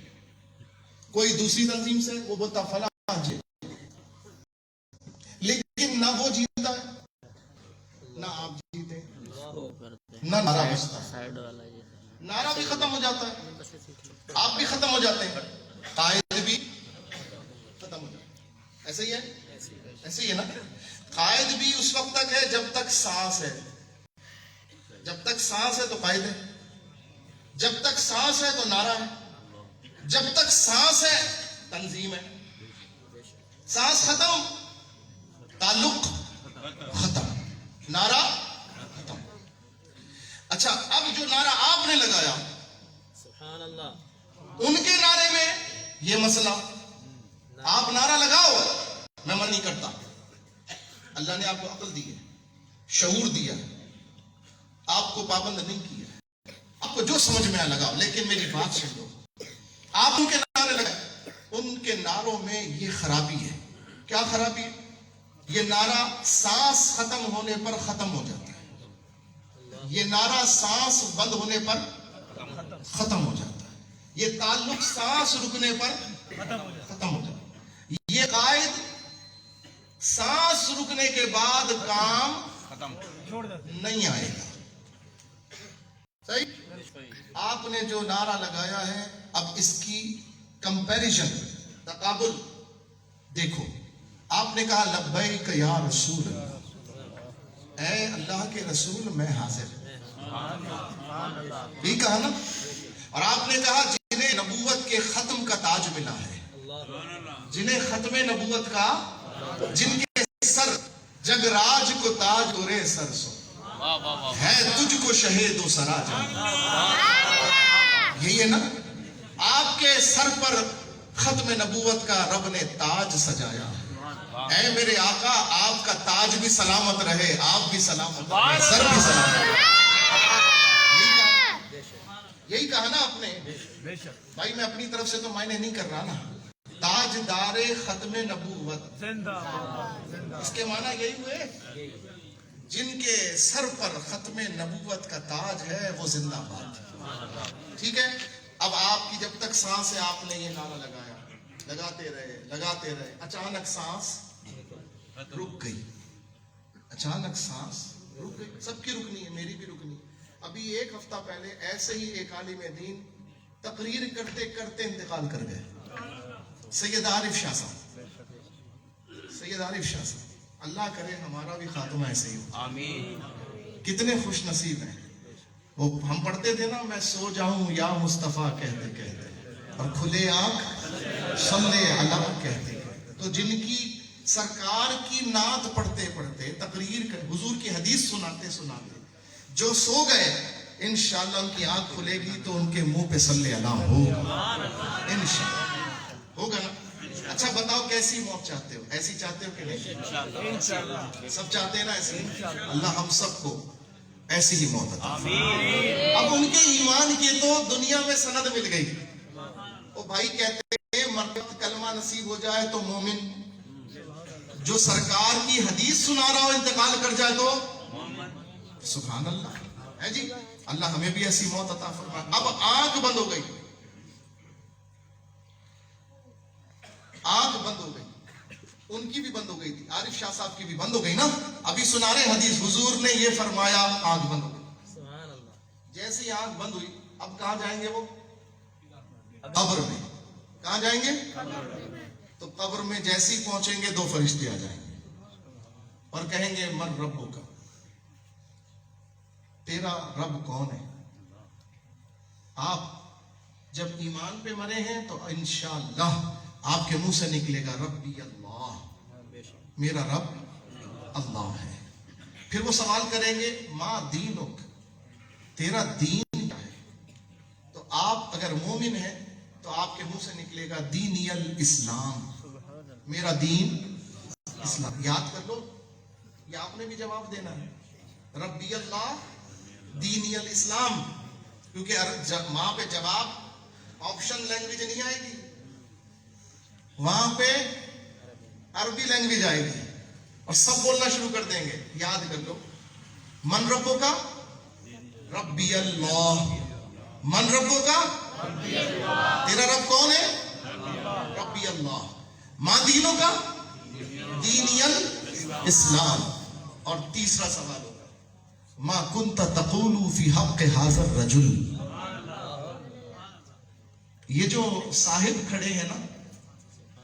کوئی دوسری تنظیم سے وہ بولتا فلاں جی، لیکن نہ وہ جیتا ہے نہ آپ جیتے، نہ نعرہ بجتا ہے، نعرہ بھی ختم ہو جاتا ہے، آپ بھی ختم ہو جاتے ہیں، قائد بھی ختم ہو جاتا ہے۔ ایسے ہی ہے، ایسے ہی ہے نا؟ قائد بھی اس وقت تک ہے جب تک سانس ہے، جب تک سانس ہے تو قائد ہے، جب تک سانس ہے تو نعرہ ہے، جب تک سانس ہے تنظیم ہے۔ سانس ختم، تعلق ختم، نعرہ ختم۔ اچھا اب جو نعرہ آپ نے لگایا،
سبحان اللہ،
ان کے نعرے میں یہ مسئلہ، آپ نعرہ لگاؤ، میں من نہیں کرتا، اللہ نے آپ کو عقل دی ہے، شعور دیا ہے، آپ کو پابند نہیں کیا، آپ کو جو سمجھ میں آ لگاؤ، لیکن میری بات سن لو۔ آپ ان کے نعرے لگائیں، ان کے نعروں میں یہ خرابی ہے۔ کیا خرابی ہے؟ یہ نعرہ سانس ختم ہونے پر ختم ہو جاتا ہے، یہ نعرہ سانس بند ہونے پر ختم ہو جاتا ہے، یہ تعلق سانس رکنے پر ختم ہو جاتا ہے، یہ قائد سانس رکنے کے بعد کام نہیں آئے گا۔ صحیح؟ آپ نے جو نعرہ لگایا ہے، اب اس کی کمپیریزن، تقابل دیکھو۔ آپ نے کہا لبیک یا رسول اللہ، اے اللہ کے رسول میں حاضر، یہ کہا نا؟ اور آپ نے کہا جنہیں نبوت کے ختم کا تاج ملا ہے، جنہیں ختم نبوت کا، جن کے سر جگ راج کو تاج گورے سر سو ہے، تجھ کو شہید و سرا جان۔ یہی ہے نا؟ آپ کے سر پر ختم نبوت کا رب نے تاج سجایا، اے میرے آقا آپ کا تاج بھی سلامت رہے، آپ بھی سلامت رہے، سر بھی سلامت رہے۔ یہی کہا نا آپ نے بھائی، میں اپنی طرف سے تو معنی نہیں کر رہا نا، تاجدار ختم نبوت، اس کے معنی یہی ہوئے جن کے سر پر ختم نبوت کا تاج ہے وہ زندہ باد۔ ٹھیک ہے، اب آپ کی جب تک سانس ہے آپ نے یہ نعرہ لگایا، لگاتے رہے، اچانک سانس رک گئی، اچانک سانس رک گئی، سب کی رکنی ہے، میری بھی رکنی۔ ابھی ایک ہفتہ پہلے ایسے ہی ایک عالم دین تقریر کرتے کرتے انتقال کر گئے، سید عارف شاہ صاحب، سید عارف شاہ صاحب، اللہ کرے ہمارا بھی خاتمہ ایسے ہی ہو، آمین۔ کتنے خوش نصیب ہیں وہ، ہم پڑھتے تھے نا، میں سو جاؤں یا مصطفیٰ کہتے کہتے، اور کھلے آنکھ صلی علی کہتے کہتے۔ تو جن کی سرکار کی نعت پڑھتے پڑھتے، تقریر کر، حضور کی حدیث سناتے سناتے جو سو گئے، انشاءاللہ ان کی آنکھ کھلے گی تو ان کے منہ پہ صلی اللہ ہوگا، انشاءاللہ ہوگا نا۔ اچھا بتاؤ کیسی موت چاہتے ہو؟ ایسی چاہتے ہو کہ نہیں؟ سب چاہتے ہیں نا ایسی؟ اللہ ہم سب کو ایسی ہی موت عطا فرمائے۔ اب ان کے ایمان کی تو دنیا میں سند مل گئی، وہ بھائی کہتے ہیں مرتبہ کلمہ نصیب ہو جائے تو مومن، جو سرکار کی حدیث سنا رہا ہو انتقال کر جائے تو سبحان اللہ ہے جی، اللہ ہمیں بھی ایسی موت عطا فرمائے۔ اب آنکھ بند ہو گئی، آنکھ بند ہو گئی، ان کی بھی بند ہو گئی تھی، عارف شاہ صاحب کی بھی بند ہو گئی نا، ابھی سنا رہے حدیث، حضور نے یہ فرمایا، آنکھ بند ہو گئی۔ جیسے ہی آنکھ بند ہوئی، اب کہاں جائیں گے وہ؟ قبر میں۔ کہاں جائیں گے؟ تو قبر میں جیسے ہی پہنچیں گے، دو فرشتے آ جائیں گے اور کہیں گے من ربک، تیرا رب کون ہے؟ آپ جب ایمان پہ مرے ہیں تو انشاءاللہ آپ کے منہ سے نکلے گا ربی اللہ، میرا رب اللہ ہے۔ پھر وہ سوال کریں گے ما دینک، تیرا دین کیا ہے؟ تو آپ اگر مومن ہیں تو آپ کے منہ سے نکلے گا دینی الاسلام، میرا دین اسلام۔ یاد کر لو، یہ آپ نے بھی جواب دینا ہے، ربی اللہ دینی الاسلام، کیونکہ وہاں پہ جواب آپشن لینگویج نہیں آئے گی، وہاں پہ عربی لینگویج آئے گی اور سب بولنا شروع کر دیں گے۔ یاد کر لو، من ربو کا ربی اللہ، من ربو کا تیرا رب کون ہے؟ ربی اللہ۔ ماں دینوں کا دینی الاسلام۔ اور تیسرا سوال ہوگا ما کنت تقول فی حق ھذا الرجل، یہ جو صاحب کھڑے ہیں نا،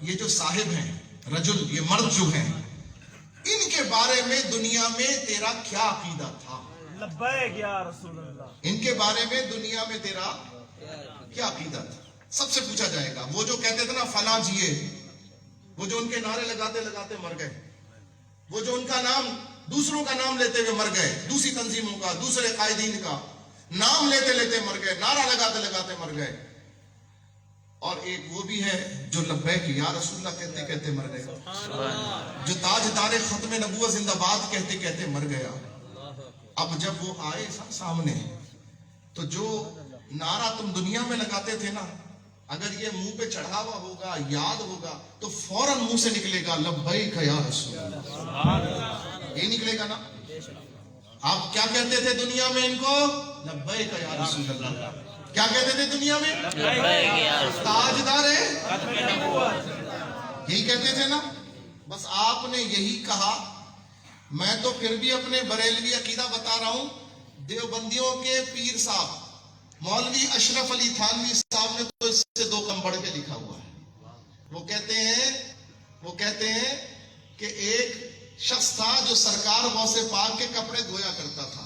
یہ جو صاحب ہیں رجل، یہ مرد جو ہیں، ان کے بارے میں دنیا میں تیرا کیا عقیدہ تھا؟
لبیک یا رسول اللہ۔
ان کے بارے میں دنیا میں تیرا کیا عقیدہ تھا؟ سب سے پوچھا جائے گا۔ وہ جو کہتے تھے نا فلاں جیے، وہ جو ان کے نعرے لگاتے لگاتے مر گئے، وہ جو ان کا نام، دوسروں کا نام لیتے ہوئے مر گئے، دوسری تنظیموں کا، دوسرے قائدین کا نام لیتے لیتے مر گئے، نعرہ لگاتے لگاتے مر گئے، اور ایک وہ بھی ہے جو لبیک یا رسول اللہ کہتے کہتے مر گئے، جو تاجدار ختم نبوت زندہ باد کہتے کہتے مر گیا۔ اب جب وہ آئے سامنے تو جو نعرہ تم دنیا میں لگاتے تھے نا، اگر یہ منہ پہ چڑھا ہوا ہوگا، یاد ہوگا، تو فوراً منہ سے نکلے گا لبیک یا رسول اللہ، یہ نکلے گا نا۔ آپ کیا کہتے تھے دنیا میں ان کو؟ لبیک یا رسول اللہ۔ کیا کہتے تھے دنیا میں؟ تاجدار یہی کہتے تھے نا۔ بس آپ نے یہی کہا۔ میں تو پھر بھی اپنے بریلوی عقیدہ بتا رہا ہوں، دیوبندیوں کے پیر صاحب مولوی اشرف علی تھانوی صاحب نے تو اس سے دو کم بڑھ کے لکھا ہوا ہے۔ وہ کہتے ہیں کہ ایک شخص تھا جو سرکار غوث پاک کے کپڑے دھویا کرتا تھا۔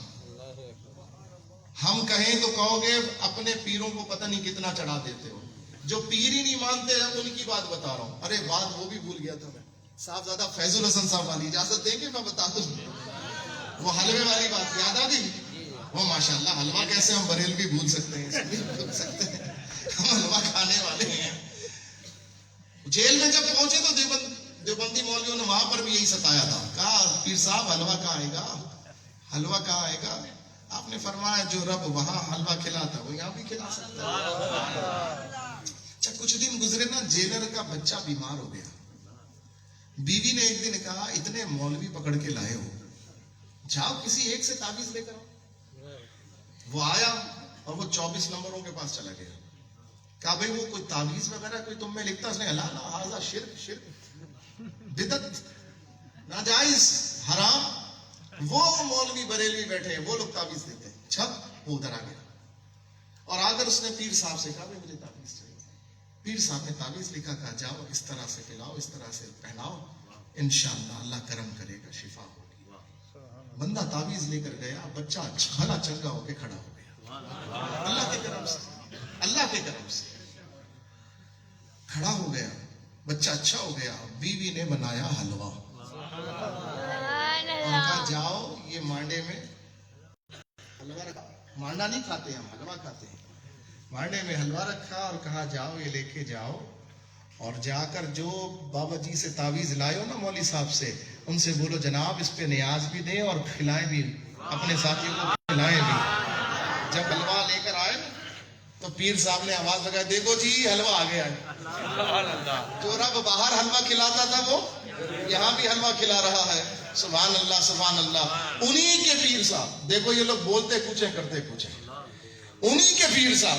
ہم کہیں تو کہو گے اپنے پیروں کو پتہ نہیں کتنا چڑھا دیتے ہو، جو پیر ہی نہیں مانتے ہیں ان کی بات بتا رہا ہوں۔ ارے بات وہ بھی بھول گیا تھا میں، صاحبزادہ فیض الحسن صاحب والی اجازت دیں گے میں بتا دوں، وہ حلوے والی بات یاد آ گئی؟ وہ ماشاءاللہ حلوہ کیسے ہم بریلوی بھول سکتے ہیں، بھول سکتے ہیں، ہم حلوہ کھانے والے ہیں۔ جیل میں جب پہنچے تو دیوبندی مولویوں نے وہاں پر بھی یہی ستایا تھا، کہا پیر صاحب حلوہ کہاں آئے گا، حلوہ کہاں آئے گا؟ آپ نے فرمایا جو رب وہاں حلوہ کھلاتا وہ یہاں بھی کھلا سکتا ہے۔ اچھا کچھ دن گزرے نا، جیلر کا بچہ بیمار ہو گیا، بیوی نے ایک دن کہا اتنے مولوی پکڑ کے لائے ہو، جاؤ کسی ایک سے تعویذ لے کر آؤ۔ وہ آیا اور وہ 24 نمبروں کے پاس چلا گیا، کہا بھئی وہ کوئی تعویذ وغیرہ کوئی تم میں لکھتا؟ اس نے لا لا ہذا شرک، شرک، بدعت، ناجائز، حرام۔ وہ مولوی بریلوی بیٹھے ہیں، وہ لوگ تعویذ دیتے ہیں۔ چھپ وہ ادھر آ گیا اور آ کر اس نے پیر صاحب سے کہا بھئی مجھے تعویذ چاہیے۔ پیر صاحب نے تعویذ لکھا، کہا جاؤ اس طرح سے پلاؤ، اس طرح سے پہناؤ، انشاءاللہ اللہ کرم کرے گا، شفا ہوگی۔ بندہ تعویذ لے کر گیا، بچہ بھلا چنگا ہو کے کھڑا ہو گیا، اللہ کے کرم سے، اللہ کے کرم سے کھڑا ہو گیا، بچہ اچھا ہو گیا۔ بیوی نے بنایا حلوہ اور کہا جاؤ یہ مانڈے میں حلوہ رکھا، مانڈا نہیں کھاتے ہم، حلوہ کھاتے ہیں، مانڈے میں حلوہ رکھا اور کہا جاؤ یہ لے کے جاؤ، اور جا کر جو بابا جی سے تعویذ لائے ہو نا مولوی صاحب سے، ان سے بولو جناب اس پہ نیاز بھی دیں اور کھلائیں بھی، اپنے ساتھیوں کو کھلائیں بھی۔ جب حلوہ لے کر آئے تو پیر صاحب نے آواز لگائی دیکھو جی حلوہ آ گیا ہے۔ جو رب باہر حلوہ کھلاتا تھا وہ یہاں بھی حلوہ کھلا رہا ہے، سبحان اللہ سبحان اللہ۔ انہی کے پیر صاحب، دیکھو یہ لوگ بولتے کچھ ہیں کرتے کچھ ہیں، انہی کے پیر صاحب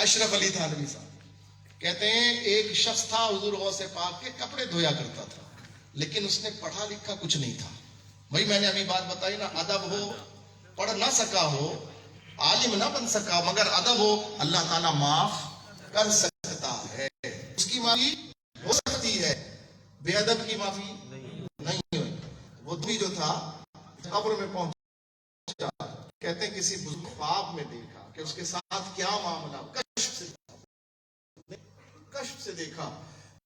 اشرف علی تھانوی صاحب کہتے ہیں ایک شخص تھا حضور غوث پاک کے کپڑے دھویا کرتا تھا، لیکن اس نے پڑھا لکھا کچھ نہیں تھا۔ بھائی میں نے ابھی بات بتائی نا، ادب ہو، پڑھ نہ سکا ہو، عالم نہ بن سکا، مگر ادب ہو، اللہ تعالیٰ معاف کر سکتا ہے، اس کی معافی ہو سکتی ہے، بے ادب کی معافی نہیں ہوئی۔ وہ بھی جو تھا قبر میں پہنچا، کہتے ہیں کسی بزرگ خواب میں دیکھا کہ اس کے ساتھ کیا معاملہ، کشف سے دیکھا،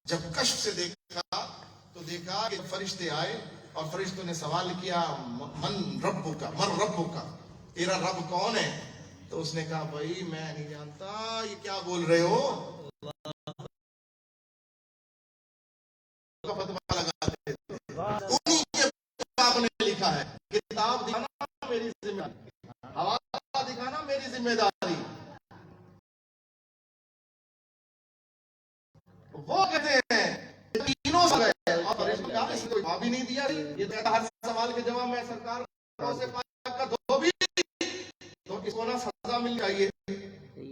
جب کشف سے دیکھا تو دیکھا کہ فرشتے آئے اور فرشتوں نے سوال کیا من ربک کا، من ربک کا، تیرا رب کون ہے؟ تو اس نے کہا بھائی میں نہیں جانتا، یہ کیا بول رہے ہو؟ فتویٰ لگاتے تھے، انہی کے باپ نے لکھا ہے کتاب دکھانا میری ذمہ داری، حوالہ دکھانا میری ذمہ داری۔ وہ کہتے ہیں تینوں سے گئے اور فرشتوں نے کہا اس نے کوئی جواب ہی نہیں دیا، یہ کہتا ہر سوال کے جواب میں سرکار سے پاک کا دو بھی، تو اس کو نہ سزا مل جائیے،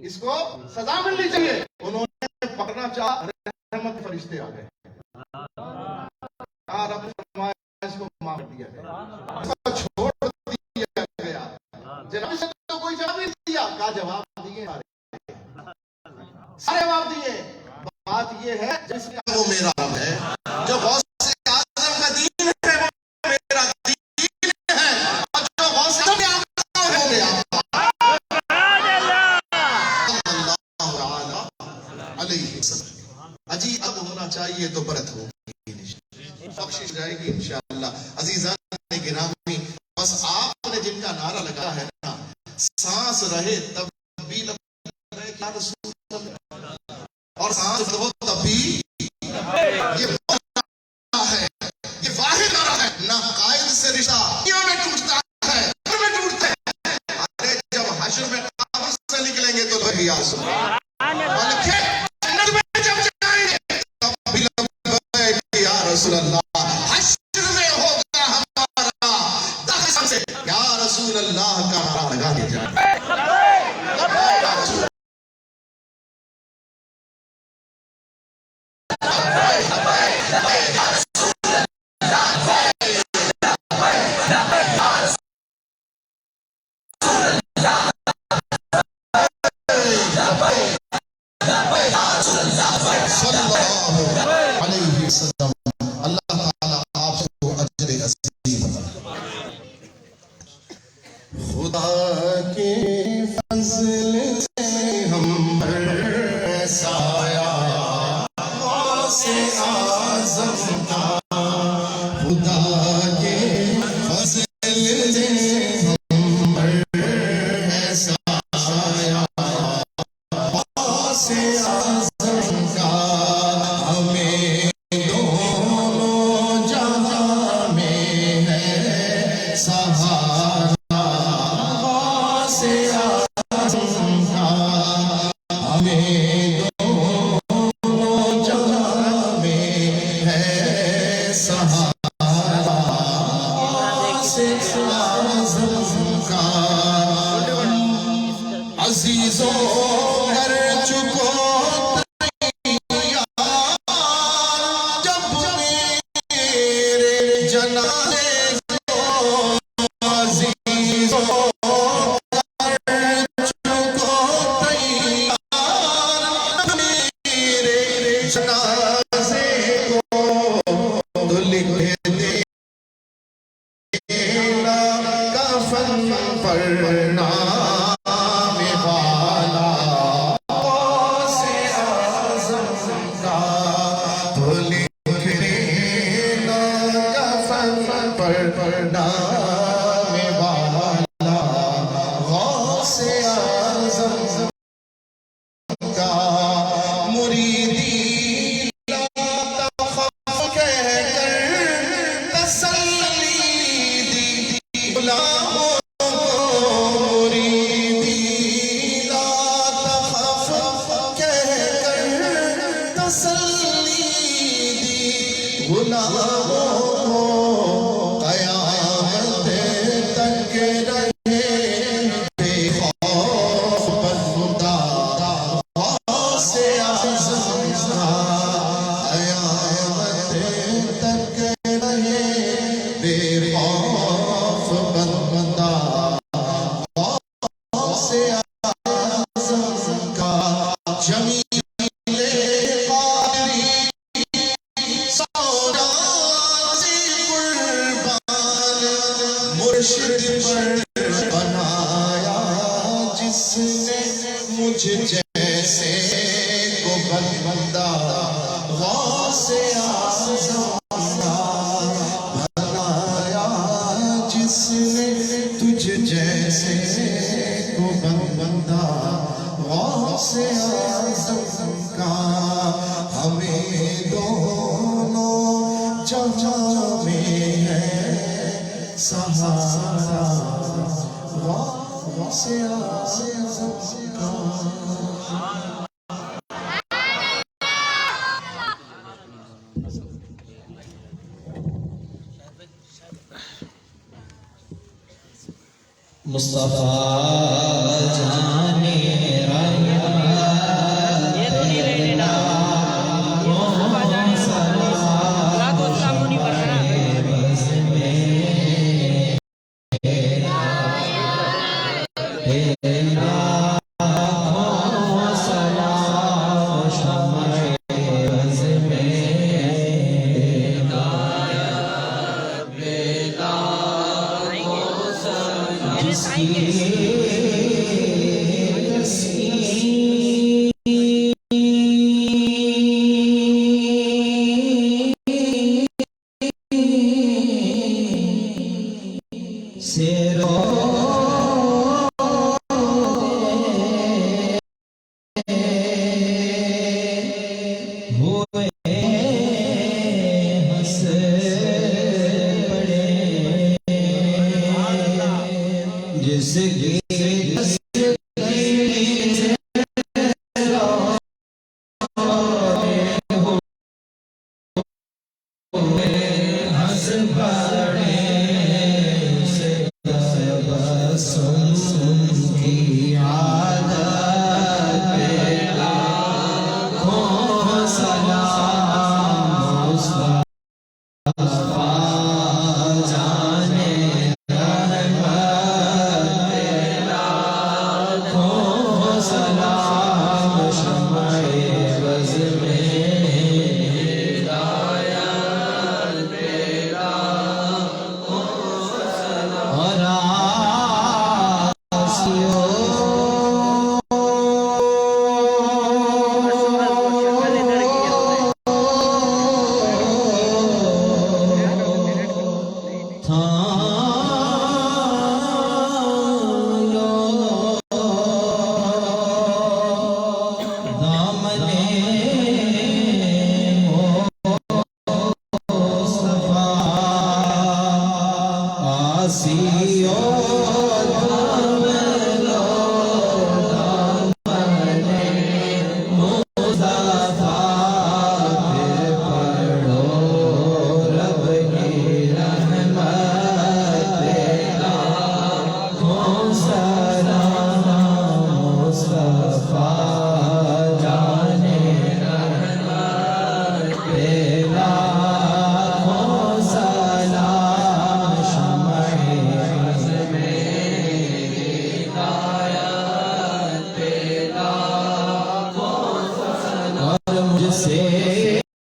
اس کو سزا ملنی چاہیے۔ انہوں نے پکڑنا چاہا، رحمت فرشتے آ گئے، رب فرمایا اس کو معاف کر دیا گیا، اس کو چھوڑ دیا گیا۔ جناب سے تو کوئی جواب نہیں دیا، کہا جواب دیے سارے جواب دیے۔ بات یہ ہے جس کا وہ میرا رب ہے، جو غوث اعظم کا دین ہے وہ میرا دین ہے، اور جو غوث اعظم کا ہے وہ میرا علیہ السلام۔ اجی اب ہونا چاہیے تو برت ہوگی، بخشش جائے گی انشاءاللہ۔ عزیزان گرامی، بس آپ نے جن کا نعرہ لگا ہے نا، سانس رہے تب بھی لبیک یا رسول اللہ، اور سانس ہو تب بھی، یہ ہے، یہ واحد نعرہ ہے، نہ قائد سے رشتہ دنیا میں ٹوٹتا ہے، میں ٹوٹتے ہیں، ارے جب حشر میں قبر سے نکلیں گے تو لبیک یا رسول اللہ، بلکہ جنت میں جب جائیں گے تب بھی لبیک یا رسول اللہ، حشر میں ہوگا ہمارا دخل سے یا رسول اللہ کا نعرہ لگا دیا جائے۔ صلی اللہ علیہ وسلم۔ اللہ تعالیٰ آپ کو اجر عظیم عطا فرمائے۔ خدا کے فضل سے ہم پر ایسا آیا غوث اعظم کا، خدا کے فضل سے ہم پر ایسا آیا غوث اعظم کا، ہمیں دو عزیزوں کر چکو جب میرے جنازے کو عزیزوں کر چکو تیار میرے جنازے کو تو لکھ دینا کفن پر نام والا غوث اعظم کا تو لکھ دینا کفن پر نام والا غوث اعظم کا مریدی لا تخف کہہ کر تسلی دی غلاموں کو مریدی لا تخف کہہ کر تسلی دی غلاموں کو قیامت تک رہے بے خوف بندہ غوث اعظم کا قیامت تک رہے بے خوف بندہ غوث اعظم کا جمیل قادری سونازی قربان مرشد پر بنایا جس نے مجھ جیسے کو بندہ غوث اعظم کا بنایا جس نے تجھ جیسے کو بندہ غوث اعظم کا ہمیں دونوں جہاں میں ہے سہارا غوث اعظم کا
مصطفیٰ جانے رایا
یہ تو نہیں رہ لینا مصطفیٰ جانے اللہ کو اسلام نہیں پڑھ رہا
جس کی